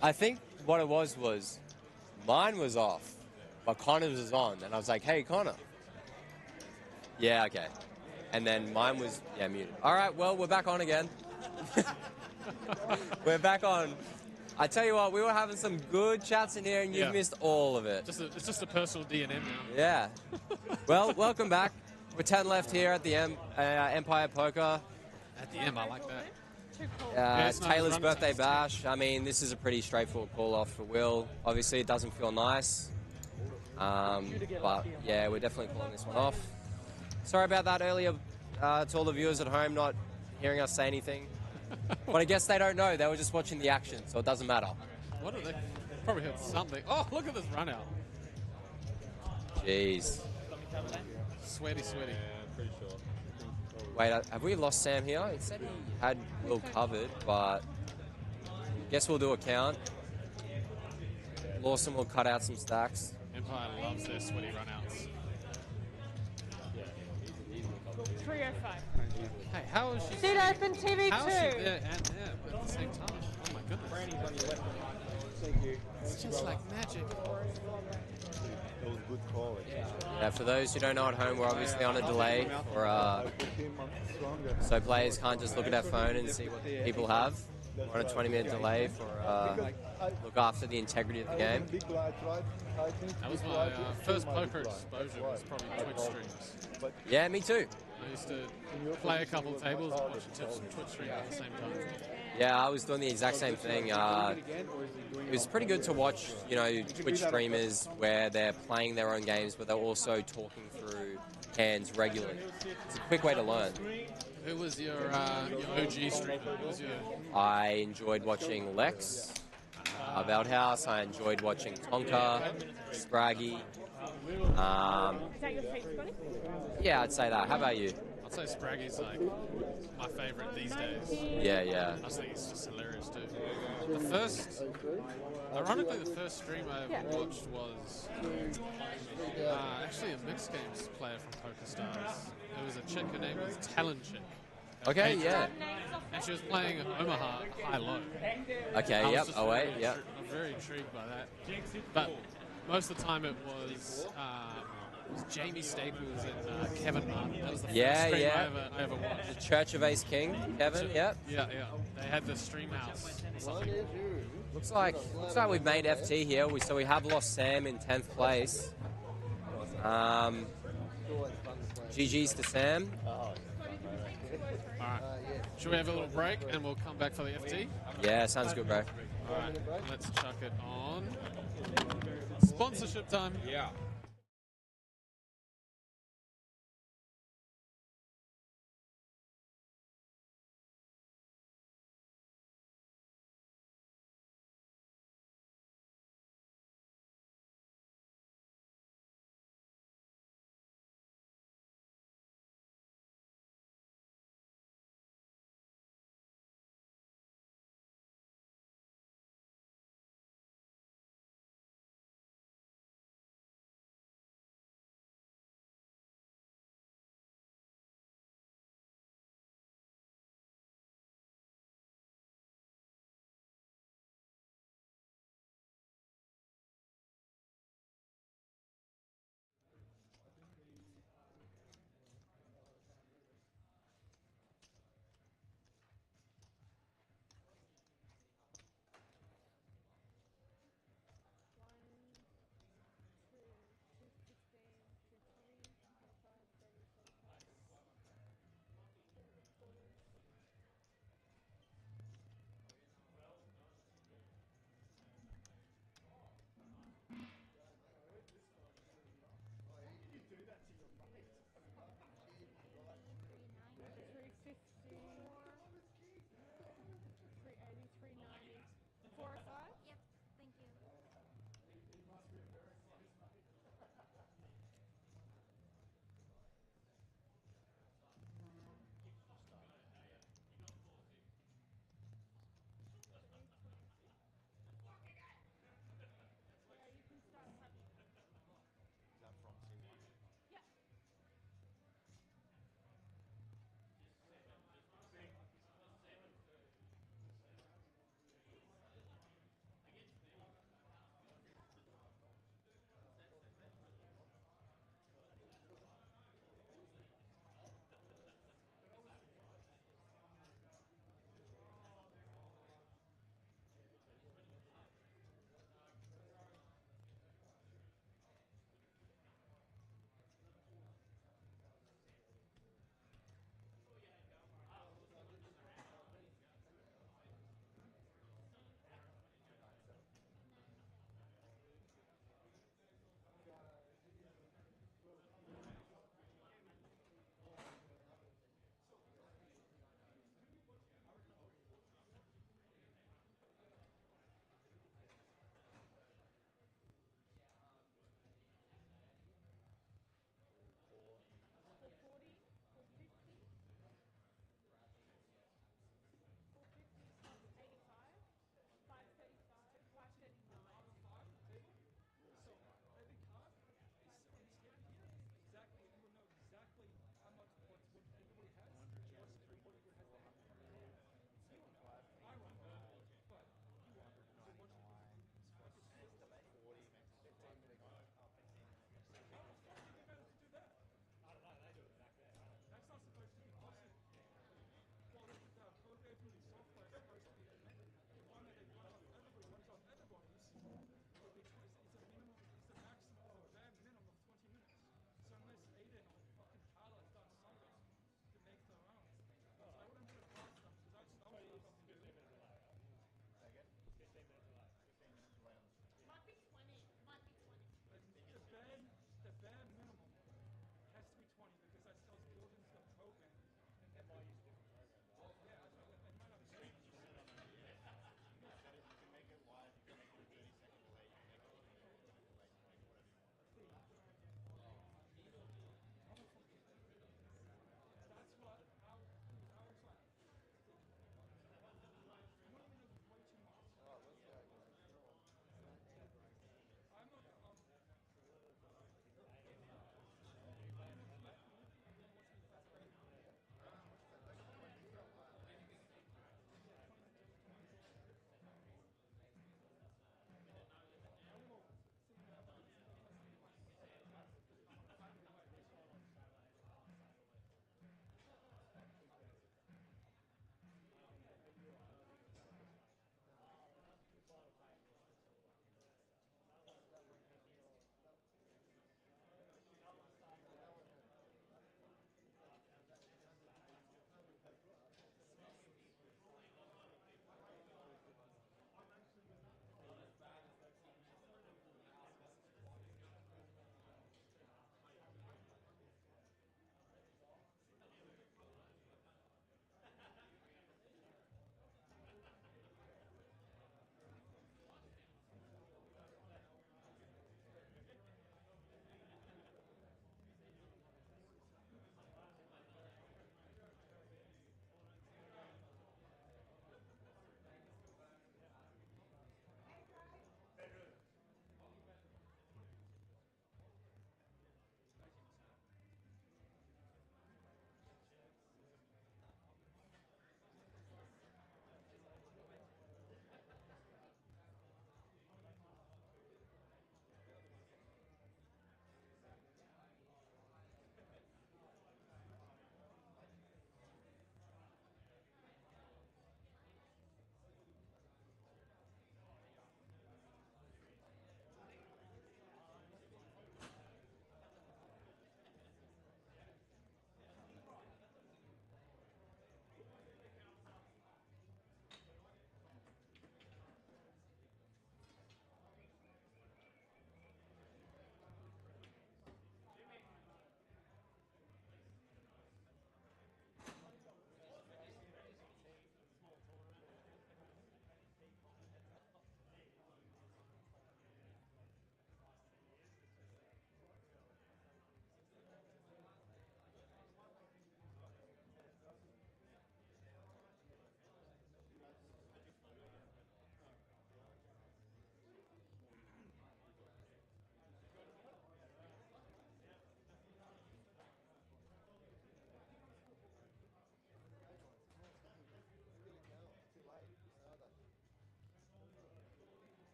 I think what it was mine was off, but Connor's was on, and I was like, "Hey, Connor." Yeah, okay. And then mine was muted. All right, well, we're back on again. We're back on. I tell you what, we were having some good chats in here, and you've Yeah. missed all of it. It's just a personal D&M now. Yeah. Well, welcome back. We're 10 left here at the Empire Poker. At the M, I like that. Too cold. it's nice Taylor's run birthday times, too. bash. I mean, this is a pretty straightforward call off for Will. Obviously, it doesn't feel nice. But yeah, we're definitely calling this one off. Sorry about that earlier to all the viewers at home not hearing us say anything. But I guess they don't know. They were just watching the action, so it doesn't matter. What are they? Probably heard something. Oh, look at this run out. Jeez. Sweaty. Pretty sure. Wait, have we lost Sam here? It said he had Will covered, but guess we'll do a count. Lawson will cut out some stacks. Empire loves their sweaty runouts. 305. Hey, how is she? Seat open, TV2. How is she there and there but at the same time? Oh my goodness. Thank you. It's just like magic. That was good call. Yeah, for those who don't know at home, we're obviously on a delay, so players can't just look at their phone and see what people have. We're on a 20-minute delay for look after the integrity of the game. That was my first poker exposure. Was probably Twitch streams. Yeah, me too. I used to play a couple of tables and watch a Twitch stream at the same time. Yeah, I was doing the exact same thing. It was pretty good to watch, Twitch streamers where they're playing their own games, but they're also talking through hands regularly. It's a quick way to learn. Who was your OG streamer? Who was your... I enjoyed watching Lex, Veldhouse. I enjoyed watching Tonka, Spraggy. Is that your fake Scotty? Yeah, I'd say that. How about you? I'd say Spraggy's like my favourite these days. Yeah. I just think he's just hilarious too. Ironically, the first stream I ever watched was actually a mixed games player from PokerStars. There was a chick, her name was Talon Chick. Okay, yeah. And she was playing Omaha high-low. Okay, yep. Oh, wait, yep. I'm very intrigued by that. But most of the time it was Jamie Staples and Kevin Martin. That was the first stream I ever watched. The Church of Ace King, Kevin, yep. Yeah. They had the stream house or something. Looks like we've made FT here. So we have lost Sam in 10th place. GG's to Sam. Alright. Should we have a little break and we'll come back for the FT? Yeah, sounds good, bro. Alright, let's chuck it on. Sponsorship time. Yeah.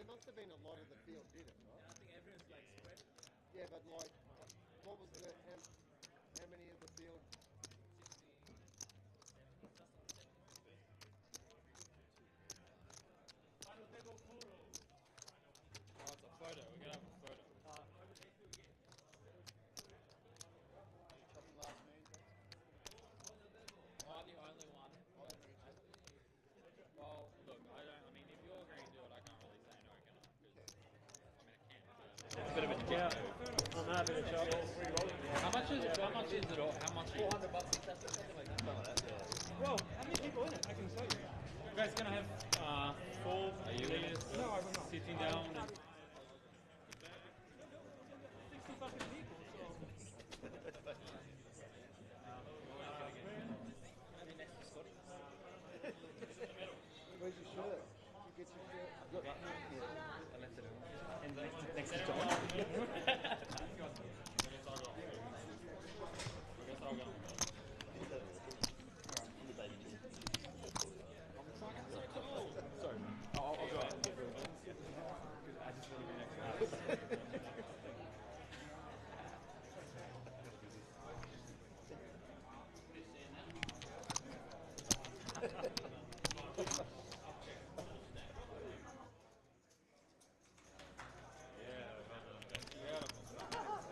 there must have been a lot of the field did it, right? I think everyone's like spread. Yeah, but like, what was the how many of the field? Oh, it's a photo. We're gonna have a photo. Am I the only one? Well, look, I mean, if you're going to do it, I can't really say no, can I? 'Cause, I mean, I can. It's a bit of a discount. I'm happy to chop. How much is it? How much is it? How much? $400 something like that. Well, how many people in it? I can tell you. You guys gonna have 4 players sitting down? And 60 fucking people, so. Where's your shirt? You get your shirt. I've got I left it in. Next to John. Sorry. I'll go out. I just want to be next to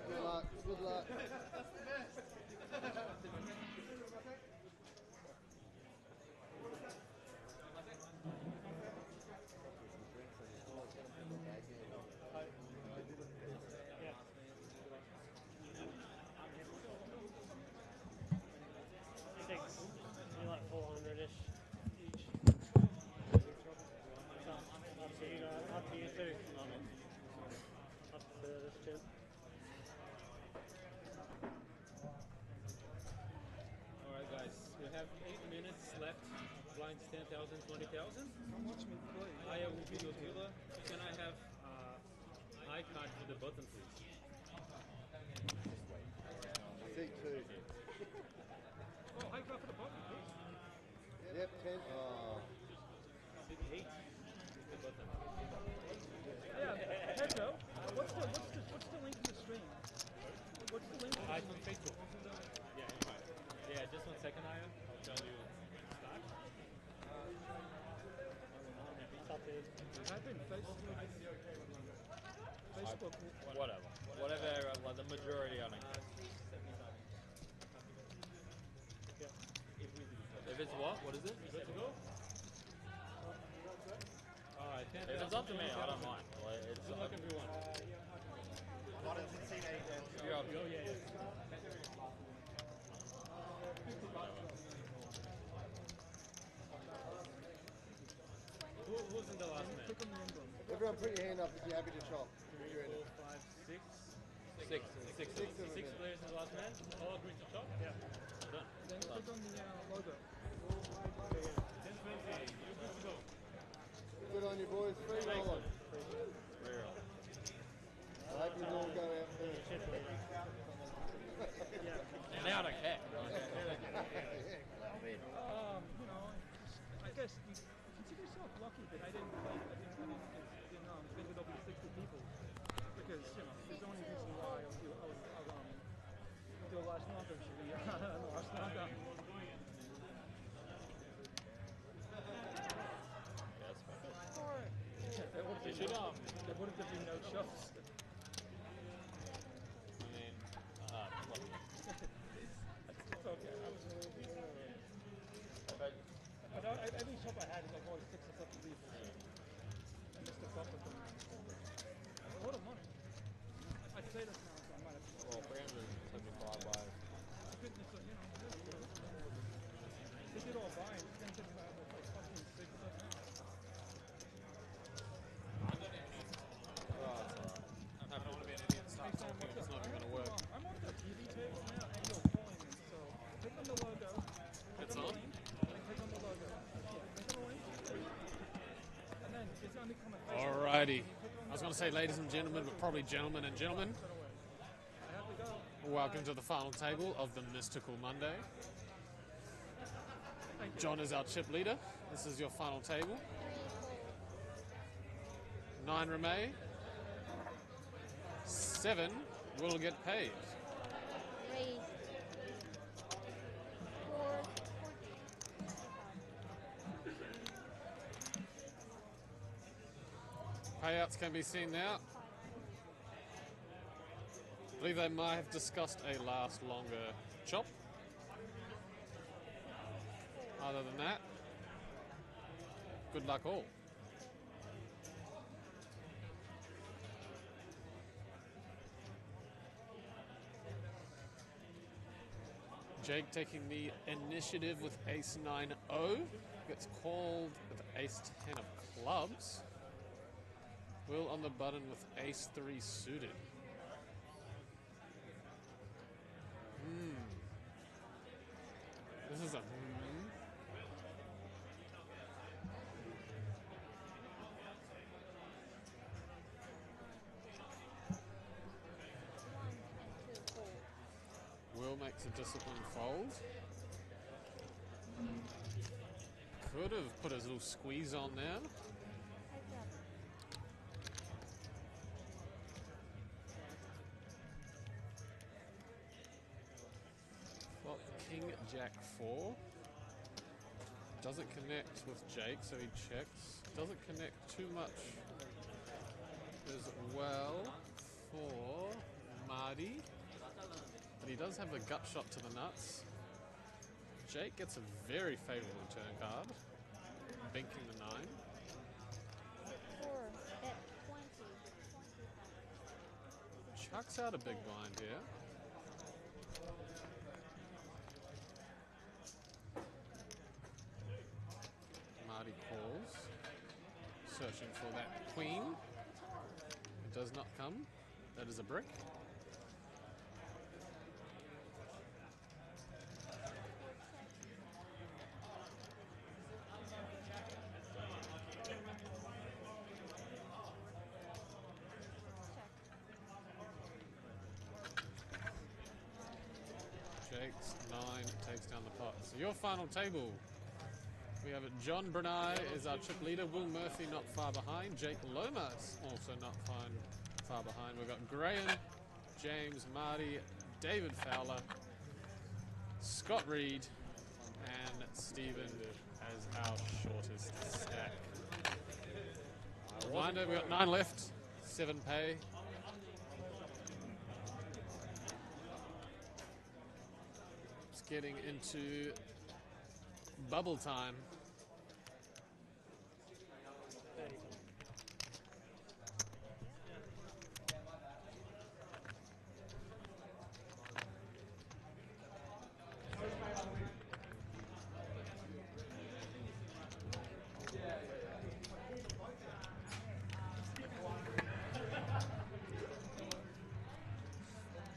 Good luck. Good luck. It takes maybe like 400-ish each. Up to you guys, up to you too. Up to this too. Alright guys, we have 8 minutes left. Blinds 10,000, 20,000. Watch me play. Aya will be your dealer. Can I have eye card for the button please? C2. Oh, high card for the button, please. Yep, 10. Oh. Big 8 is the button. Yeah, Pedro, what's the link to the stream? What's the link? Eyes on Facebook. Yeah, right. Yeah, just 1 second, Aya. I'll tell you. Start. I've been Facebook. Whatever. Whatever, like the majority on it. If it's what? What is it? Good to go? Alright, If it's up to me, I don't mind. Like, it's good luck everyone. yeah. Who's in the last man? Everyone put your hand up if you're happy to chop. 4, 5, 6. Six. Six players in the last man. All agree to chop? Yeah. Done. Then click on the logo. 1020. You're good to go. Good on you, boys. $3. Real. I hope you all go out first. And now I don't care. You know, I guess you consider yourself lucky that I didn't visit over 60 people. Because, you know, there's only reason why I'll do a last knockout should be last knockout. There wouldn't have been no shows. I mean, It's okay. But every shop I had is like always 6 or 7 people. I missed the fuck with them. A lot of money. I'd say this now, so I might have. well, 375 by. Goodness, you know, they did all buying. Then took about like fucking 6 or 7. I'm happy to be an idiot and start talking if it's not even going to work. I'm on the TV table now and you're calling me, so click on the logo. It's on? Click on the logo. Yeah, click on the link. And then it's only coming. Alrighty. I was going to say ladies and gentlemen, but probably gentlemen and gentlemen. Welcome to the final table of the Mystical Monday. John is our chip leader. This is your final table. $9 9 remain. 7 will get paid. 3, 4, Payouts can be seen now. I believe they might have discussed a last longer chop. Other than that, good luck all. Jake taking the initiative with ace 9-0. Gets called with ace 10 of clubs. Will on the button with ace 3 suited. This is a Will makes a disciplined fold. Could have put his little squeeze on there. Well, King Jack 4. Doesn't connect with Jake, so he checks. Doesn't connect too much as well for Marty. But he does have the gut shot to the nuts. Jake gets a very favourable turn card. Banking the 9. 4, bet 20. Chucks out a big blind here. Marty calls. Searching for that queen. It does not come. That is a brick. Jake's 9 takes down the pot. So your final table. We have John Bernay is our chip leader. Will Murphy not far behind. Jake Lomas also not far behind. We've got Graham, James, Marty, David Fowler, Scott Reed, and Stephen as our shortest stack. Reminder, we've got 9 left, 7 pay. Just getting into bubble time.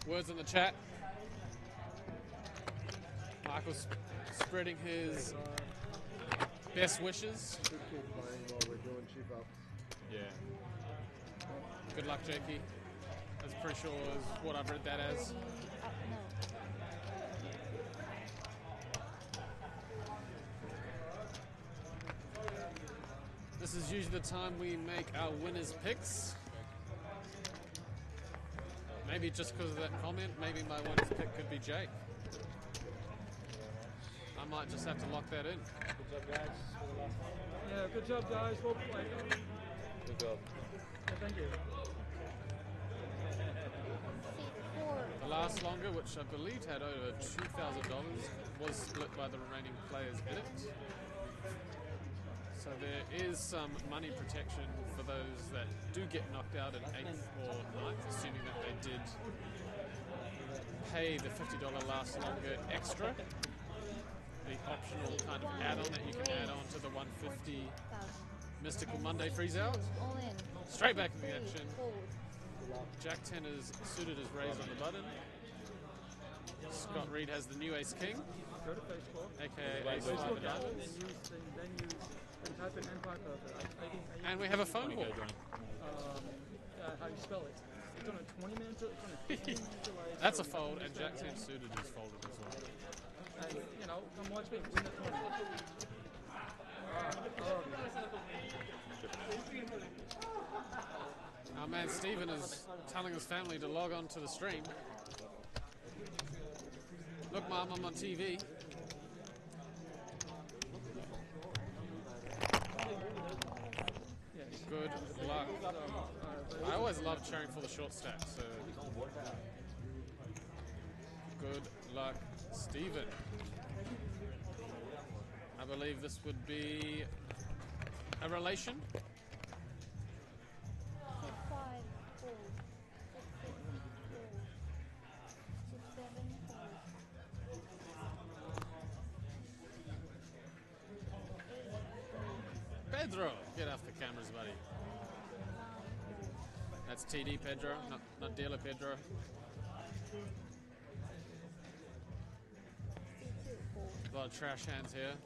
Words in the chat. Michael's spreading his best wishes. Just keep playing while we're doing chip ups. Yeah. Good luck, Jakey. That's pretty sure is what I've read that as. This is usually the time we make our winners' picks. Maybe just because of that comment, maybe my winner's pick could be Jake. I might just have to lock that in. Good job, guys. Yeah, good job, guys. Well played. Good job. Yeah, thank you. The last longer, which I believe had over $2,000, was split by the remaining players in it. So there is some money protection for those that do get knocked out in 8th or 9th, assuming that they did pay the $50 last longer extra. The optional kind of add-on that you can add on to the 150 Mystical Monday freeze out. Straight back in the action. Jack 10 is suited as raised on the button. Scott Reed has the new Ace King, Go to Facebook. aka Ace 5 of Diamonds. Then type in Empire Perfect. And we have a phone call. How you spell it. It's on a 20 minute, it's on a 15 minute delay. That's a fold, and Jack 10 suited is folded as well. And, you know, come watch me win the tournament. My man Stephen is telling his family to log on to the stream. Look, Mum, I'm on TV. Good luck. I always love cheering for the short stack, so good luck, Stephen. I believe this would be a relation. 6, 5, 4, 6, 7, 4. Pedro, get off the cameras, buddy. That's TD Pedro, not dealer Pedro. A lot of trash hands here.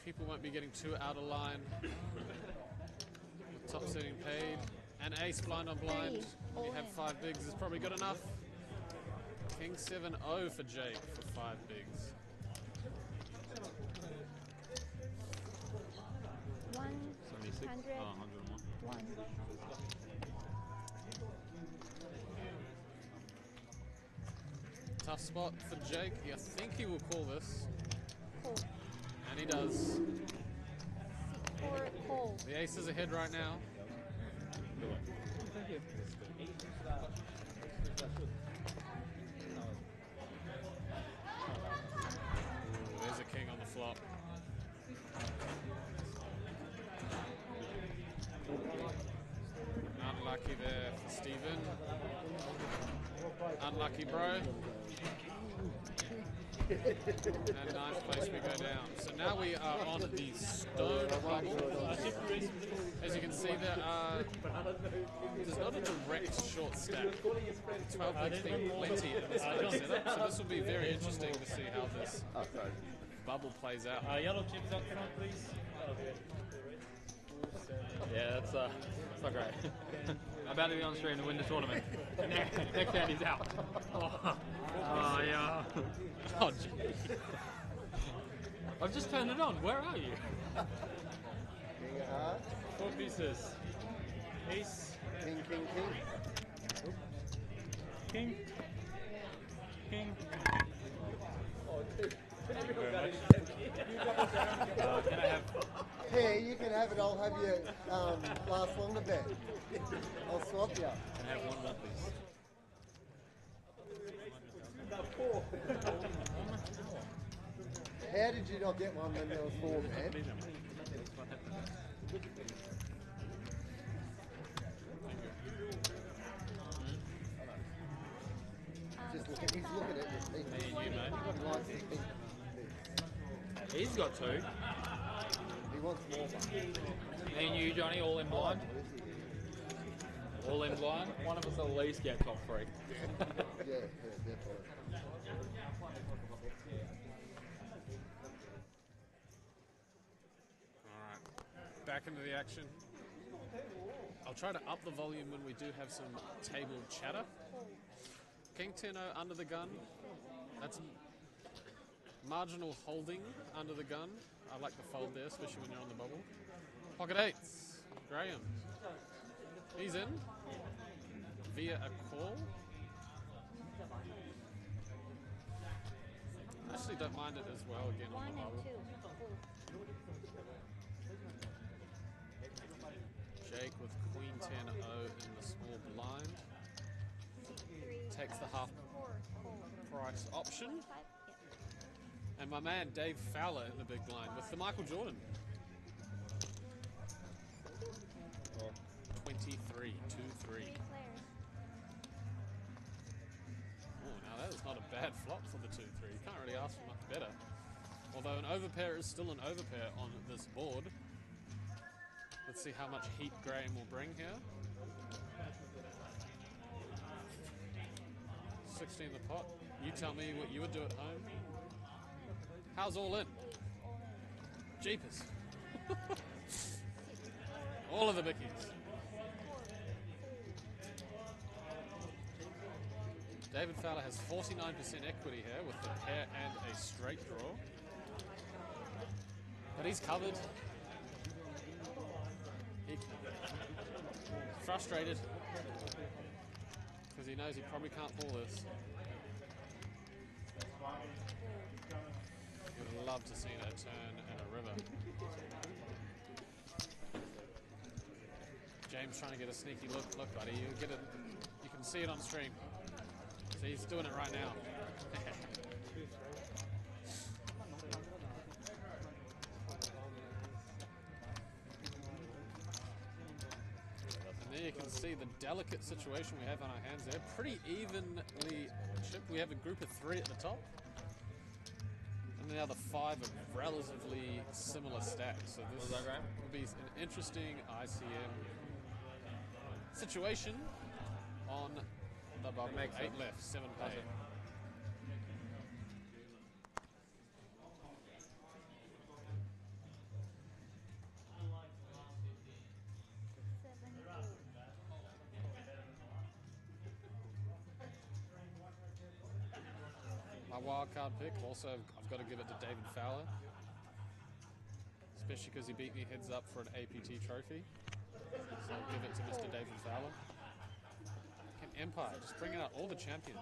People won't be getting too out of line. With top setting paid. And ace blind on blind. When you have 5 bigs is probably good enough. King 7-0 for Jake for 5 bigs. 100. 101. Tough spot for Jake. I think he will call this. Call. And he does. Or call. The ace is ahead right now. Thank you. Ooh, there's a king on the flop. Unlucky there for Stephen. Unlucky, bro. And ninth place we go down. So now we are on the stone bubble. As you can see, there's not a direct short stack. 12 bigs being plenty in this kind of setup. So this will be very interesting to see how this bubble plays out. Yellow chips up front, please. Yeah, that's not great. I'm about to be on stream to win the tournament. Next hand he's out. Oh yeah. Oh gee. I've just turned it on. Where are you? King of hearts. 4 pieces. Ace. King, king, king. King. King. Thank you very much. Can I have... Here, you can have it. I'll have you last longer bet. I'll swap you. Can I have one more, please? How did you not get one when there was 4, man? Just look at, he's looking at this. Me and you, mate. He likes to think. He's got 2. He wants more. Me and you, Johnny, all in blind. All in blind. One of us will at least get top 3. Yeah, definitely. Alright, back into the action. I'll try to up the volume when we do have some table chatter. King 10-0 under the gun. That's marginal holding under the gun. I like the fold there, especially when you're on the bubble. Pocket 8s. Graham. He's in. Via a call. I actually don't mind it as well again on the 1 and bubble. 2. Jake with Queen 10-0 in the small blind. Takes the half price option. And my man Dave Fowler in the big blind with the Michael Jordan. 23, 2-3. Oh, now that is not a bad flop for the 2-3. You can't really ask for much better. Although an overpair is still an overpair on this board. Let's see how much heat Graham will bring here. 16 the pot. You tell me what you would do at home. How's all in? Jeepers. All of the bickies. David Fowler has 49% equity here with the pair and a straight draw. But he's covered. He's frustrated. because he knows he probably can't pull this. He would love to see a turn and a river. James trying to get a sneaky look. Look, buddy, you get it. You can see it on stream. See, he's doing it right now. And there you can see the delicate situation we have on our hands there. Pretty evenly chipped. We have a group of 3 at the top. And the other 5 are relatively similar stacks. So this will be an interesting ICM situation on the bubble. 8 left, 7 pay. My wildcard pick, also I've got to give it to David Fowler, especially because he beat me heads up for an APT trophy. So I'll give it to Mr. David Fowler. Can Empire just bring out all the champions?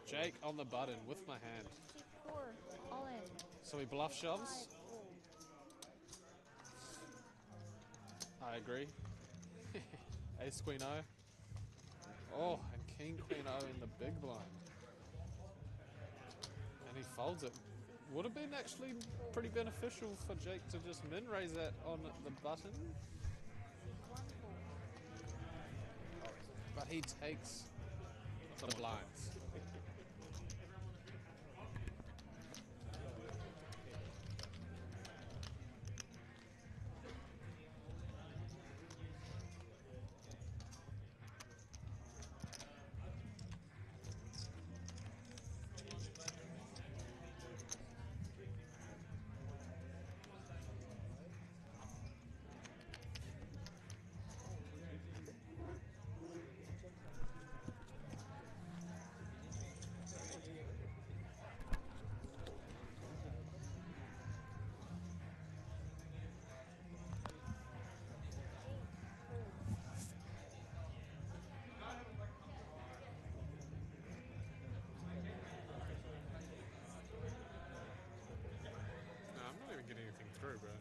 Jake on the button with my hand. All in. So he bluff shoves. I agree. Ace Queen O. Oh, and King Queen O in the big blind. And he folds it. Would have been actually pretty beneficial for Jake to just min raise that on the button. But he takes the blinds. Get anything through, bro.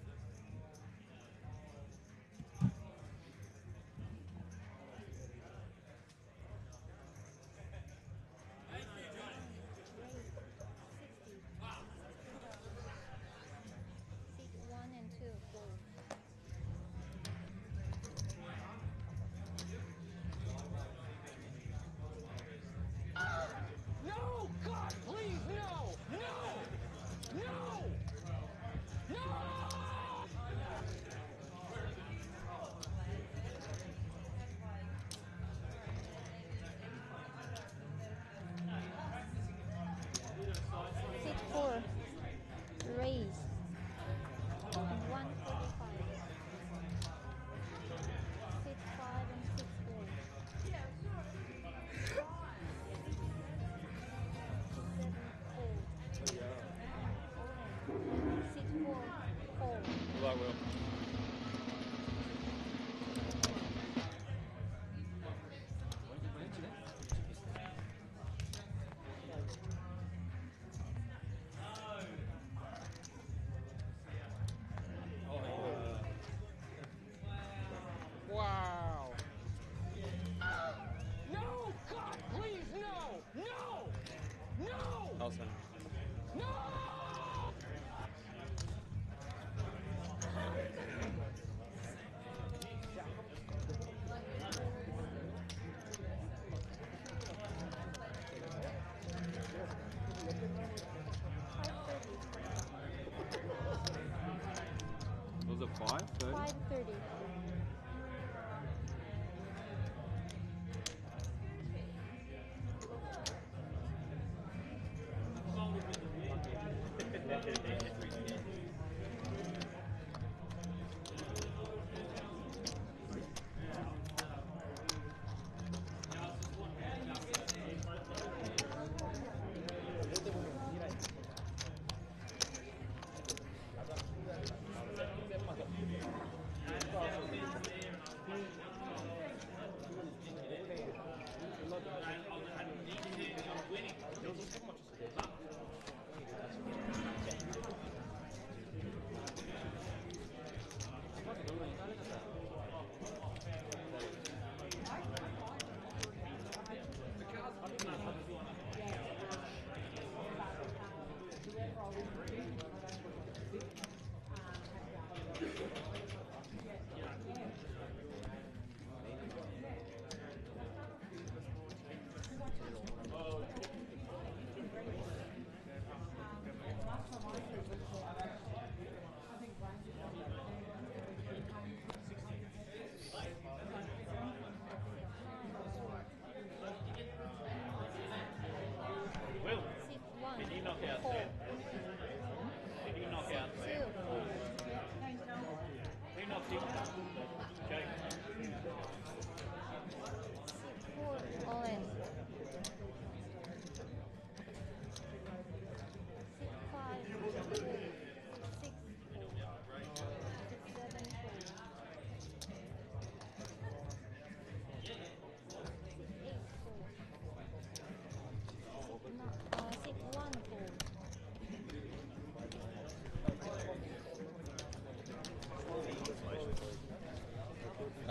No! God, please, no! No! No! No! 6-4. Raise. 145. 6-5 and 6-4. 6-4. Fold. Good luck, Will. Wow. No! God, please, no! No! No! Awesome. No! Was it 5? 530.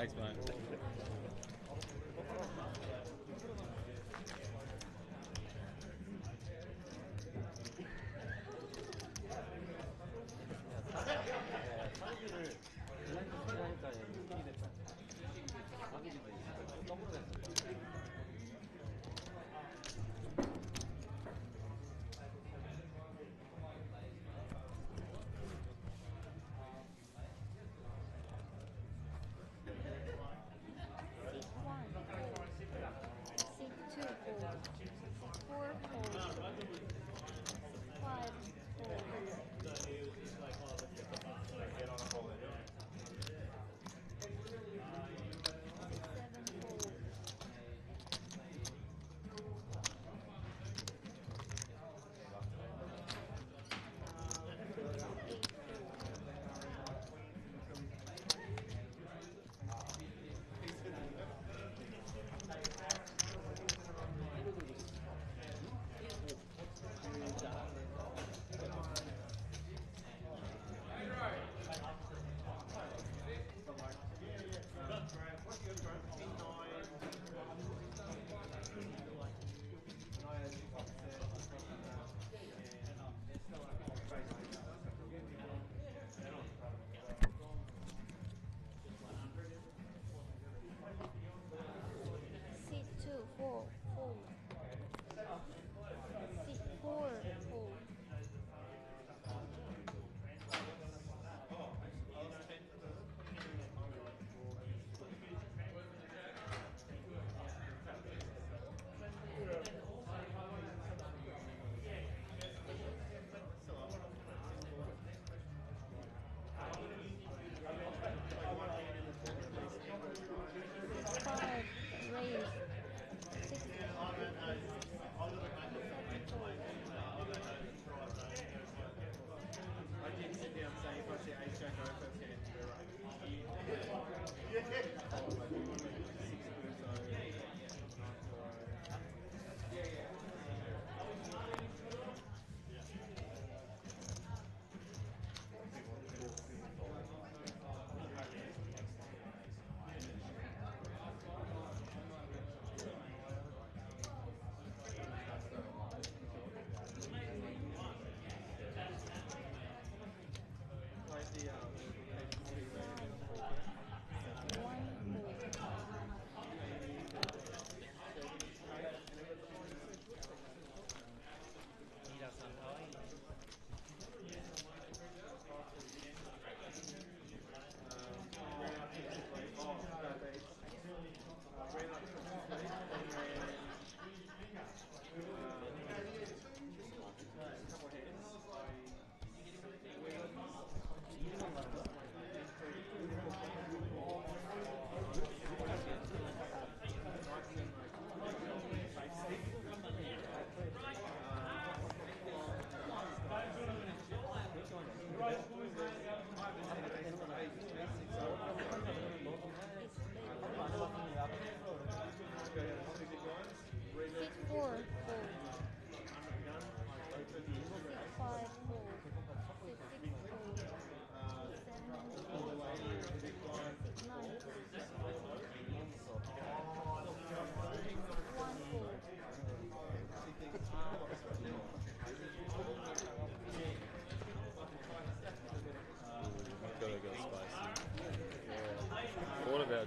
Thanks, mate.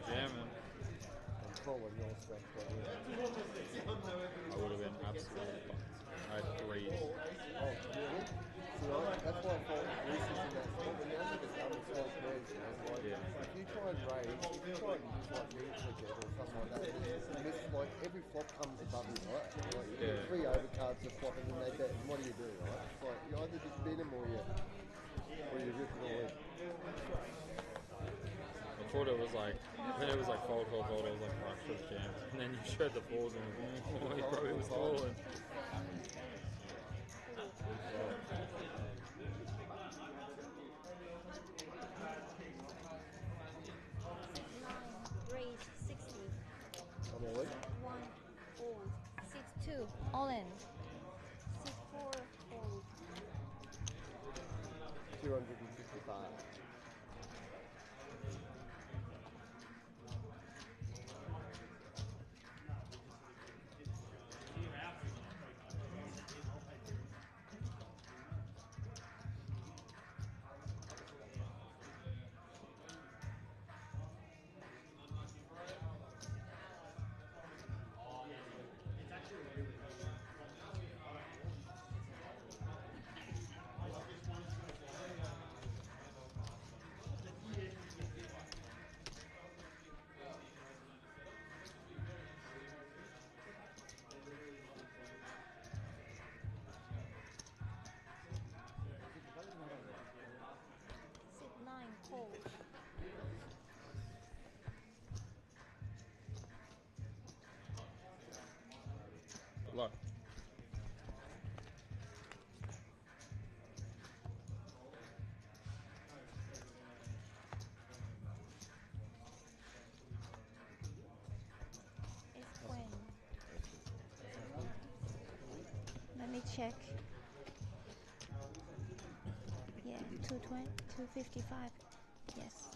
Jamming. I'm calling your stuff. I would have been absolutely fucked. I had 3. Oh, really? See, that's why I thought Reese is in that spot. When you only get double slice breads, you know, like, if you try and raise, if you try and use like meat cricket or something like that, miss, like, every flop comes above you, right? Like, you get 3 overcards to flop and then they bet, and what do you do, right? It's like, you either just beat them or you rip it all in. I thought it was like, when it was like fold, I was like, oh, I should have jammed. And then you showed the balls and he probably was falling. Raise 60. I'm all in. 1 fold. 6-2. All in. 6-4 fold. 255. check. Yeah, 220, 255. Yes.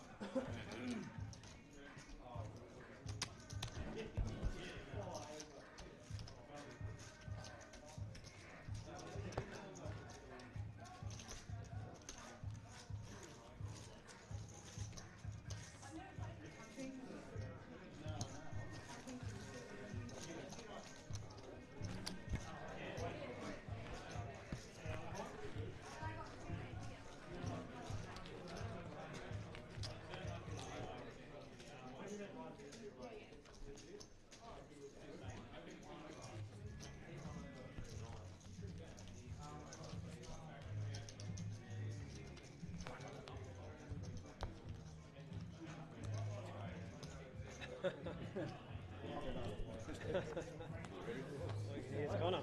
Here's Connor.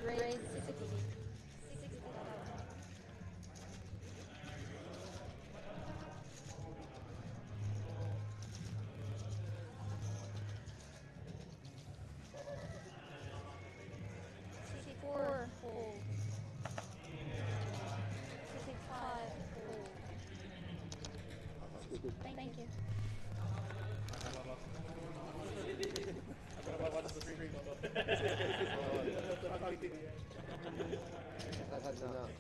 Raise 60. Four, hold. 65, hold. Thank you. That's enough.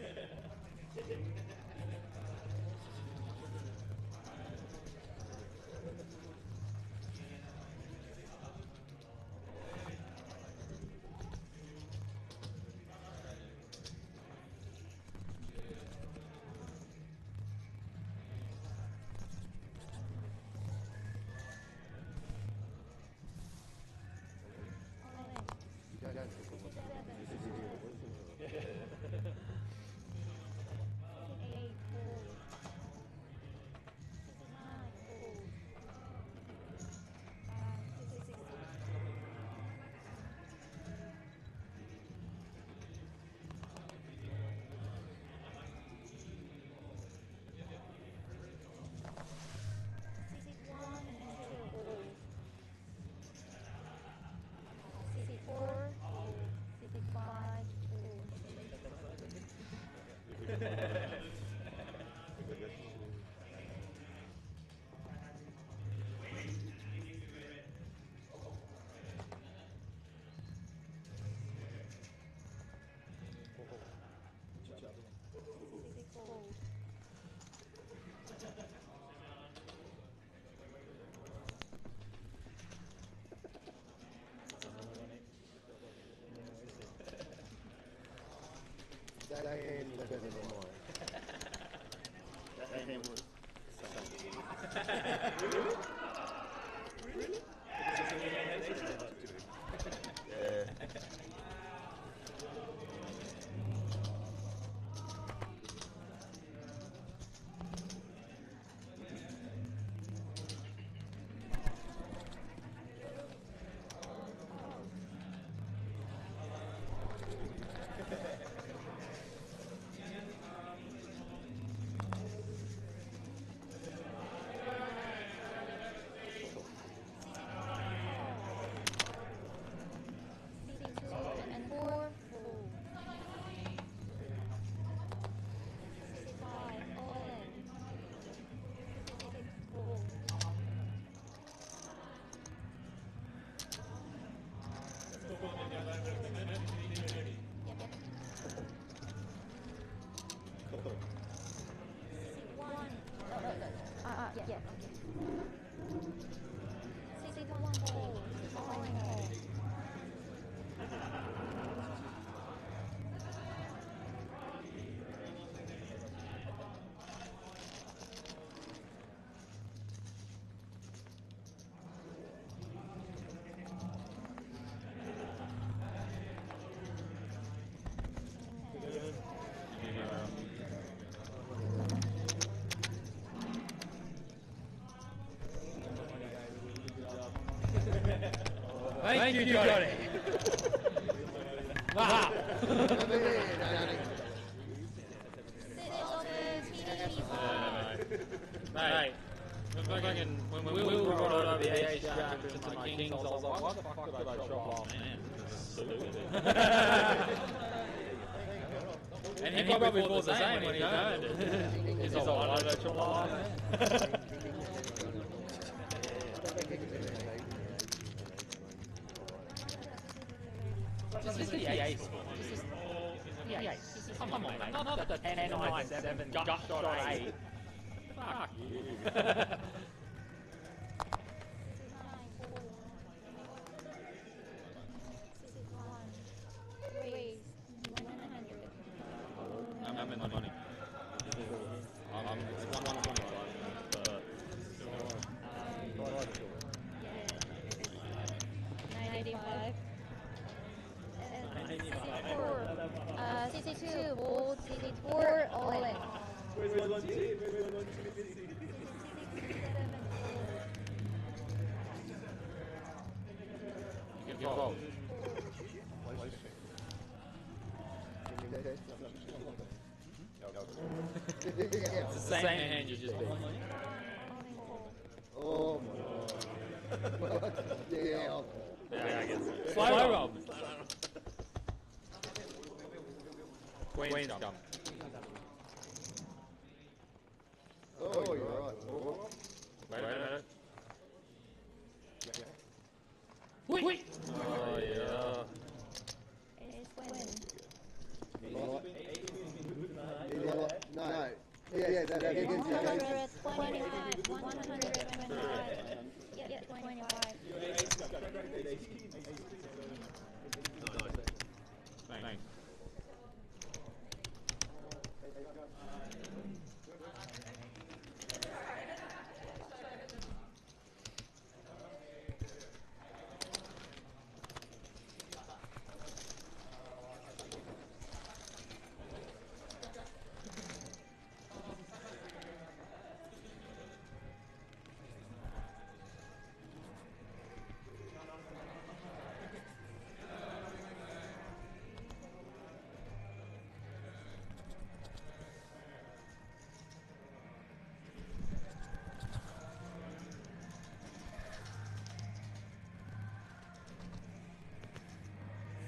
That hand is better than mine. That hand was. Yeah. Thank you, Johnny. Wow. Mate, when Will brought over the Ace Jack into my Kings, I was like, why the fuck did I drop off? Man, and he probably thought the same when he turned it. He's like, why did I drop off? This is the Ace. The Ace. Come on, mate. Not the 10, 9, 7, gut shot 8. Fuck you. I'm in the money. It's 125. 95. 62, bold, 64, all in. Get involved. It's the same hand you just beat. Oh my god. Yeah. Yeah, I guess so. Slow roll. Queen's come. Oh, you're right. Wait a minute. Wait. Oh, yeah. It's win. No. Yeah, that against 125, 125. Yeah, 25. Thanks.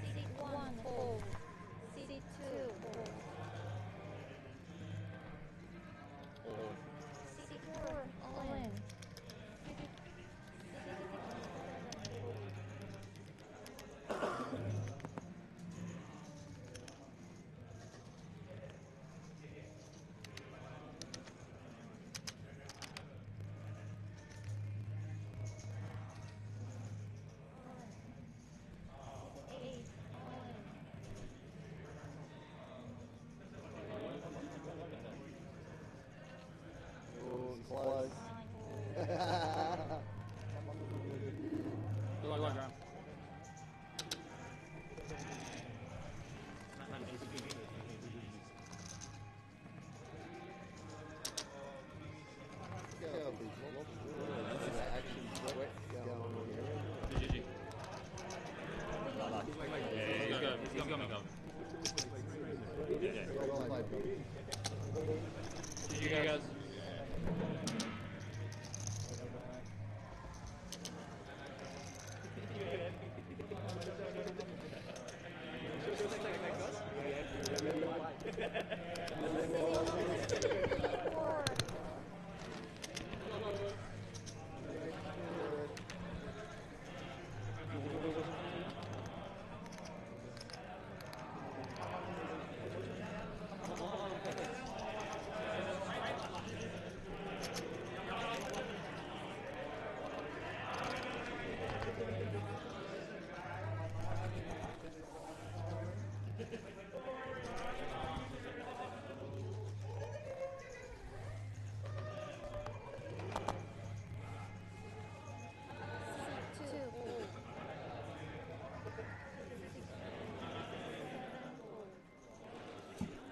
CD1, hold. CD2, hold. CD4, all in. close. You guys.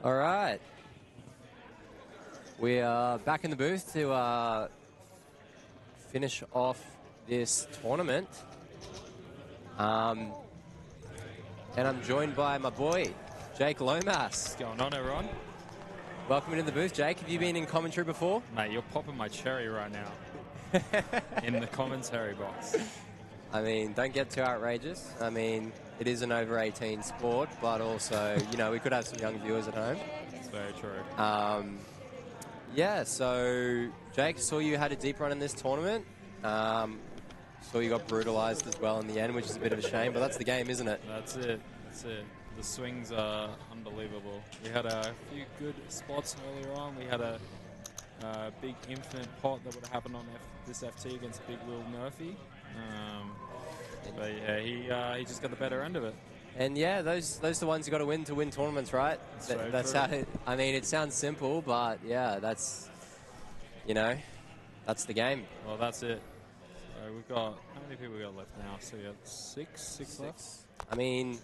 All right. We are back in the booth to finish off this tournament. And I'm joined by my boy, Jake Lomas. What's going on, everyone? Welcome into the booth, Jake. Have you been in commentary before? Mate, you're popping my cherry right now. In the commentary box. I mean, don't get too outrageous. I mean, it is an over 18 sport, but also, you know, we could have some young viewers at home. That's very true. Yeah, so Jake, saw you had a deep run in this tournament. Saw you got brutalized as well in the end, which is a bit of a shame, but that's the game, isn't it? That's it. That's it. The swings are unbelievable. We had a few good spots earlier on. We had a big infinite pot that would have happened on this FT against Big Will Murphy. But yeah, he just got the better end of it. And yeah, those are the ones you got to win tournaments, right? That's how it, I mean, it sounds simple, but yeah, that's, you know, that's the game. Well, that's it. So we've got, how many people we got left now? So we got six left. I mean,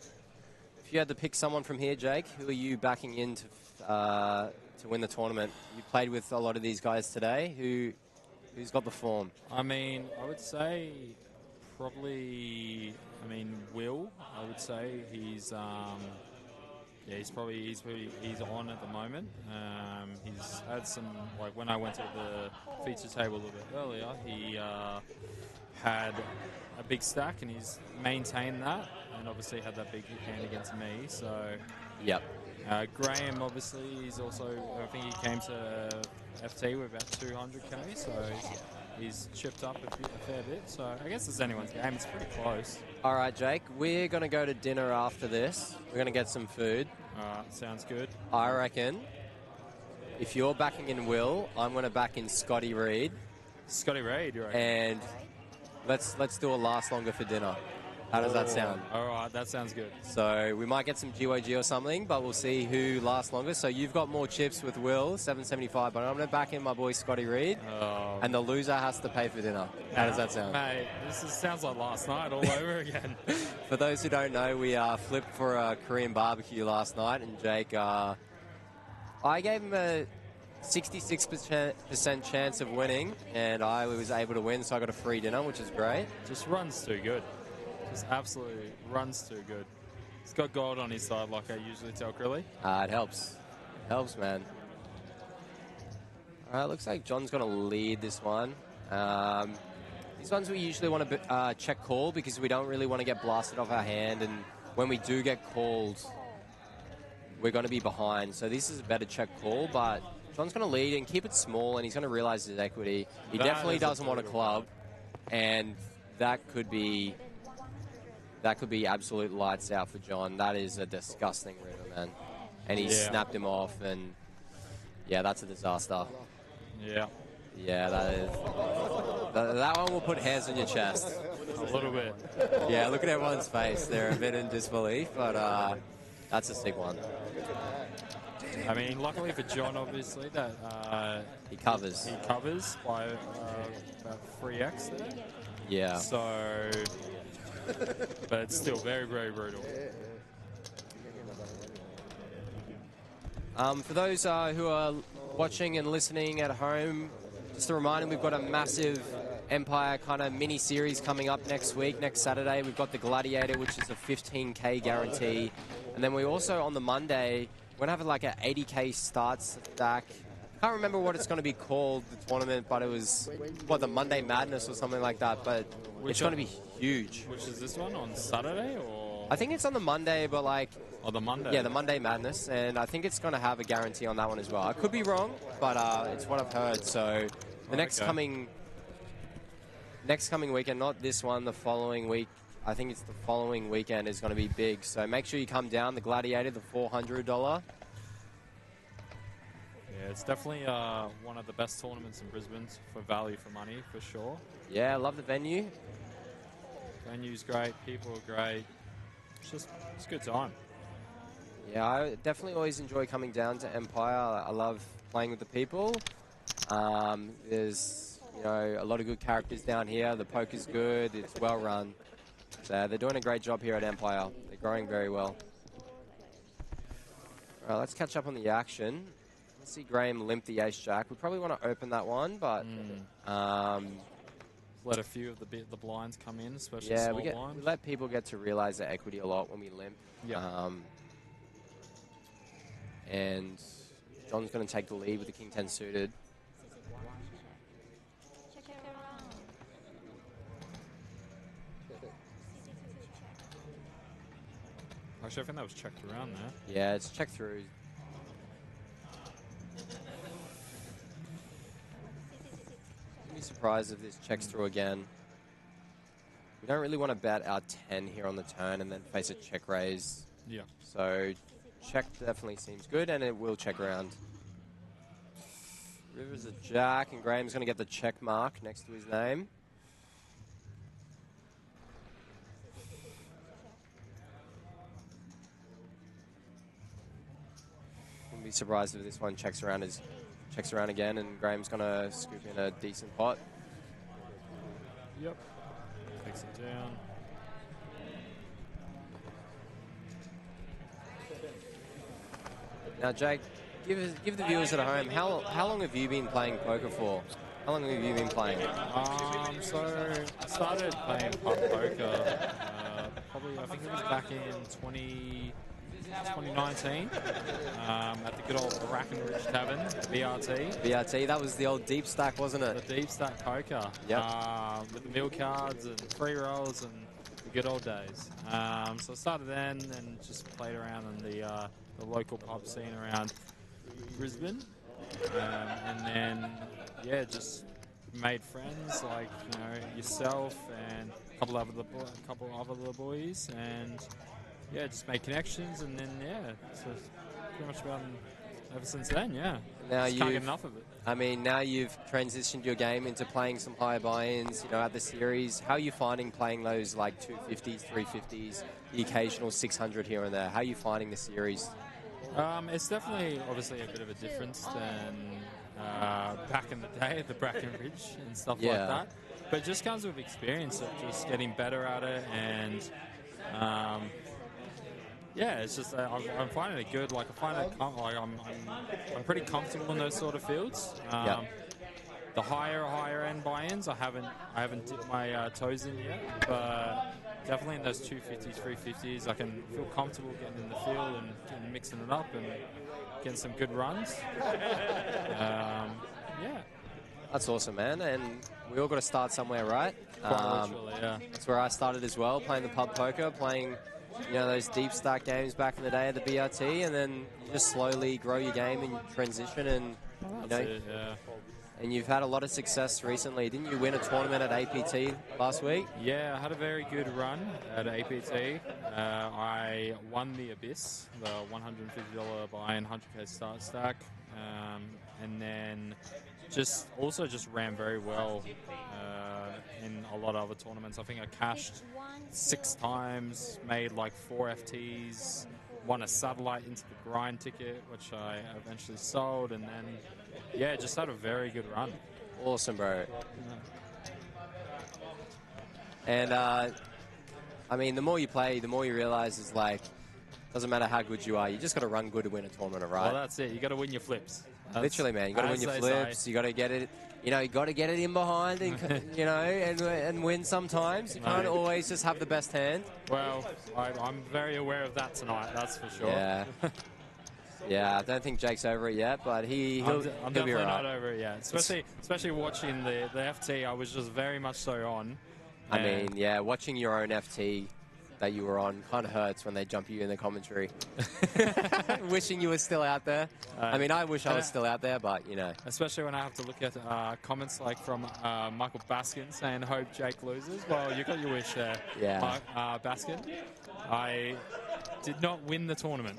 if you had to pick someone from here, Jake, who are you backing in to win the tournament? You played with a lot of these guys today. Who's got the form? I mean, I would say probably, Will. I would say he's on at the moment. He's had some, like when I went to the feature table a little bit earlier, he had a big stack and he's maintained that, and obviously had that big hand against me. So yep. Graham, obviously, he's also, I think he came to FT with about 200k, so he's chipped up a fair bit. So I guess it's anyone's game. It's pretty close. All right, Jake, we're going to go to dinner after this. We're going to get some food. Sounds good. I reckon if you're backing in Will, I'm going to back in Scotty Reed. Scotty Reed, you're right. And let's do a last longer for dinner. How does that sound? All right, that sounds good. So we might get some GYG or something, but we'll see who lasts longer. So you've got more chips with Will, 775, but I'm going to back in my boy Scotty Reed, and the loser has to pay for dinner. How does that sound? Mate, sounds like last night all over again. For those who don't know, we flipped for a Korean barbecue last night, and Jake, I gave him a 66% chance of winning, and I was able to win, so I got a free dinner, which is great. Just runs too good. Just absolutely runs too good. He's got gold on his side, like I usually tell Crilly. It helps. It helps, man. All right, looks like John's going to lead this one. These ones we usually want to check call because we don't really want to get blasted off our hand, and when we do get called, we're going to be behind. So this is a better check call, but John's going to lead and keep it small, and he's going to realize his equity. He definitely doesn't want a club, and that could be absolute lights out for John. That is a disgusting river, man. And he snapped him off, and yeah, that's a disaster. Yeah. Yeah, that is. That one will put hairs on your chest. A little bit. Yeah, look at everyone's face. They're a bit in disbelief, but that's a sick one. I mean, luckily for John, obviously, that he covers. He covers by about 3x there. Yeah. So, but it's still very, very brutal. For those who are watching and listening at home, just a reminder, we've got a massive Empire kind of mini-series coming up next week, next Saturday. We've got the Gladiator, which is a 15k guarantee. And then we also, on the Monday, we're going to have like an 80k start stack. I can't remember what it's going to be called, the tournament, but it was, the Monday Madness or something like that. But it's going to be huge. Which is this one, on Saturday? Or I think it's on the Monday, but like... Oh, the Monday? Yeah, the Monday Madness, and I think it's going to have a guarantee on that one as well. I could be wrong, but it's what I've heard. So the next coming weekend, not this one, the following week, I think it's the following weekend is going to be big. So make sure you come down, the Gladiator, the $400. Yeah, it's definitely one of the best tournaments in Brisbane for value for money, for sure. Yeah, I love the venue. Venue's great, people are great. It's a good time. Yeah, I definitely always enjoy coming down to Empire. I love playing with the people. There's, a lot of good characters down here. The poker's good. It's well run. So they're doing a great job here at Empire. They're growing very well. All right, let's catch up on the action. Let's see Graham limp the ace-jack. We probably want to open that one, but let a few of the blinds come in, especially Yeah, small we blind. let people get to realize their equity a lot when we limp. Yeah. And John's going to take the lead with the King 10 suited. Actually, I think that was checked around there. Yeah, it's check through. I'd be surprised if this checks through again. We don't really want to bet our 10 here on the turn and then face a check raise. Yeah. So check definitely seems good, and it will check around. River's a jack, and Graham's going to get the check mark next to his name. Wouldn't be surprised if this one checks around again, and Graham's going to scoop in a decent pot. Yep. Fix it down. Now, Jake, give the viewers at home, how long have you been playing poker for? How long have you been playing? So I started playing pub poker probably, I think it was back in 2019 at the good old Brackenridge Tavern, BRT. BRT, that was the old deep stack, wasn't it? The deep stack poker. Yep. With the meal cards and free rolls and the good old days. So I started then and just played around in the local pub scene around Brisbane. And then, yeah, just made friends like, you know, yourself and a couple of other boys, and yeah, just made connections, and then so pretty much about ever since then. Now just can't get enough of it. I mean, now you've transitioned your game into playing some higher buy-ins, you know, at the series. How are you finding playing those like 250s, 350s, the occasional 600 here and there? How are you finding the series? It's definitely, obviously, a bit of a difference than back in the day at the Brackenridge and stuff like that. But it just comes with experience of just getting better at it, and it's just I'm finding it good. Like I find it I'm pretty comfortable in those sort of fields. The higher end buy-ins, I haven't dipped my toes in yet, but definitely in those 250s, 350s, I can feel comfortable getting in the field and mixing it up and getting some good runs. That's awesome, man. And we all got to start somewhere, right? Quite literally, yeah. That's where I started as well, playing the pub poker, playing, you know, those deep stack games back in the day at the BRT, and then you just slowly grow your game and transition, and you know. And you've had a lot of success recently. Didn't you win a tournament at APT last week? Yeah, I had a very good run at APT. I won the Abyss, the $150 buy-in 100k start stack, and then just ran very well in a lot of other tournaments. I think I cashed 6 times, made like 4 FTs, won a satellite into the grind ticket, which I eventually sold, and then just had a very good run. Awesome, bro. And I mean, the more you play, the more you realize is like, doesn't matter how good you are, you just got to run good to win a tournament, right? Well, that's it. You got to win your flips. Literally, man. You got to win your flips. You got to get it. You know, you got to get it in behind, and you know, and win sometimes. You can't always just have the best hand. Well, I'm very aware of that tonight. That's for sure. Yeah. Yeah, I don't think Jake's over it yet, but I'm he'll definitely be right. not over it yet. Especially watching the FT, I was just very much so on. I mean, yeah, watching your own FT that you were on kind of hurts when they jump you in the commentary. Wishing you were still out there. I mean, I wish I was still out there, but, you know. Especially when I have to look at comments like from Michael Baskin saying, hope Jake loses. Well, you got your wish there, Baskin. I did not win the tournament.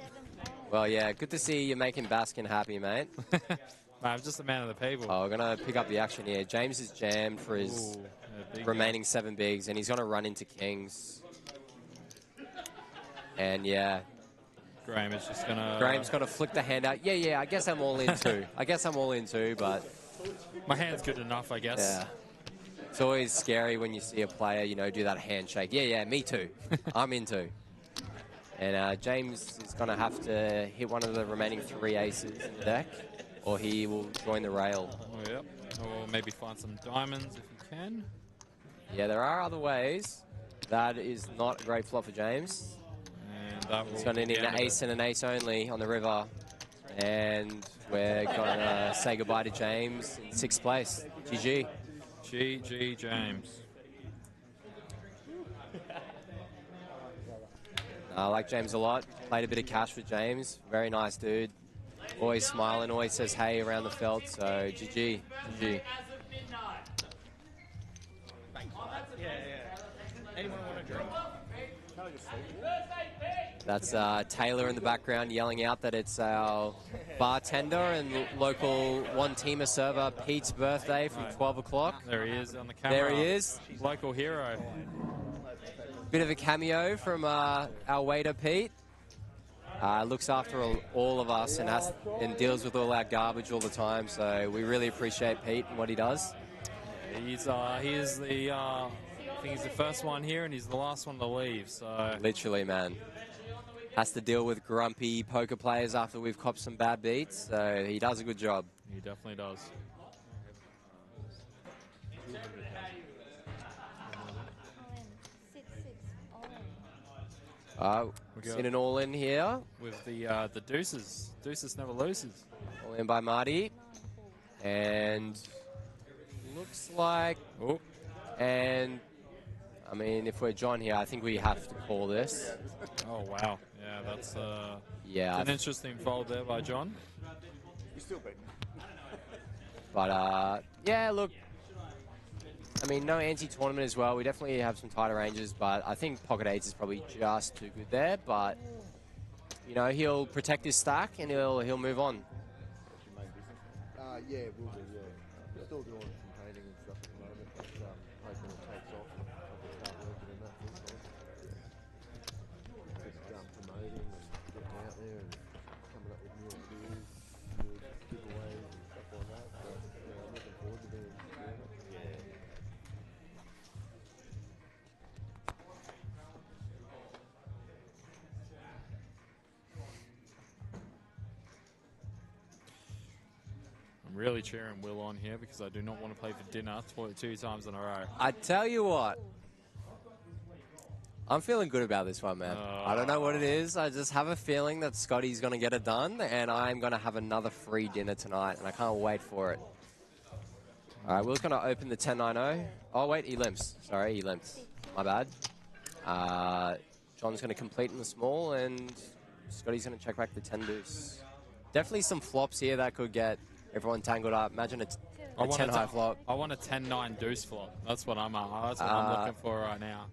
Well, yeah, good to see you making Baskin happy, mate. I'm just a man of the people. Oh, we're going to pick up the action here. James is jammed for his remaining 7 bigs, and he's going to run into kings. And, yeah. Graham is just going to... Graham's going to flick the hand out. Yeah, I guess I'm all in too. But... My hand's good enough, I guess. Yeah. It's always scary when you see a player, you know, do that handshake. Yeah, me too. I'm in too. And James is going to have to hit one of the remaining 3 aces in the deck, or he will join the rail. Oh, yep. Or maybe find some diamonds if you can. Yeah, there are other ways. That is not a great flop for James. And that He's will going to need be the an end of ace and an ace only on the river. And we're going to say goodbye to James in 6th place. GG. GG James. I like James a lot. Played a bit of cash with James. Very nice dude. Always smiling, always says hey around the felt. So GG. GG. Anyone want to drink? That's Taylor in the background yelling out that it's our bartender and local one-teamer server Pete's birthday from 12 o'clock. There he is on the camera. There he is. Local hero. Bit of a cameo from our waiter Pete. Looks after all of us and deals with all our garbage all the time. So we really appreciate Pete and what he does. He is the I think he's the first one here and he's the last one to leave. So Literally, man. Has to deal with grumpy poker players after we've copped some bad beats. So he does a good job. he definitely does. We Seen an all-in here. With the deuces. Deuces never loses. All in by Marty. And looks like... Oh. And, I mean, if we're John here, I think we have to call this. Oh, wow. Yeah, that's Yeah. an interesting fold there by John. You still beat But, yeah, look, I mean, no anti-tournament as well. We definitely have some tighter ranges, but I think Pocket Eights is probably just too good there. But, you know, he'll protect his stack and he'll move on. Yeah, we'll do, yeah. We're still doing some painting and stuff at the moment, but hoping it takes off and I can start working in that full time. Just promoting and getting out there and coming up with new ideas, new giveaways and stuff like that. So, yeah, I'm looking forward to doing it. I'm really cheering Will on here because I do not want to play for dinner 2 times in a row. I tell you what, I'm feeling good about this one, man. I don't know what it is. I just have a feeling that Scotty's going to get it done, and I'm going to have another free dinner tonight, and I can't wait for it. All right, Will's going to open the 10-9-0. Oh, wait, he limps. Sorry, he limps. My bad. John's going to complete in the small, and Scotty's going to check back the 10-deuce. Definitely some flops here that could get everyone tangled up. Imagine a 10-high flop. I want a 10-9 deuce flop. That's what I'm looking for right now.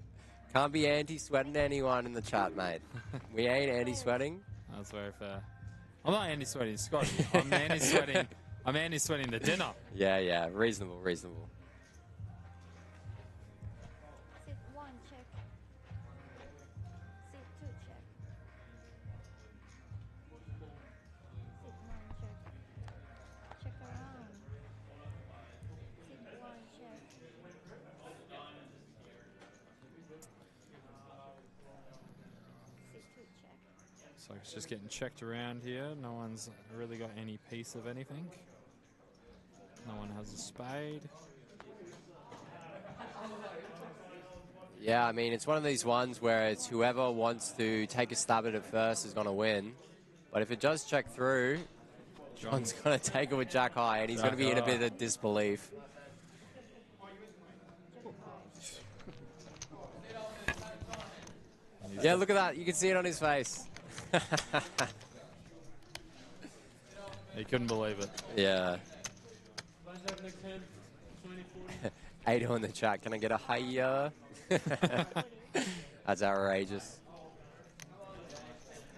Can't be anti-sweating anyone in the chat, mate. We ain't anti-sweating. That's very fair. I'm not anti-sweating Scotty. I'm anti-sweating. I'm anti-sweating the dinner. Yeah. Reasonable, reasonable. Sit 1, check. Sit 2, check. Sit 9, check. Check around. Sit 1, check. Sit 2, check. So it's just getting checked around here. No one's really got any piece of anything. No one has a spade. Yeah, I mean, it's one of these ones where it's whoever wants to take a stab at it first is going to win. But if it does check through, John's going to take it with Jack High, and he's going to be in a bit of disbelief. Yeah, look at that. You can see it on his face. He couldn't believe it. Yeah. Ado in the chat, can I get a hiya? That's outrageous.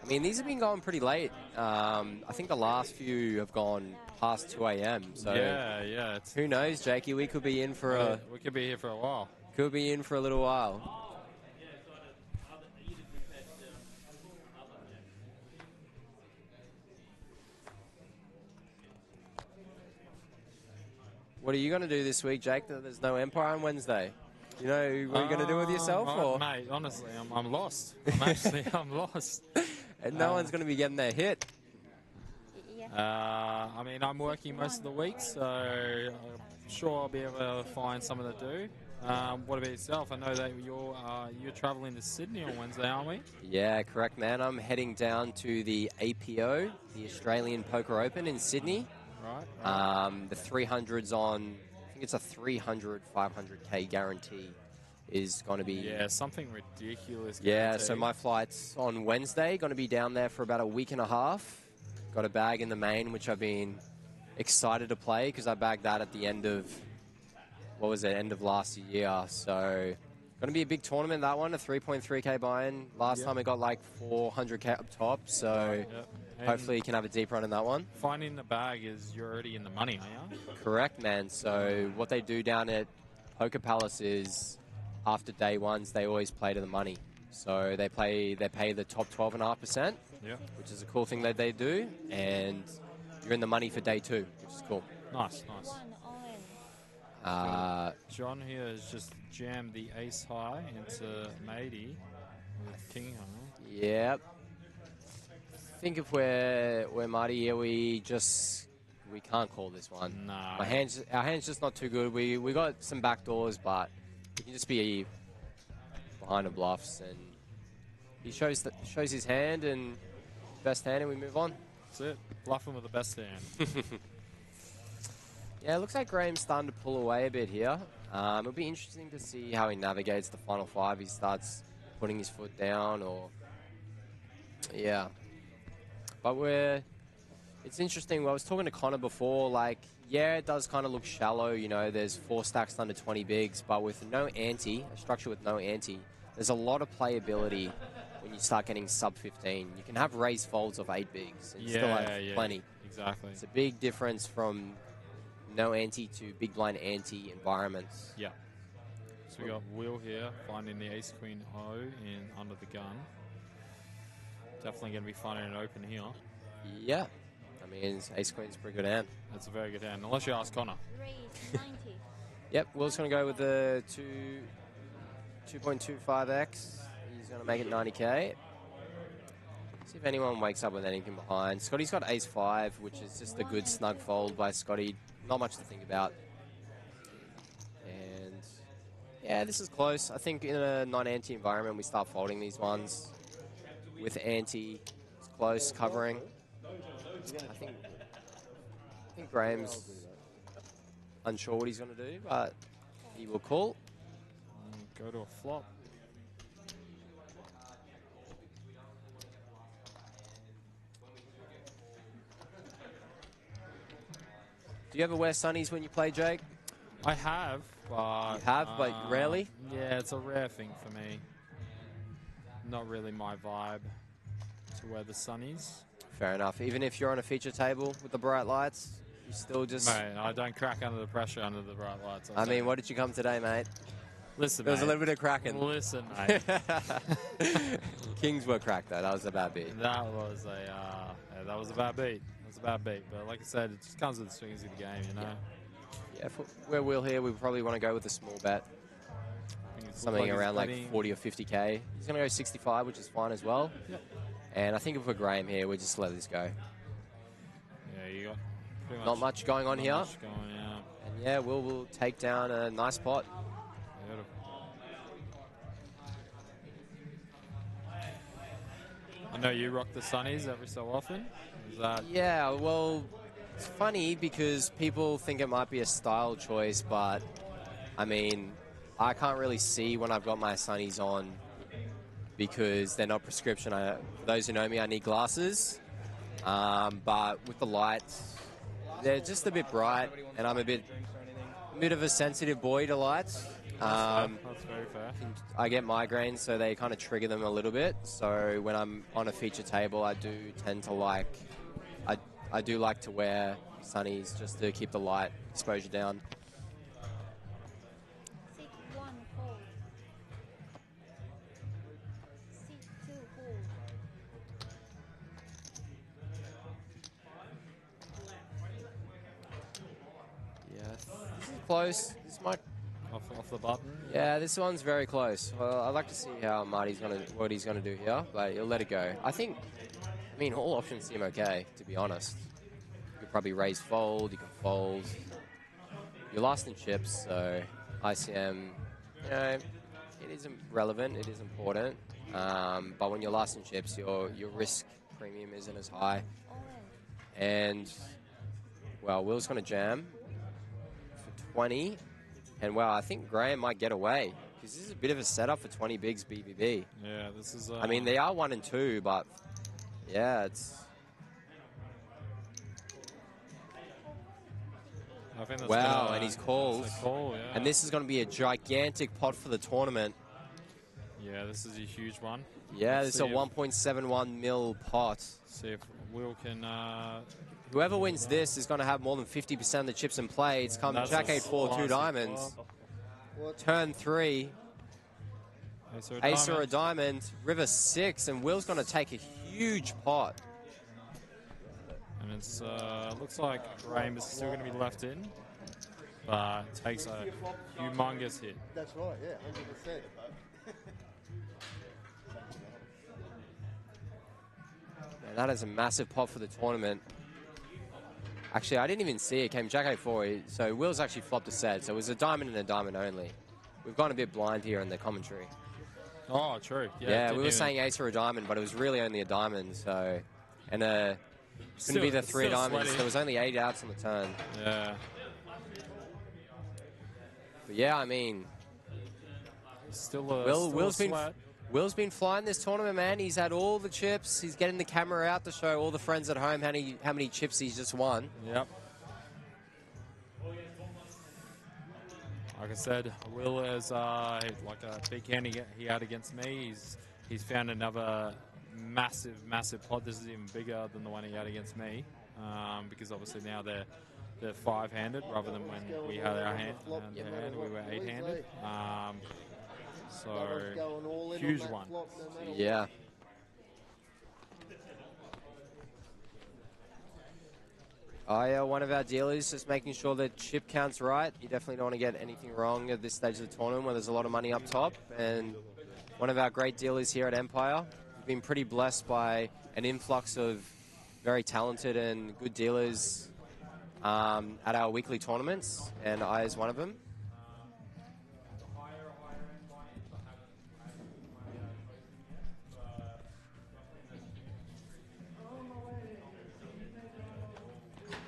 I mean, these have been going pretty late. I think the last few have gone past 2 a.m. So yeah. Who knows, Jakey? We could be in for a... We could be here for a while. Could be in for a little while. What are you going to do this week, Jake? There's no Empire on Wednesday. You know what you're going to do with yourself? Or? Mate, honestly, I'm lost. I'm lost. And no one's going to be getting their hit. I mean, I'm working most of the week, so I'm sure I'll be able to find something to do. What about yourself? I know that you're traveling to Sydney on Wednesday, aren't we? Yeah, correct, man. I'm heading down to the APO, the Australian Poker Open in Sydney. Right. The 300s on, I think it's a 300, 500K guarantee is going to be... Yeah, something ridiculous. Yeah, guarantee. so my flight's on Wednesday. Going to be down there for about a week and a half. Got a bag in the main, which I've been excited to play because I bagged that at the end of, what was it, end of last year. So going to be a big tournament, that one, a 3.3K buy-in. Last time I got like 400K up top, so hopefully you can have a deep run in that one. Finding the bag is you're already in the money, aren't you? Correct, man. So what they do down at Poker Palace is after day ones, they always play to the money. So they pay the top 12.5%, which is a cool thing that they do, and you're in the money for day two, which is cool. Nice. John here has just jammed the ace high into Matey with king high. Yep. I think if we're Marty here, we can't call this one. No. Our hand's just not too good. We got some back doors, but we can just be behind the bluffs, and he shows his hand and best hand, and we move on. That's it. Bluffing with the best hand. Yeah, it looks like Graham's starting to pull away a bit here. It'll be interesting to see how he navigates the final five. He starts putting his foot down, or yeah. But it's interesting. I was talking to Connor before. Like, yeah, it does kind of look shallow. You know, there's 4 stacks under 20 bigs, but with no ante, a structure with no ante, there's a lot of playability when you start getting sub 15. You can have raised folds of 8 bigs and still have plenty. Exactly. It's a big difference from no ante to big blind ante environments. Yeah. So we got Will here finding the ace queen O in under the gun. Definitely going to be finding an open here. Yeah. I mean, ace queen's a pretty good hand. That's a very good hand, unless you ask Connor. Yep, Will's going to go with the 2.25x. He's going to make it 90K. See if anyone wakes up with anything behind. Scotty's got ace-5, which is just a good snug fold by Scotty. Not much to think about. And yeah, this is close. I think in a non-ante environment, we start folding these ones. With ante, it's close, covering. I think Graham's unsure what he's going to do, but he will call. Go to a flop. Do you ever wear sunnies when you play, Jake? I have, but... You have, but rarely? Yeah, it's a rare thing for me. Not really my vibe to wear the sunnies. Fair enough. Even if you're on a feature table with the bright lights, you still just... Mate, I don't crack under the pressure under the bright lights. I mean, what did you come today, mate? Listen, There was a little bit of cracking. Listen, mate. Kings were cracked, though. That was a bad beat. That was a bad beat. That was a bad beat. But like I said, it just comes with the swings of the game, you know? Yeah, if we're Will here, we probably want to go with a small bet. Something around like 40 or 50K. He's going to go 65, which is fine as well. Yep. And I think if we're Graham here, we just let this go. Yeah, you got pretty much not much going on here. Much going, yeah. And yeah, we'll take down a nice pot. Beautiful. I know you rock the sunnies every so often. Is that... Yeah, well, it's funny because people think it might be a style choice, but I mean, I can't really see when I've got my sunnies on because they're not prescription. For those who know me, I need glasses. But with the lights, they're just a bit bright, and I'm a bit of a sensitive boy to lights. That's very fair. I get migraines, so they kind of trigger them a little bit. So when I'm on a feature table, I do tend to like, I do like to wear sunnies just to keep the light exposure down. Close. This might off the button. Yeah, this one's very close. Well, I'd like to see how Marty's what he's gonna do here, but he'll let it go. I mean, all options seem okay, to be honest. You could probably raise fold. You can fold. You're last in chips, so ICM you know, it isn't relevant. It is important. But when you're last in chips, your risk premium isn't as high. And, well, Will's going to jam for 20. And, well, I think Graham might get away. Because this is a bit of a setup for 20 bigs BBB. Yeah, this is... I mean, they are 1 and 2, but, yeah, it's... I think that's wow, gonna, and he's called. that's a call, yeah. And this is going to be a gigantic pot for the tournament. Yeah, this is a huge one. Yeah, Let's this is a see 1.71 mil pot. See if Will can... Whoever wins this is going to have more than 50% of the chips in play. It's come That's Jack a 8-4, 2 classic diamonds. flop. Turn 3. Ace or a diamond. diamond. River 6, and Will's going to take a huge pot. And it's looks like Graham is still going to be left in, but takes a humongous hit. That's right, yeah, 100%. Man, that is a massive pot for the tournament. Actually, I didn't even see it. Came Jack 8-4, so Will's actually flopped a set, so it was a diamond and a diamond only. We've gone a bit blind here in the commentary. Oh, true. Yeah, we were saying ace or a diamond, but it was really only a diamond, so... And couldn't be the 3 diamonds. sweaty. There was only 8 outs on the turn. Yeah. But yeah, I mean... Still Will's been flying this tournament, man. He's had all the chips. He's getting the camera out to show all the friends at home how many chips he's just won. Yep. Like I said, Will is like a big hand he had against me. He's found another massive pot. This is even bigger than the one he had against me, because obviously now they're 5-handed rather than when we had our hand we were 8-handed. So huge one. Yeah. One of our dealers just making sure that chip count's right. You definitely don't want to get anything wrong at this stage of the tournament where there's a lot of money up top. And one of our great dealers here at Empire. We've been pretty blessed by an influx of very talented and good dealers at our weekly tournaments, and I is one of them.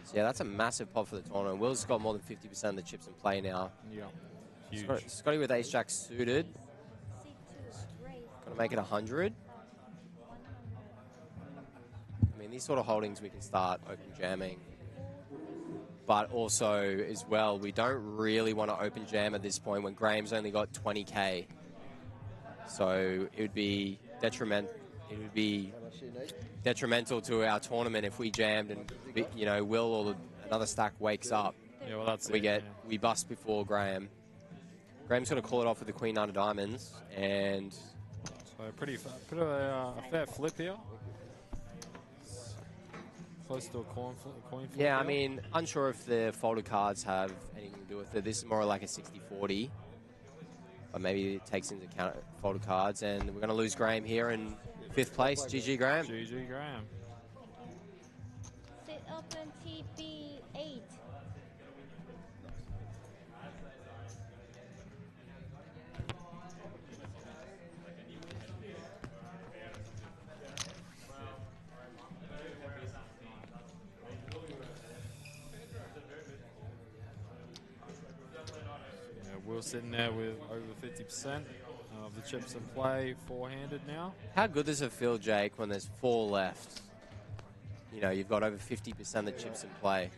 So yeah, that's a massive pot for the tournament. Will's got more than 50% of the chips in play now. Yeah, huge. Scotty with ace-jack suited. Gonna make it 100. I mean, these sort of holdings we can start open jamming. But also, as well, we don't really want to open jam at this point when Graham's only got 20k. So it would be detrimental. It would be detrimental to our tournament if we jammed and, you know, Will or another stack wakes up. Yeah, well, that's we bust before Graham. Graham's going to call it off with the Queen 9 of Diamonds, and so a fair flip here. Close to a coin flip. Yeah, I here. mean, unsure if the folded cards have anything to do with it. This is more like a 60-40. But maybe it takes into account folded cards. And we're going to lose Graham here in 5th place. GG, Graham. GG, Graham. Sit open TB8. We're sitting there with over 50% of the chips in play, 4-handed now. How good does it feel, Jake, when there's 4 left? You know, you've got over 50% of the chips in play.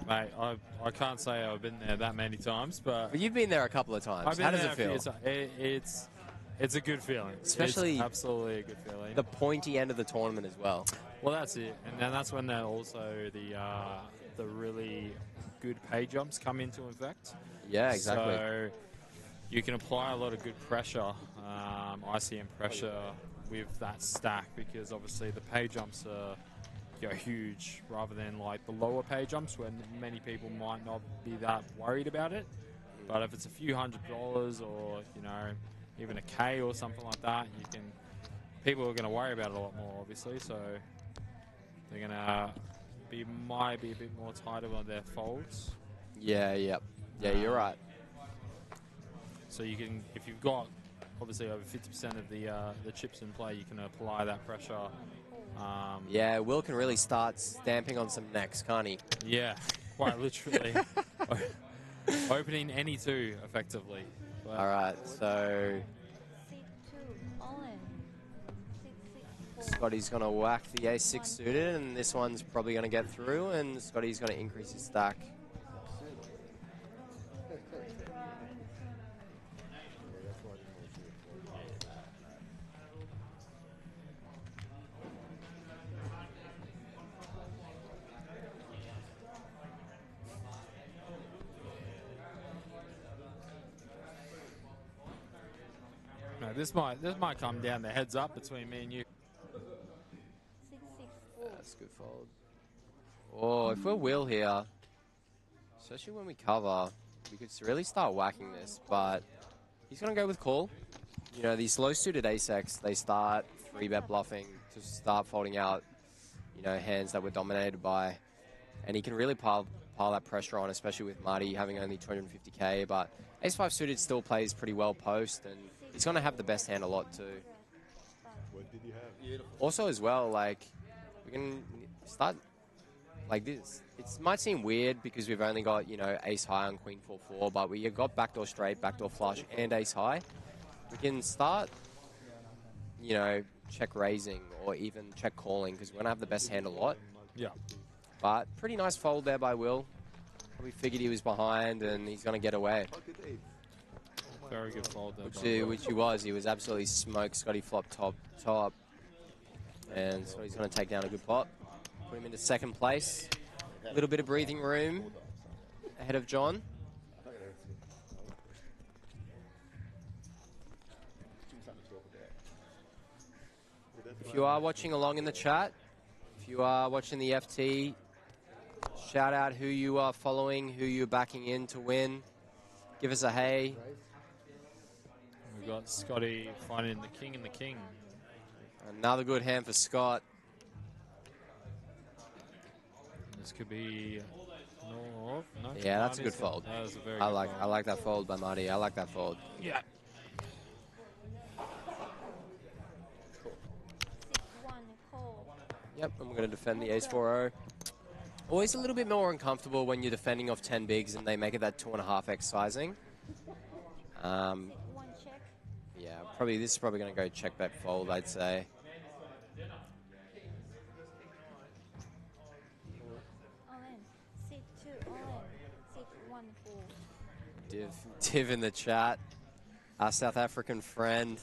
Mate, I can't say I've been there that many times, but you've been there a couple of times. How does it feel? It's a good feeling. Especially it's absolutely a good feeling. The pointy end of the tournament as well. Well, that's it, and then that's when also the really good pay jumps come into effect. Yeah, exactly. So you can apply a lot of good pressure, ICM pressure, with that stack, because obviously the pay jumps are huge, rather than like the lower pay jumps where many people might not be that worried about it. But if it's a few $100 or even a K or something like that, people are going to worry about it a lot more, obviously. So they're going to might be a bit more tighter on their folds. Yeah, you're right. So you can, if you've got obviously over 50% of the chips in play, you can apply that pressure. Yeah, Will can really start stamping on some necks, can't he? Yeah, quite literally. Opening any two, effectively. But All right, so Scotty's going to whack the ace-6 suited, and this one's probably going to get through, and Scotty's going to increase his stack. no, this might come down to heads up between me and you. That's a good fold. Oh, if we're Will here, especially when we cover, we could really start whacking this, but he's going to go with call. You know, these low-suited ace-X, they start 3-bet bluffing to start folding out, you know, hands that were dominated by, and he can really pile that pressure on, especially with Marty having only 250k, but ace-5 suited still plays pretty well post, and he's going to have the best hand a lot too. What did you have? Also as well, like, we can start like this. It might seem weird because we've only got, you know, ace high on queen 4-4, but we have got backdoor straight, backdoor flush, and ace high. We can start, you know, check raising or even check calling because we're going to have the best hand a lot. Yeah. But pretty nice fold there by Will. We figured he was behind and he's going to get away. Very good fold there. Which he was. He was absolutely smoked. Scotty flop top. And Scotty's going to take down a good pot. Put him into second place. A little bit of breathing room ahead of John. If you are watching along in the chat, if you are watching the FT, shout out who you are following, who you're backing in to win. Give us a hey. We've got Scotty finding the king and the king. Another good hand for Scott. This could be no. Yeah, that's a good fold. That was a very I good like fold. I like that fold by Marty. I like that fold. Yeah. Yep, I'm going to defend the ace-4-0. Always a little bit more uncomfortable when you're defending off 10 bigs and they make it that 2.5x sizing. Yeah, this is probably going to go check bet fold, I'd say. Div in the chat, our South African friend,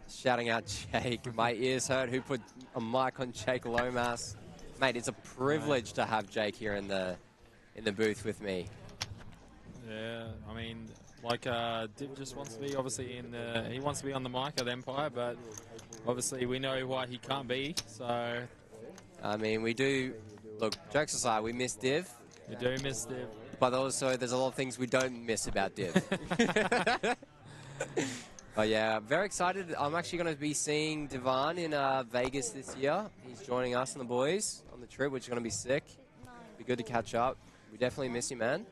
shouting out Jake. My ears hurt. Who put a mic on Jake Lomas? Mate, it's a privilege to have Jake here in the booth with me. Yeah, I mean, like Div just wants to be obviously he wants to be on the mic at Empire, but obviously we know why he can't be. So, I mean, we do. Look, jokes aside, we miss Div. We do miss Div. But also, there's a lot of things we don't miss about Div. But yeah, very excited. I'm actually going to be seeing Divan in Vegas this year. He's joining us and the boys on the trip, which is going to be sick. Be good to catch up. We definitely miss you, man.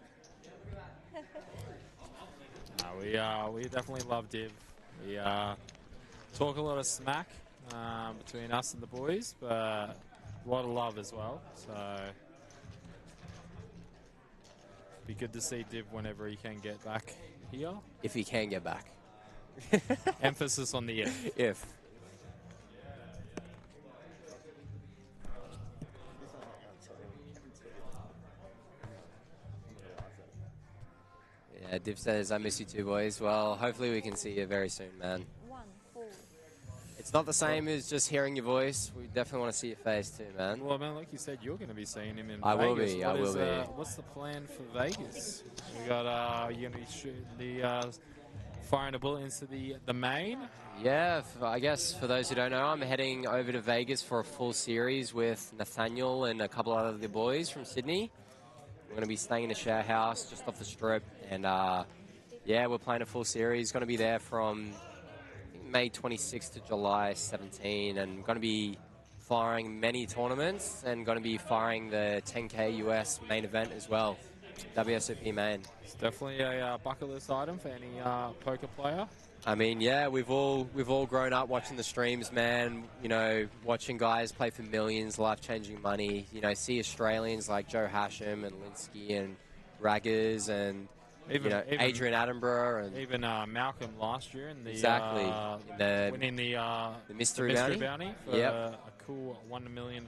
We definitely love Div. We talk a lot of smack between us and the boys, but a lot of love as well. So be good to see Div whenever he can get back here. If he can get back. Emphasis on the if. If. Yeah, Div says, I miss you too, boys. Well, hopefully we can see you very soon, man. It's not the same as just hearing your voice. We definitely want to see your face too, man. Well, man, like you said, you're going to be seeing him in I will Vegas. be, I will be. What's the plan for Vegas? We got, you're going to be shooting firing a bullet into the main? Yeah, I guess for those who don't know, I'm heading over to Vegas for a full series with Nathaniel and a couple of other boys from Sydney. We're going to be staying in a share house just off the strip. And yeah, we're playing a full series. Going to be there from May 26th to July 17, and going to be firing many tournaments and going to be firing the 10K US main event as well. WSOP main. It's definitely a bucket list item for any poker player. I mean, yeah, we've all grown up watching the streams, man. You know, watching guys play for millions, life-changing money. You know, see Australians like Joe Hashim and Linsky and Raggers and Even Adrian Attenborough and even Malcolm last year in the winning the mystery bounty for a cool $1 million.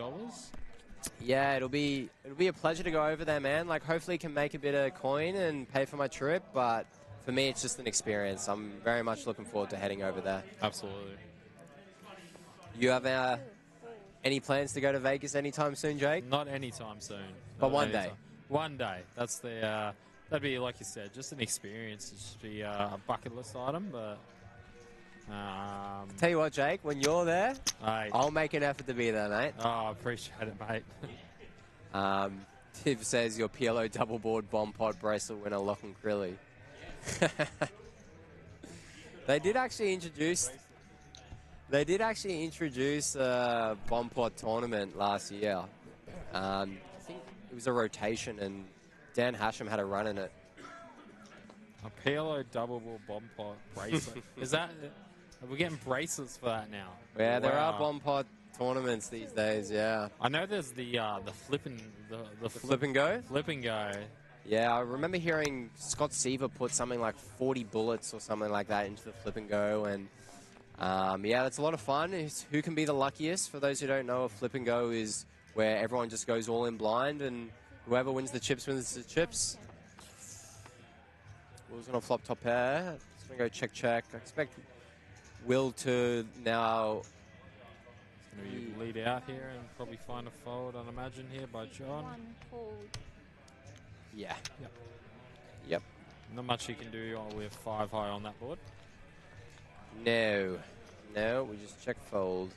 Yeah, it'll be a pleasure to go over there, man. Like, hopefully, can make a bit of coin and pay for my trip. But for me, it's just an experience. I'm very much looking forward to heading over there. Absolutely. You have any plans to go to Vegas anytime soon, Jake? Not anytime soon. But one day. One day. That's the. That'd be, like you said, just an experience. It'd just be a bucket list item, but. Tell you what, Jake, when you're there, I'll make an effort to be there, mate. Oh, I appreciate it, mate. Tiv says your PLO double board bomb pot bracelet winner, Lachlan Crilly. They did actually introduce a bomb pot tournament last year. I think it was a rotation, and Dan Hashim had a run in it. A PLO double ball bomb pot bracelet. Is that? Are we getting bracelets for that now? Yeah, there are bomb pot tournaments these days. Yeah, I know there's the flip and flip and go. Flip and go. Yeah, I remember hearing Scott Seaver put something like 40 bullets or something like that into the flip and go, and yeah, that's a lot of fun. Who can be the luckiest? For those who don't know, a flip and go is where everyone just goes all in blind, and whoever wins the chips wins the chips. Will's gonna flop top pair. Just gonna go check. I expect Will to now lead out here and probably find a fold, I'd imagine, here by John. One fold. Yeah. Yep. Not much he can do with 5 high on that board. No, we just check fold.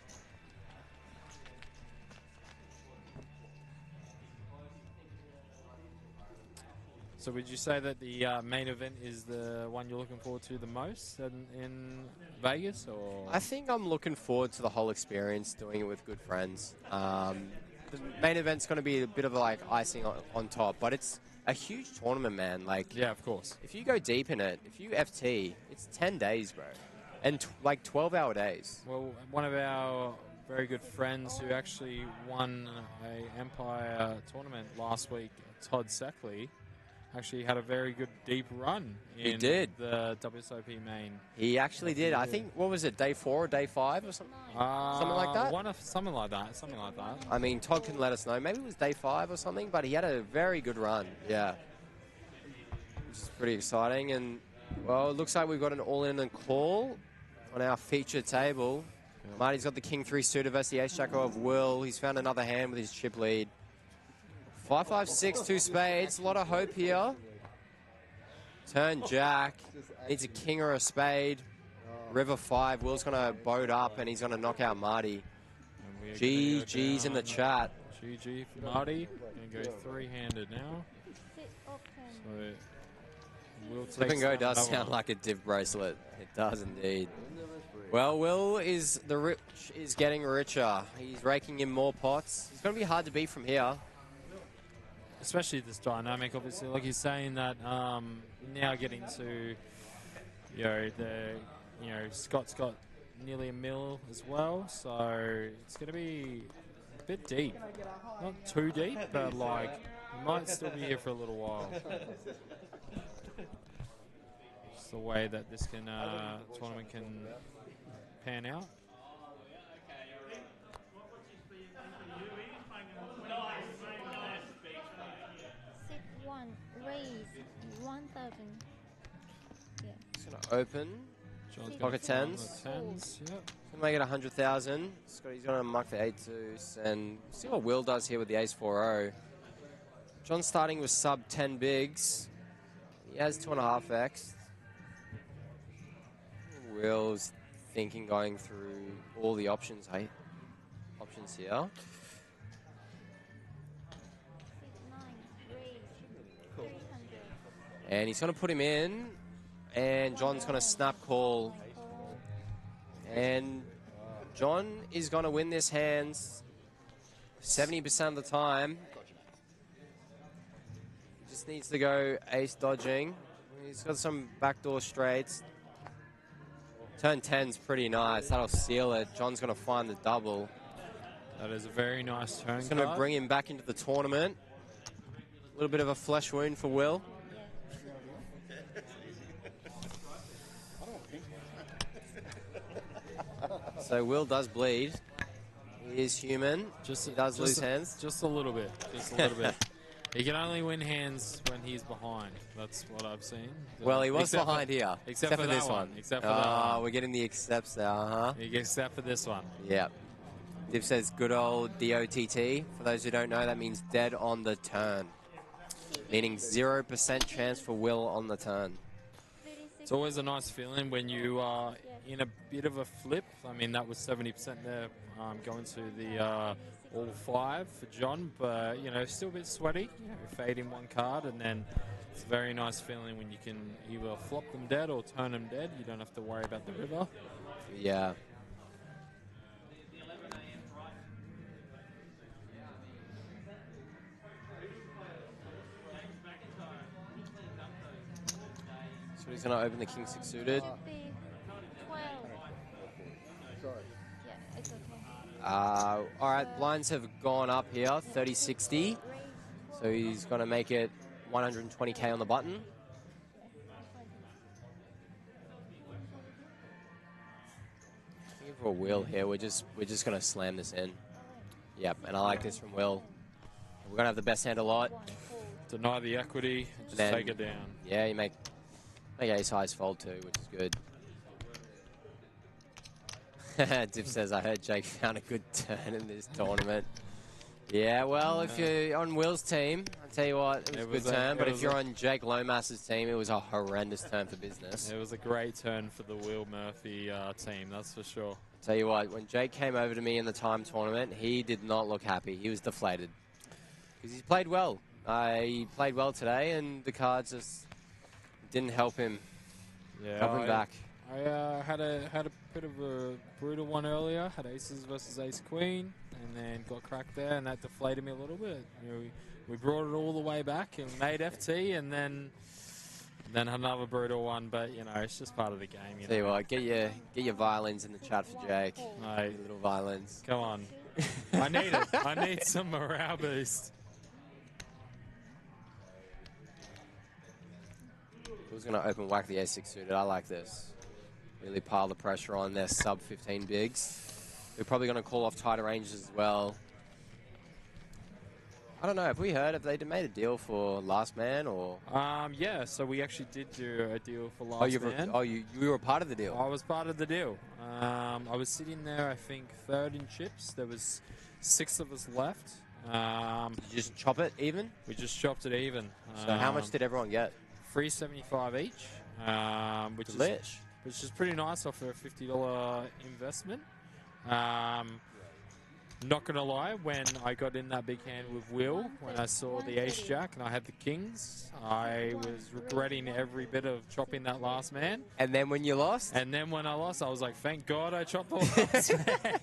So would you say that the main event is the one you're looking forward to the most in Vegas, or? I think I'm looking forward to the whole experience, doing it with good friends. The main event's going to be a bit of like icing on top, but it's a huge tournament, man. Like, yeah, of course. If you go deep in it, if you FT, it's 10 days, bro, and like 12-hour days. Well, one of our very good friends who actually won a Empire tournament last week, Todd Seckley, actually had a very good deep run in the WSOP main. He actually did. I think, what was it, day 4 or day 5 or something? Something like that? Something like that. I mean, Todd can let us know. Maybe it was day 5 or something, but he had a very good run. Yeah. Which is pretty exciting. And, well, it looks like we've got an all-in and call on our feature table. Yep. Marty's got the King 3 suited versus the Ace-Jack of Will. He's found another hand with his chip lead. 5, 5, 6, 2 spades. A lot of hope here. Turn Jack. Needs a king or a spade. River 5. Will's going to boat up, and he's going to knock out Marty. GG's in the chat. GG for Marty. Going to go 3-handed now. So Will Flip and go does sound like a div bracelet. It does indeed. Well, Will is getting richer. He's raking in more pots. It's going to be hard to beat from here. Especially this dynamic, obviously, like he's saying that now getting to, Scott's got nearly a mil as well, so it's going to be a bit deep. Not too deep, but like, we might still be here for a little while. It's the way that this tournament can pan out. Raise 1,000. Yeah. It's going to open. John's Pocket tens. Yep. Gonna make it 100,000. He's gonna muck the 8 deuce, and see what Will does here with the ace 4-0. John's starting with sub 10 bigs. He has 2.5x. Will's thinking going through all the options here. And he's going to put him in, and John's going to snap call. And John is going to win this hand 70% of the time. Just needs to go ace dodging. He's got some backdoor straights. Turn 10's pretty nice. That'll seal it. John's going to find the double. That is a very nice turn. It's going to bring him back into the tournament. A little bit of a flesh wound for Will. So Will does bleed. He is human. He does lose hands. Just a little bit. Just a little bit. He can only win hands when he's behind. That's what I've seen. Well, he was Except behind for, here. Except for this that one. Except for that one. We're getting the accepts now, huh? Except for this one. Yeah. Div says good old DOTT. For those who don't know, that means dead on the turn. Meaning 0% chance for Will on the turn. It's always a nice feeling when you are in a bit of a flip. I mean, that was 70% there going to the all 5 for John, but, you know, still a bit sweaty. You know, fade in one card, and then it's a very nice feeling when you can either flop them dead or turn them dead. You don't have to worry about the river. Yeah. So he's going to open the king 6 suited. 12. Sorry. Yeah, it's okay. All right, blinds have gone up here, 30-60. So he's going to make it 120K on the button. I think for a Will here, we're just going to slam this in. Yep, and I like this from Will. We're going to have the best hand a lot. Deny the equity, just Then- take it down. Yeah, you make ace highs fold too, which is good. Div says, I heard Jake found a good turn in this tournament. Yeah, well, if you're on Will's team, I'll tell you what, it was a good turn. But if you're on Jake Lomas's team, it was a horrendous turn for business. It was a great turn for the Will Murphy team, that's for sure. Tell you what, when Jake came over to me in the time tournament, he did not look happy. He was deflated. Because he played well. He played well today, and the cards just didn't help him. Yeah, help him back. I had a bit of a brutal one earlier. Had aces versus ace queen, and then got cracked there, and that deflated me a little bit. You know, we brought it all the way back and made FT, and then another brutal one. But you know, it's just part of the game. Tell you what, get your violins in the chat for Jake. Mate, little violins. Come on, I need it. I need some morale boost. Who's going to open whack the ace 6 suited? I like this. Really pile the pressure on their sub 15 bigs. We're probably going to call off tighter ranges as well. I don't know. Have we heard? Have they made a deal for Last Man or? Yeah. So we actually did do a deal for Last Man. You were a part of the deal. I was part of the deal. I was sitting there, I think, 3rd in chips. There was 6 of us left. Did you just chop it even? We just chopped it even. So how much did everyone get? $375 each, which is pretty nice off a $50 investment. Not gonna lie, when I got in that big hand with Will, when I saw the ace jack and I had the kings, I was regretting every bit of chopping that last man. And then when you lost? And then when I lost, I was like, thank God I chopped the last man.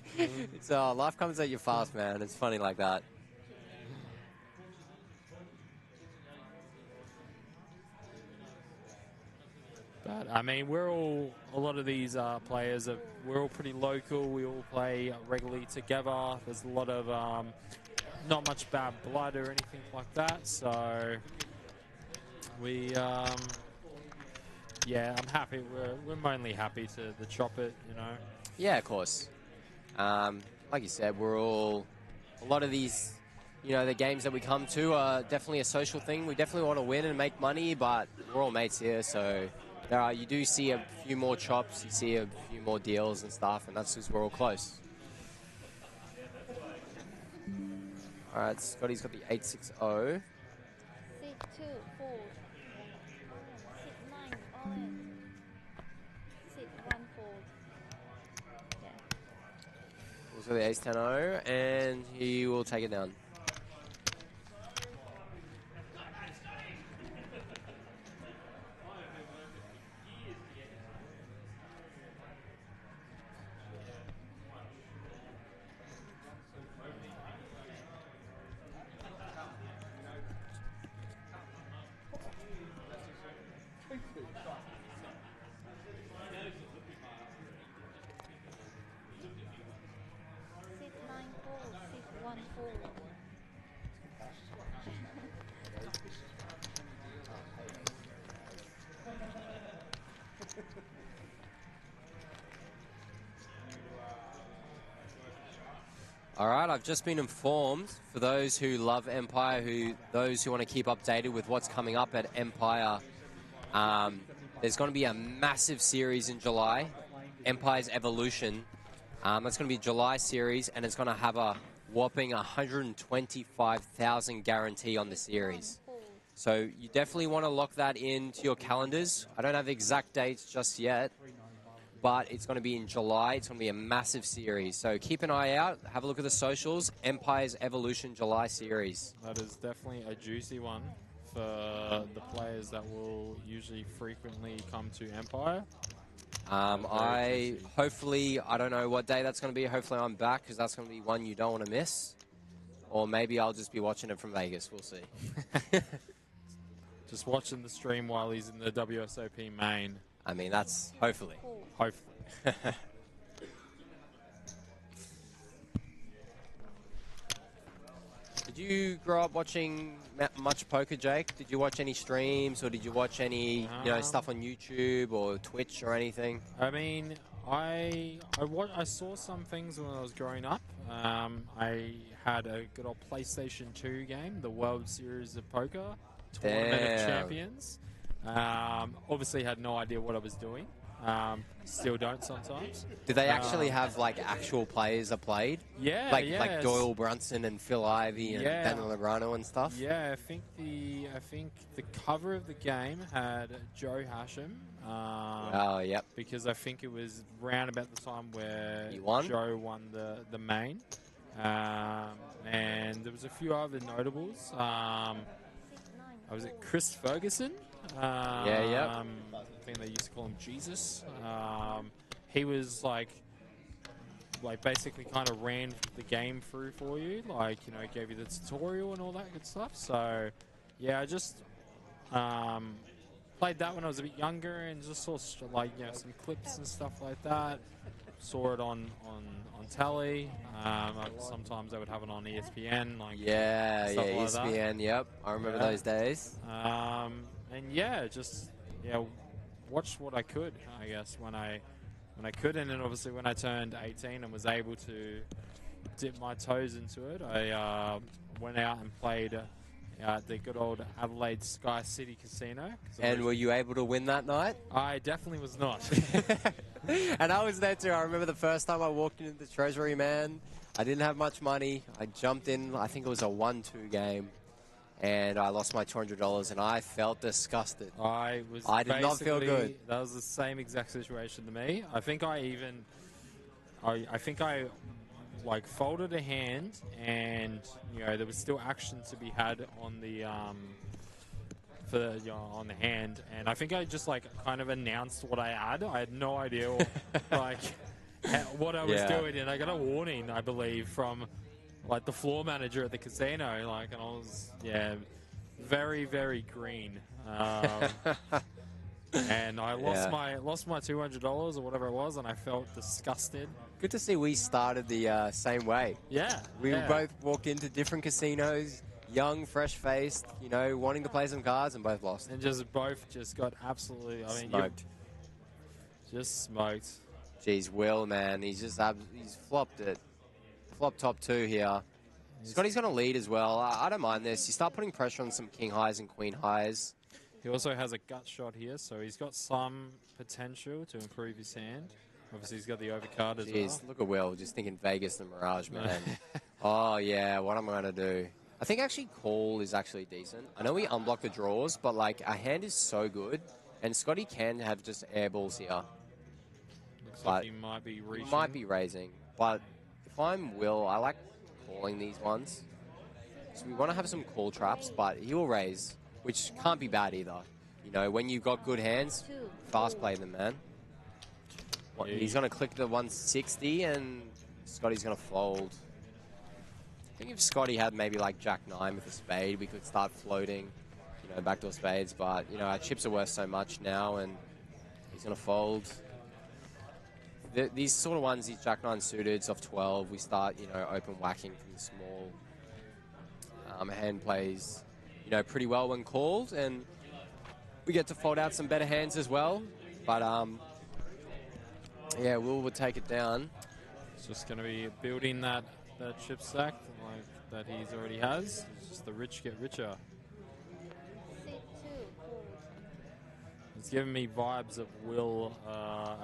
So life comes at you fast, man. It's funny like that. But, I mean, a lot of these players, we're all pretty local. We all play regularly together. There's a lot of not much bad blood or anything like that. So, yeah, I'm happy. We're mainly happy to chop it, you know. Yeah, of course. Like you said, a lot of these, you know, the games that we come to are definitely a social thing. We definitely want to win and make money, but we're all mates here, so... you do see a few more chops, you see a few more deals and stuff, and that's because we're all close. All right, Scotty's got the 8-6-0. Sit 2, fold. Sit 9, all in. Sit 1, fold. Yeah. He's got the ace-10-0, and he will take it down. All right, I've just been informed for those who love Empire, those who want to keep updated with what's coming up at Empire. There's going to be a massive series in July, Empire's Evolution. That's going to be a July series, and it's going to have a whopping 125,000 guarantee on the series. So you definitely want to lock that into your calendars. I don't have exact dates just yet, but it's going to be in July. It's going to be a massive series. So keep an eye out. Have a look at the socials. Empire's Evolution July series. That is definitely a juicy one for the players that will usually frequently come to Empire. I don't know what day that's going to be. Hopefully I'm back, because that's going to be one you don't want to miss. Or maybe I'll just be watching it from Vegas. We'll see. Just watching the stream while he's in the WSOP main. I mean, that's hopefully. Hopefully. Did you grow up watching much poker, Jake? Did you watch any streams, or did you watch any stuff on YouTube or Twitch or anything? I mean, I saw some things when I was growing up. I had a good old PlayStation 2 game, the World Series of Poker, Tournament of Champions. Obviously had no idea what I was doing. Still don't sometimes. Did they actually have like actual players that played? Yeah, like Doyle Brunson and Phil Ivey and Daniel Negreanu and stuff. Yeah, I think the cover of the game had Joe Hashem. Oh, yep. Because I think it was round about the time where won? Joe won the main, and there was a few other notables. Was it Chris Ferguson? Yeah. I think they used to call him Jesus. He was like basically kind of ran the game through for you, gave you the tutorial and all that good stuff. So yeah, I just played that when I was a bit younger and just saw some clips and stuff like that. Saw it on telly. Sometimes they would have it on ESPN. ESPN. Yep, I remember those days. Watched what I could. I guess when I could, and then obviously when I turned 18 and was able to dip my toes into it, I went out and played at the good old Adelaide Sky City Casino. And were you able to win that night? I definitely was not. And I was there too. I remember the first time I walked into the Treasury, man. I didn't have much money. I jumped in, I think it was a 1-2 game. And I lost my $200, and I felt disgusted. I did not feel good. That was the same exact situation to me. I think I folded a hand, and there was still action to be had on the on the hand, and I think I just kind of announced what I had. I had no idea what I was doing, and I got a warning, I believe, from the floor manager at the casino, and I was very, very green, and I lost my $200 or whatever it was, and I felt disgusted. Good to see we started the same way. Yeah, we both walked into different casinos, young, fresh-faced, wanting to play some cards, and both lost. And both got absolutely, smoked. Just smoked. Jeez, Will, man, he's flopped it. Flop top 2 here. Scotty's going to lead as well. I don't mind this. You start putting pressure on some king highs and queen highs. He also has a gut shot here, so he's got some potential to improve his hand. Obviously, he's got the overcard as well. Look at Will, just thinking Vegas and Mirage, man. Oh, yeah, what am I going to do? I think actually call is actually decent. I know we unblock the draws, but our hand is so good, and Scotty can have just air balls here. Looks like he might be reaching. He might be raising, but if I'm Will, I like calling these ones. So we want to have some call traps, but he will raise, which can't be bad either. When you've got good hands, fast play them, man. He's going to click the 160, and Scotty's going to fold. I think if Scotty had maybe Jack 9 with a spade, we could start floating, backdoor spades. But, our chips are worth so much now, and he's going to fold. These sort of ones, these Jack 9 suiteds off 12, we start, open whacking from the small. Hand plays, pretty well when called, and we get to fold out some better hands as well. But, Will take it down. It's just going to be building that that chip stacked like that he's already has. It's just the rich get richer. Sit 2, fold. It's giving me vibes of Will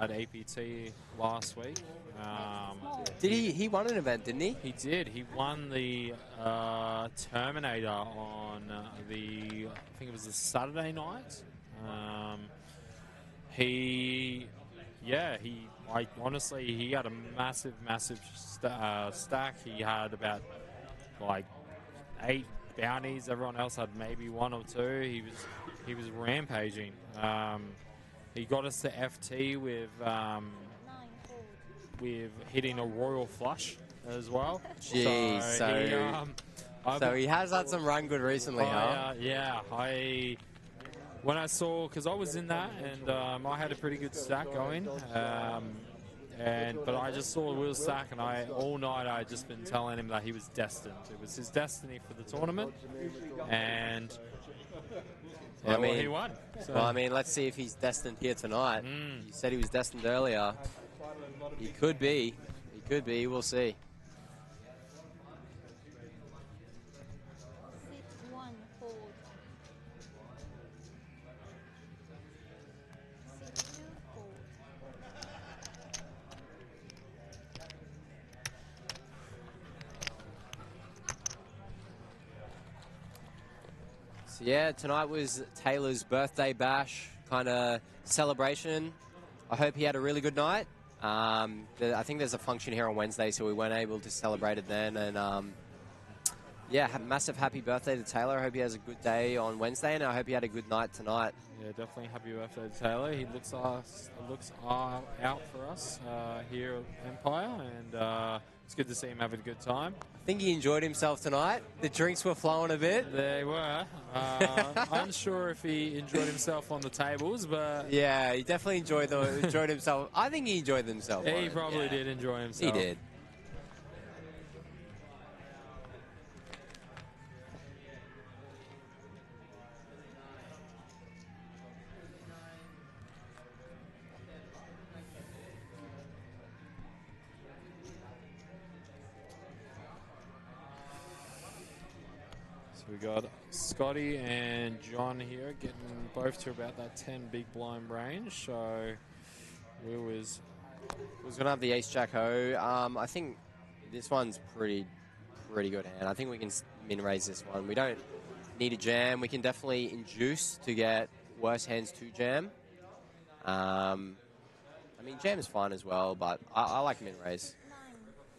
at APT last week. Did he won an event, didn't he? He did. He won the Terminator on I think it was the Saturday night. Honestly, he had a massive stack. He had about like 8 bounties. Everyone else had maybe 1 or 2. He was rampaging. He got us to FT with hitting a royal flush as well. Jeez, so he has had some run good recently, huh? Yeah, when I saw, because I was in that, and I had a pretty good stack going, but I just saw Will's stack, and all night I had just been telling him that he was destined. It was his destiny for the tournament, and he won. So. Well, I mean, let's see if he's destined here tonight. You said he was destined earlier. He could be. He could be. We'll see. Sit 1, fold. Sit 2, fold. So yeah, tonight was Taylor's birthday bash kind of celebration. I hope he had a really good night. I think there's a function here on Wednesday, so we weren't able to celebrate it then. And yeah, massive happy birthday to Taylor. I hope he has a good day on Wednesday, and I hope he had a good night tonight. Yeah, definitely happy birthday to Taylor. He looks out for us here at Empire, and it's good to see him having a good time. I think he enjoyed himself tonight. The drinks were flowing a bit. They were. Unsure if he enjoyed himself on the tables, but... Yeah, he definitely enjoyed himself. I think he enjoyed himself. He probably did enjoy himself. He did. We got Scotty and John here getting both to about that 10 big blind range. So Will was going to have the Ace Jack Ho. I think this one's pretty good hand. I think we can min raise this one. We don't need a jam. We can definitely induce to get worse hands to jam. I mean, jam is fine as well, but I like min raise. 9,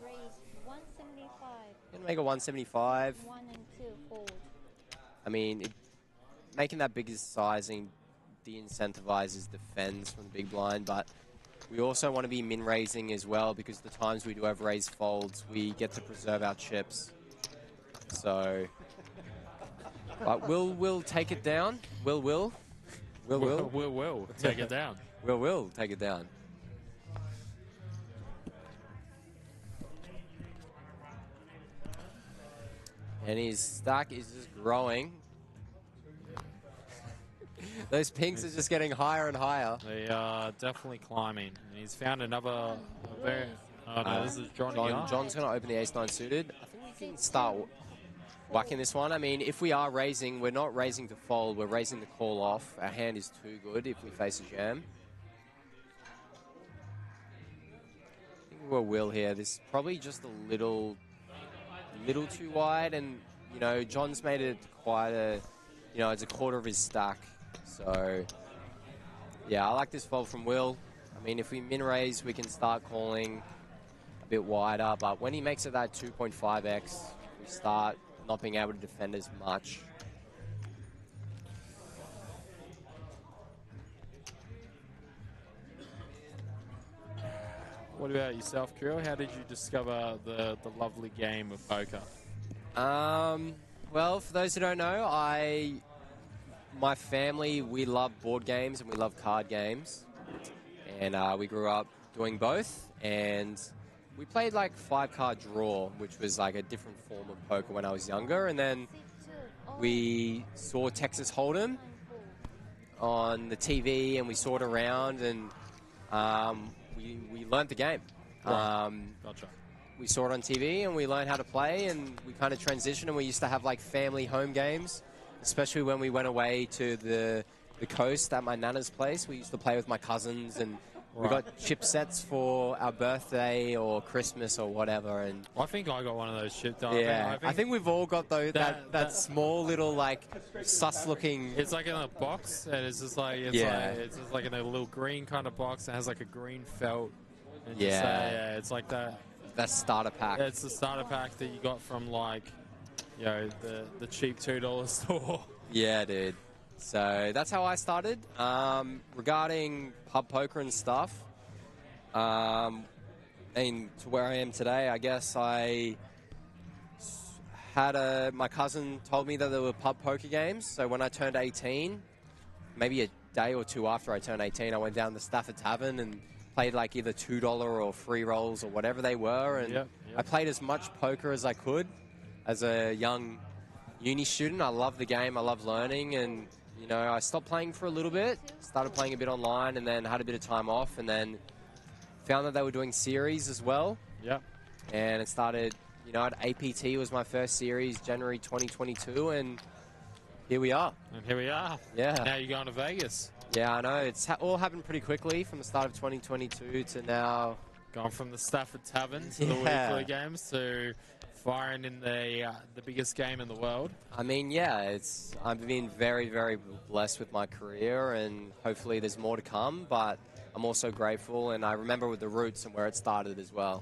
raise 175. Gonna make a 175. 1 and 2, fold. I mean, making that biggest sizing de-incentivizes defends from the big blind, but we also want to be min-raising as well, because the times we do have raise folds, we get to preserve our chips. So, but we'll take it down. Will take it down. Will take it down. And his stack is just growing. Those pinks are just getting higher and higher. They are definitely climbing. And he's found another very... Oh, no, this is Johnny. John's going to open the ace-9 suited. I think we can start whacking this one. I mean, if we are raising, we're not raising to fold. We're raising to call off. Our hand is too good if we face a jam. I think we're Will here. This is probably just a little too wide, and you know, John's made it quite a, you know, it's a quarter of his stack. So yeah, I like this fold from Will. I mean, if we min raise, we can start calling a bit wider, but when he makes it that 2.5x, we start not being able to defend as much. What about yourself, Kirill? How did you discover the lovely game of poker? Well, for those who don't know, my family, we love board games and we love card games. And we grew up doing both. And we played like 5-card draw, which was like a different form of poker when I was younger. And then we saw Texas Hold'em on the TV and we saw it around, and we learned the game. Right. Gotcha. we saw it on TV and we learned how to play, and we kind of transitioned, and we used to have like family home games, especially when we went away to the coast at my nana's place. We used to play with my cousins, and we got chip sets for our birthday or Christmas or whatever. And I think I got one of those chips. yeah, I think we've all got those, that small little like sus-looking. It's like in a box, and it's just like it's just like in a little green kind of box. It has like a green felt. And it's like that. That starter pack. It's the starter pack that you got from like, the cheap $2 store. Yeah, dude. So that's how I started. Regarding pub poker and stuff, and to where I am today, I guess I had my cousin told me that there were pub poker games. So when I turned 18, maybe a day or two after I turned 18, I went down to Stafford Tavern and played like either $2 or free rolls or whatever they were. And I played as much poker as I could as a young uni student. I loved the game. I loved learning. And I stopped playing for a little bit, started playing a bit online, and then had a bit of time off, and then found that they were doing series as well. Yeah. And it started, at APT was my first series, January 2022, and here we are. And here we are. Yeah. Now you're going to Vegas. Yeah, I know. It's all happened pretty quickly from the start of 2022 to now. Gone from the Stafford Tavern to the weekly games to firing in the biggest game in the world. I mean, I've been very, very blessed with my career, and hopefully there's more to come, but I'm also grateful, and I remember with the roots and where it started as well.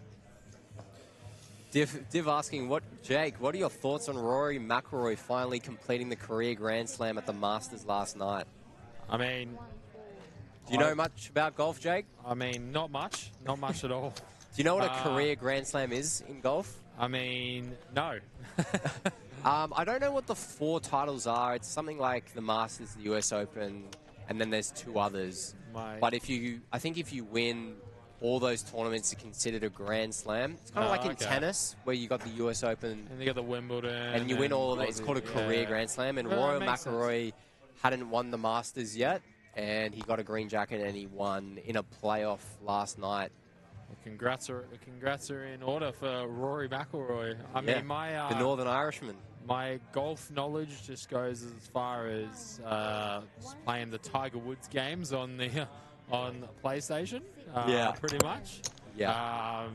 Div asking, Jake, what are your thoughts on Rory McIlroy finally completing the career Grand Slam at the Masters last night? I mean... Do you know much about golf, Jake? I mean, not much. Not much at all. Do you know what a career Grand Slam is in golf? I mean, no. I don't know what the 4 titles are. It's something like the Masters, the US Open, and then there's 2 others. But I think if you win all those tournaments, are considered a Grand Slam. It's kind of like in tennis, where you got the US Open. And you got the Wimbledon. And you win all of it. It's called a career Grand Slam. And Rory McIlroy hadn't won the Masters yet, and he got a green jacket, and he won in a playoff last night. Congrats are in order for Rory McIlroy. I mean, the Northern Irishman. My golf knowledge just goes as far as just playing the Tiger Woods games on PlayStation. Pretty much. Yeah.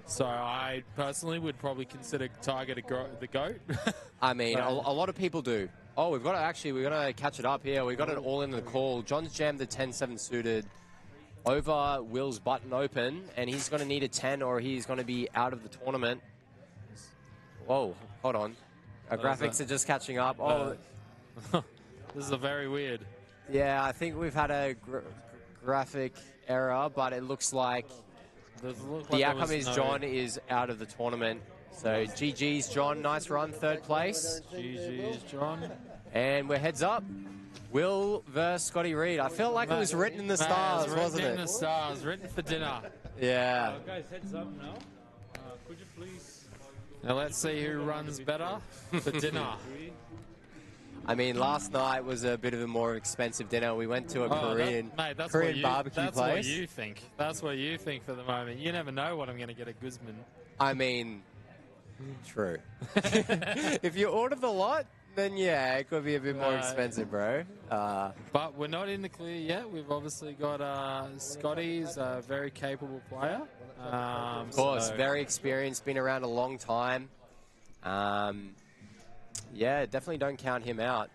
So I personally would probably consider Tiger the GOAT. I mean, a lot of people do. Oh, we've got to catch it up here. We've got it all in the call. John's jammed the 10-7 suited over Will's button open, and he's going to need a 10 or he's going to be out of the tournament. Whoa, hold on. Our graphics are just catching up. This is a very weird. Yeah, I think we've had a graphic error, but it looks like the outcome is John is out of the tournament. So GG's John, nice run, 3rd place. GG's John. And we're heads up. Will versus Scotty Reed. I feel like it was written in the stars, wasn't it? Written in the stars, written for dinner. Yeah. Guys, heads up now. Could you please... Now let's see who runs better for dinner. I mean, last night was a bit of a more expensive dinner. We went to a Korean barbecue place. That's what you think. That's what you think for the moment. You never know what I'm going to get at Guzman. I mean, true. If you order the lot, then yeah, it could be a bit more expensive, bro. But we're not in the clear yet. We've obviously got Scotty's a very capable player. Of course, very experienced, been around a long time. Yeah, definitely don't count him out.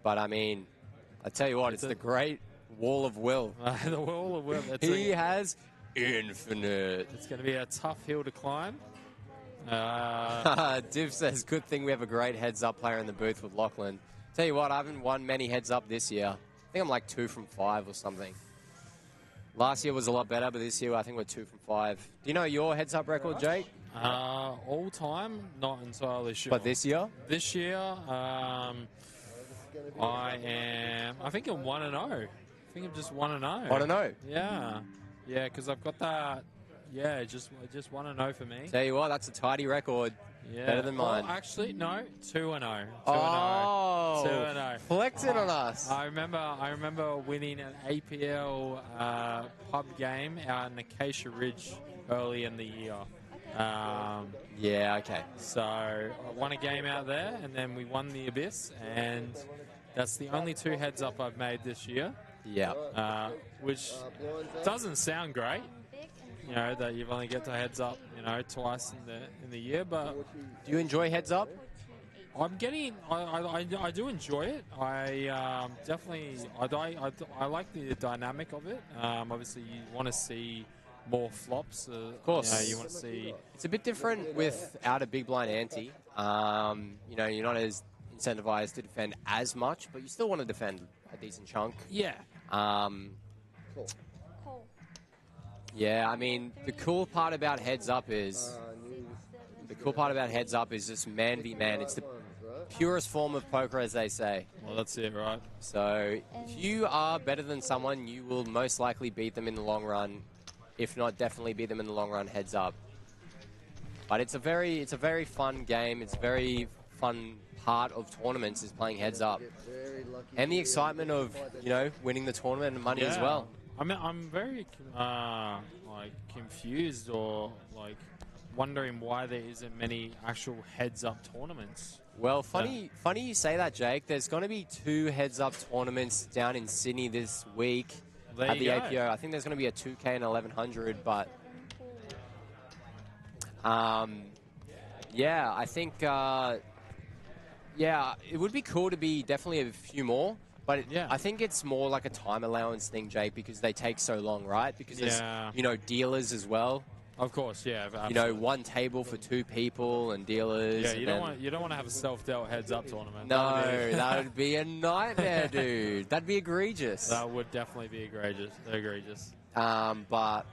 But I mean, I tell you what, it's the great Wall of Will. The Wall of Will. He has infinite. It's going to be a tough hill to climb. Div says, good thing we have a great heads-up player in the booth with Lachlan. Tell you what, I haven't won many heads-up this year. I think I'm like 2 from 5 or something. Last year was a lot better, but this year I think we're 2 from 5. Do you know your heads-up record, Jake? All time, not entirely sure. But this year? This year, I think I'm 1-0. I think I'm just 1-0. 1-0? Yeah. Yeah, because I've got that. Yeah, just 1-0 for me. Tell you what, that's a tidy record. Yeah. Better than mine. Oh, actually, no. 2-0. Oh, 2-0. flexing on us. I remember winning an APL pub game out in Acacia Ridge early in the year. Yeah, okay. So I won a game out there, and then we won the Abyss, and that's the only 2 heads up I've made this year. Yeah. Which doesn't sound great, you know, that you've only get to heads up, you know, twice in the year. But do you enjoy heads up? I'm getting. I do enjoy it. I definitely. I like the dynamic of it. Obviously, you want to see more flops. Of course. You want to see. It's a bit different without a big blind ante. You know, you're not as incentivized to defend as much, but you still want to defend a decent chunk. Yeah. Yeah, I mean, the cool part about heads up is just man v man. It's the purest form of poker, as they say. Well, that's it, right? So if you are better than someone, you will most likely beat them in the long run. If not, definitely beat them in the long run, heads up. But it's a very fun game. It's a very fun part of tournaments is playing heads up. And the excitement of, you know, winning the tournament and money as well. I mean, I'm very like confused or like wondering why there isn't many actual heads-up tournaments. Well, funny you say that, Jake. There's going to be 2 heads-up tournaments down in Sydney this week at the APO. I think there's going to be a 2K and 1100, but yeah, I think yeah, it would be cool to be definitely a few more. But I think it's more like a time allowance thing, Jake, because they take so long, right? Because there's, you know, dealers as well. Of course, yeah. Absolutely. You know, 1 table for 2 people and dealers. Yeah, you don't want to have a self-dealt heads-up tournament. No, that would be a nightmare, dude. That'd be egregious. That would definitely be egregious. But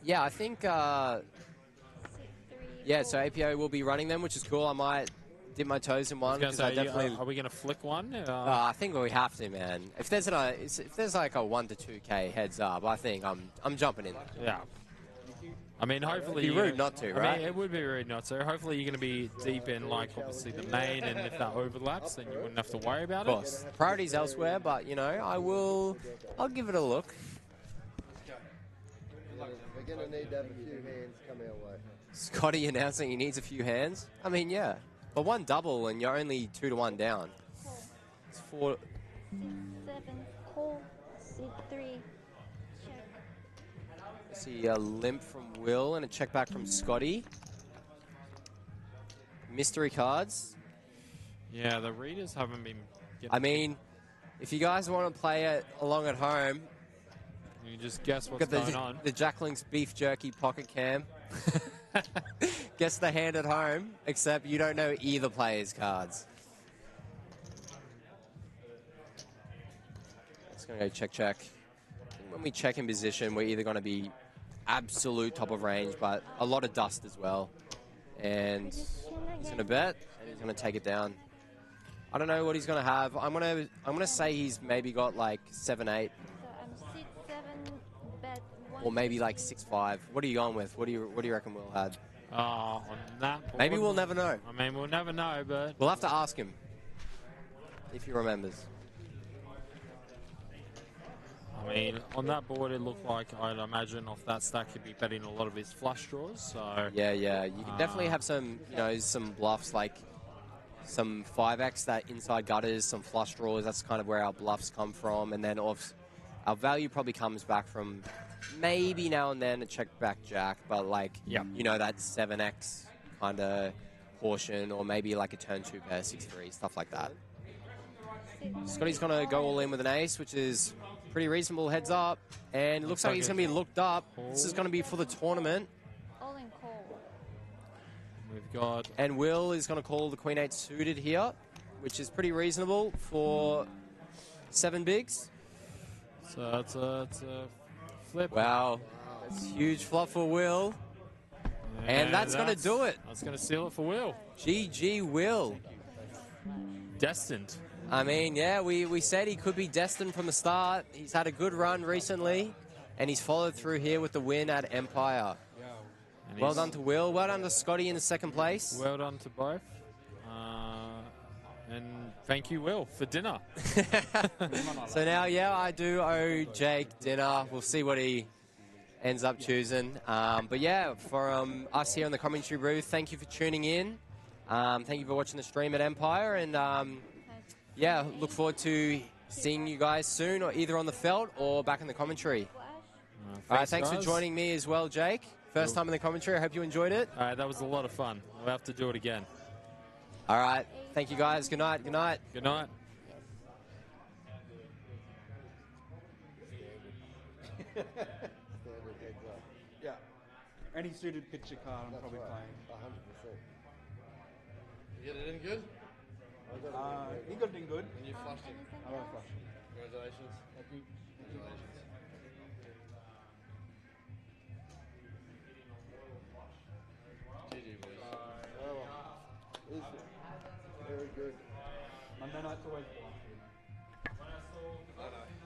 yeah, I think so APO will be running them, which is cool. I might dip my toes in one because I definitely. Are we going to flick one? I think we have to, man. If there's like a 1 to 2K heads up, I think I'm jumping in. Yeah. I mean, hopefully. It'd be rude not to, right? I mean, it would be rude not to. Hopefully, you're going to be deep in, like, obviously the main, and if that overlaps, then you wouldn't have to worry about it. Of course, priorities elsewhere, but you know, I'll give it a look. We're going to need to have a few hands come our way. Scotty announcing he needs a few hands. I mean, yeah. But 1 double and you're only 2 to 1 down. It's 4. 7, call, 3, check. I see a limp from Will and a check back from Scotty. Mystery cards. Yeah, the readers haven't been. I mean, if you guys want to play it along at home, you just guess what's going on. The Jacklink's beef jerky pocket cam. Guess the hand at home, except you don't know either player's cards. It's going to go check. When we check in position, we're either going to be absolute top of range, but a lot of dust as well. And he's going to bet, and he's going to take it down. I don't know what he's going to have. I'm going to say he's maybe got like 7-8. So I'm 6, 7, bet 1. Or maybe like 6-5. What are you going with? What do you reckon Will had? On that board, maybe we'll never know. I mean, we'll never know, but we'll have to ask him if he remembers. I mean, on that board, it looked like I'd imagine off that stack he'd be betting a lot of his flush draws. So yeah, you can definitely have some, you know, some bluffs like some 5x that inside gutters, some flush draws. That's kind of where our bluffs come from, and then our value probably comes back from. Maybe now and then a check back jack, but like, you know, that 7x kind of portion, or maybe like a turn 2 pair 6-3, stuff like that. Scotty's going to go all in with an ace, which is pretty reasonable heads up, and it looks like he's going to be looked up. This is going to be for the tournament. All in call. We've got... And Will is going to call the Queen 8 suited here, which is pretty reasonable for 7 bigs. So it's a flip. Wow. That's a huge flop for Will. And that's going to do it. That's going to seal it for Will. GG Will. Destined. I mean, yeah, we said he could be destined from the start. He's had a good run recently, and he's followed through here with the win at Empire. And Well he's- done to Will. Well done to Scotty in the second place. Well done to both. And thank you, Will, for dinner. So now, yeah, I do owe Jake dinner. We'll see what he ends up choosing. But yeah, from us here in the commentary booth, thank you for tuning in. Thank you for watching the stream at Empire. And yeah, look forward to seeing you guys soon, or either on the felt or back in the commentary. All right, thanks for guys. joining me as well, Jake. First time in the commentary. I hope you enjoyed it. All right, that was a lot of fun. We'll have to do it again. All right. Thank you, guys. Good night. Good night. Good night. Standard heads up. Yeah. Any suited picture card, I'm probably playing. 100%. You get it in good? He got it in good. And you flushed it. I won't flush it. Congratulations. Thank you. Congratulations. GG, boys. Very good. Monday night's always I know.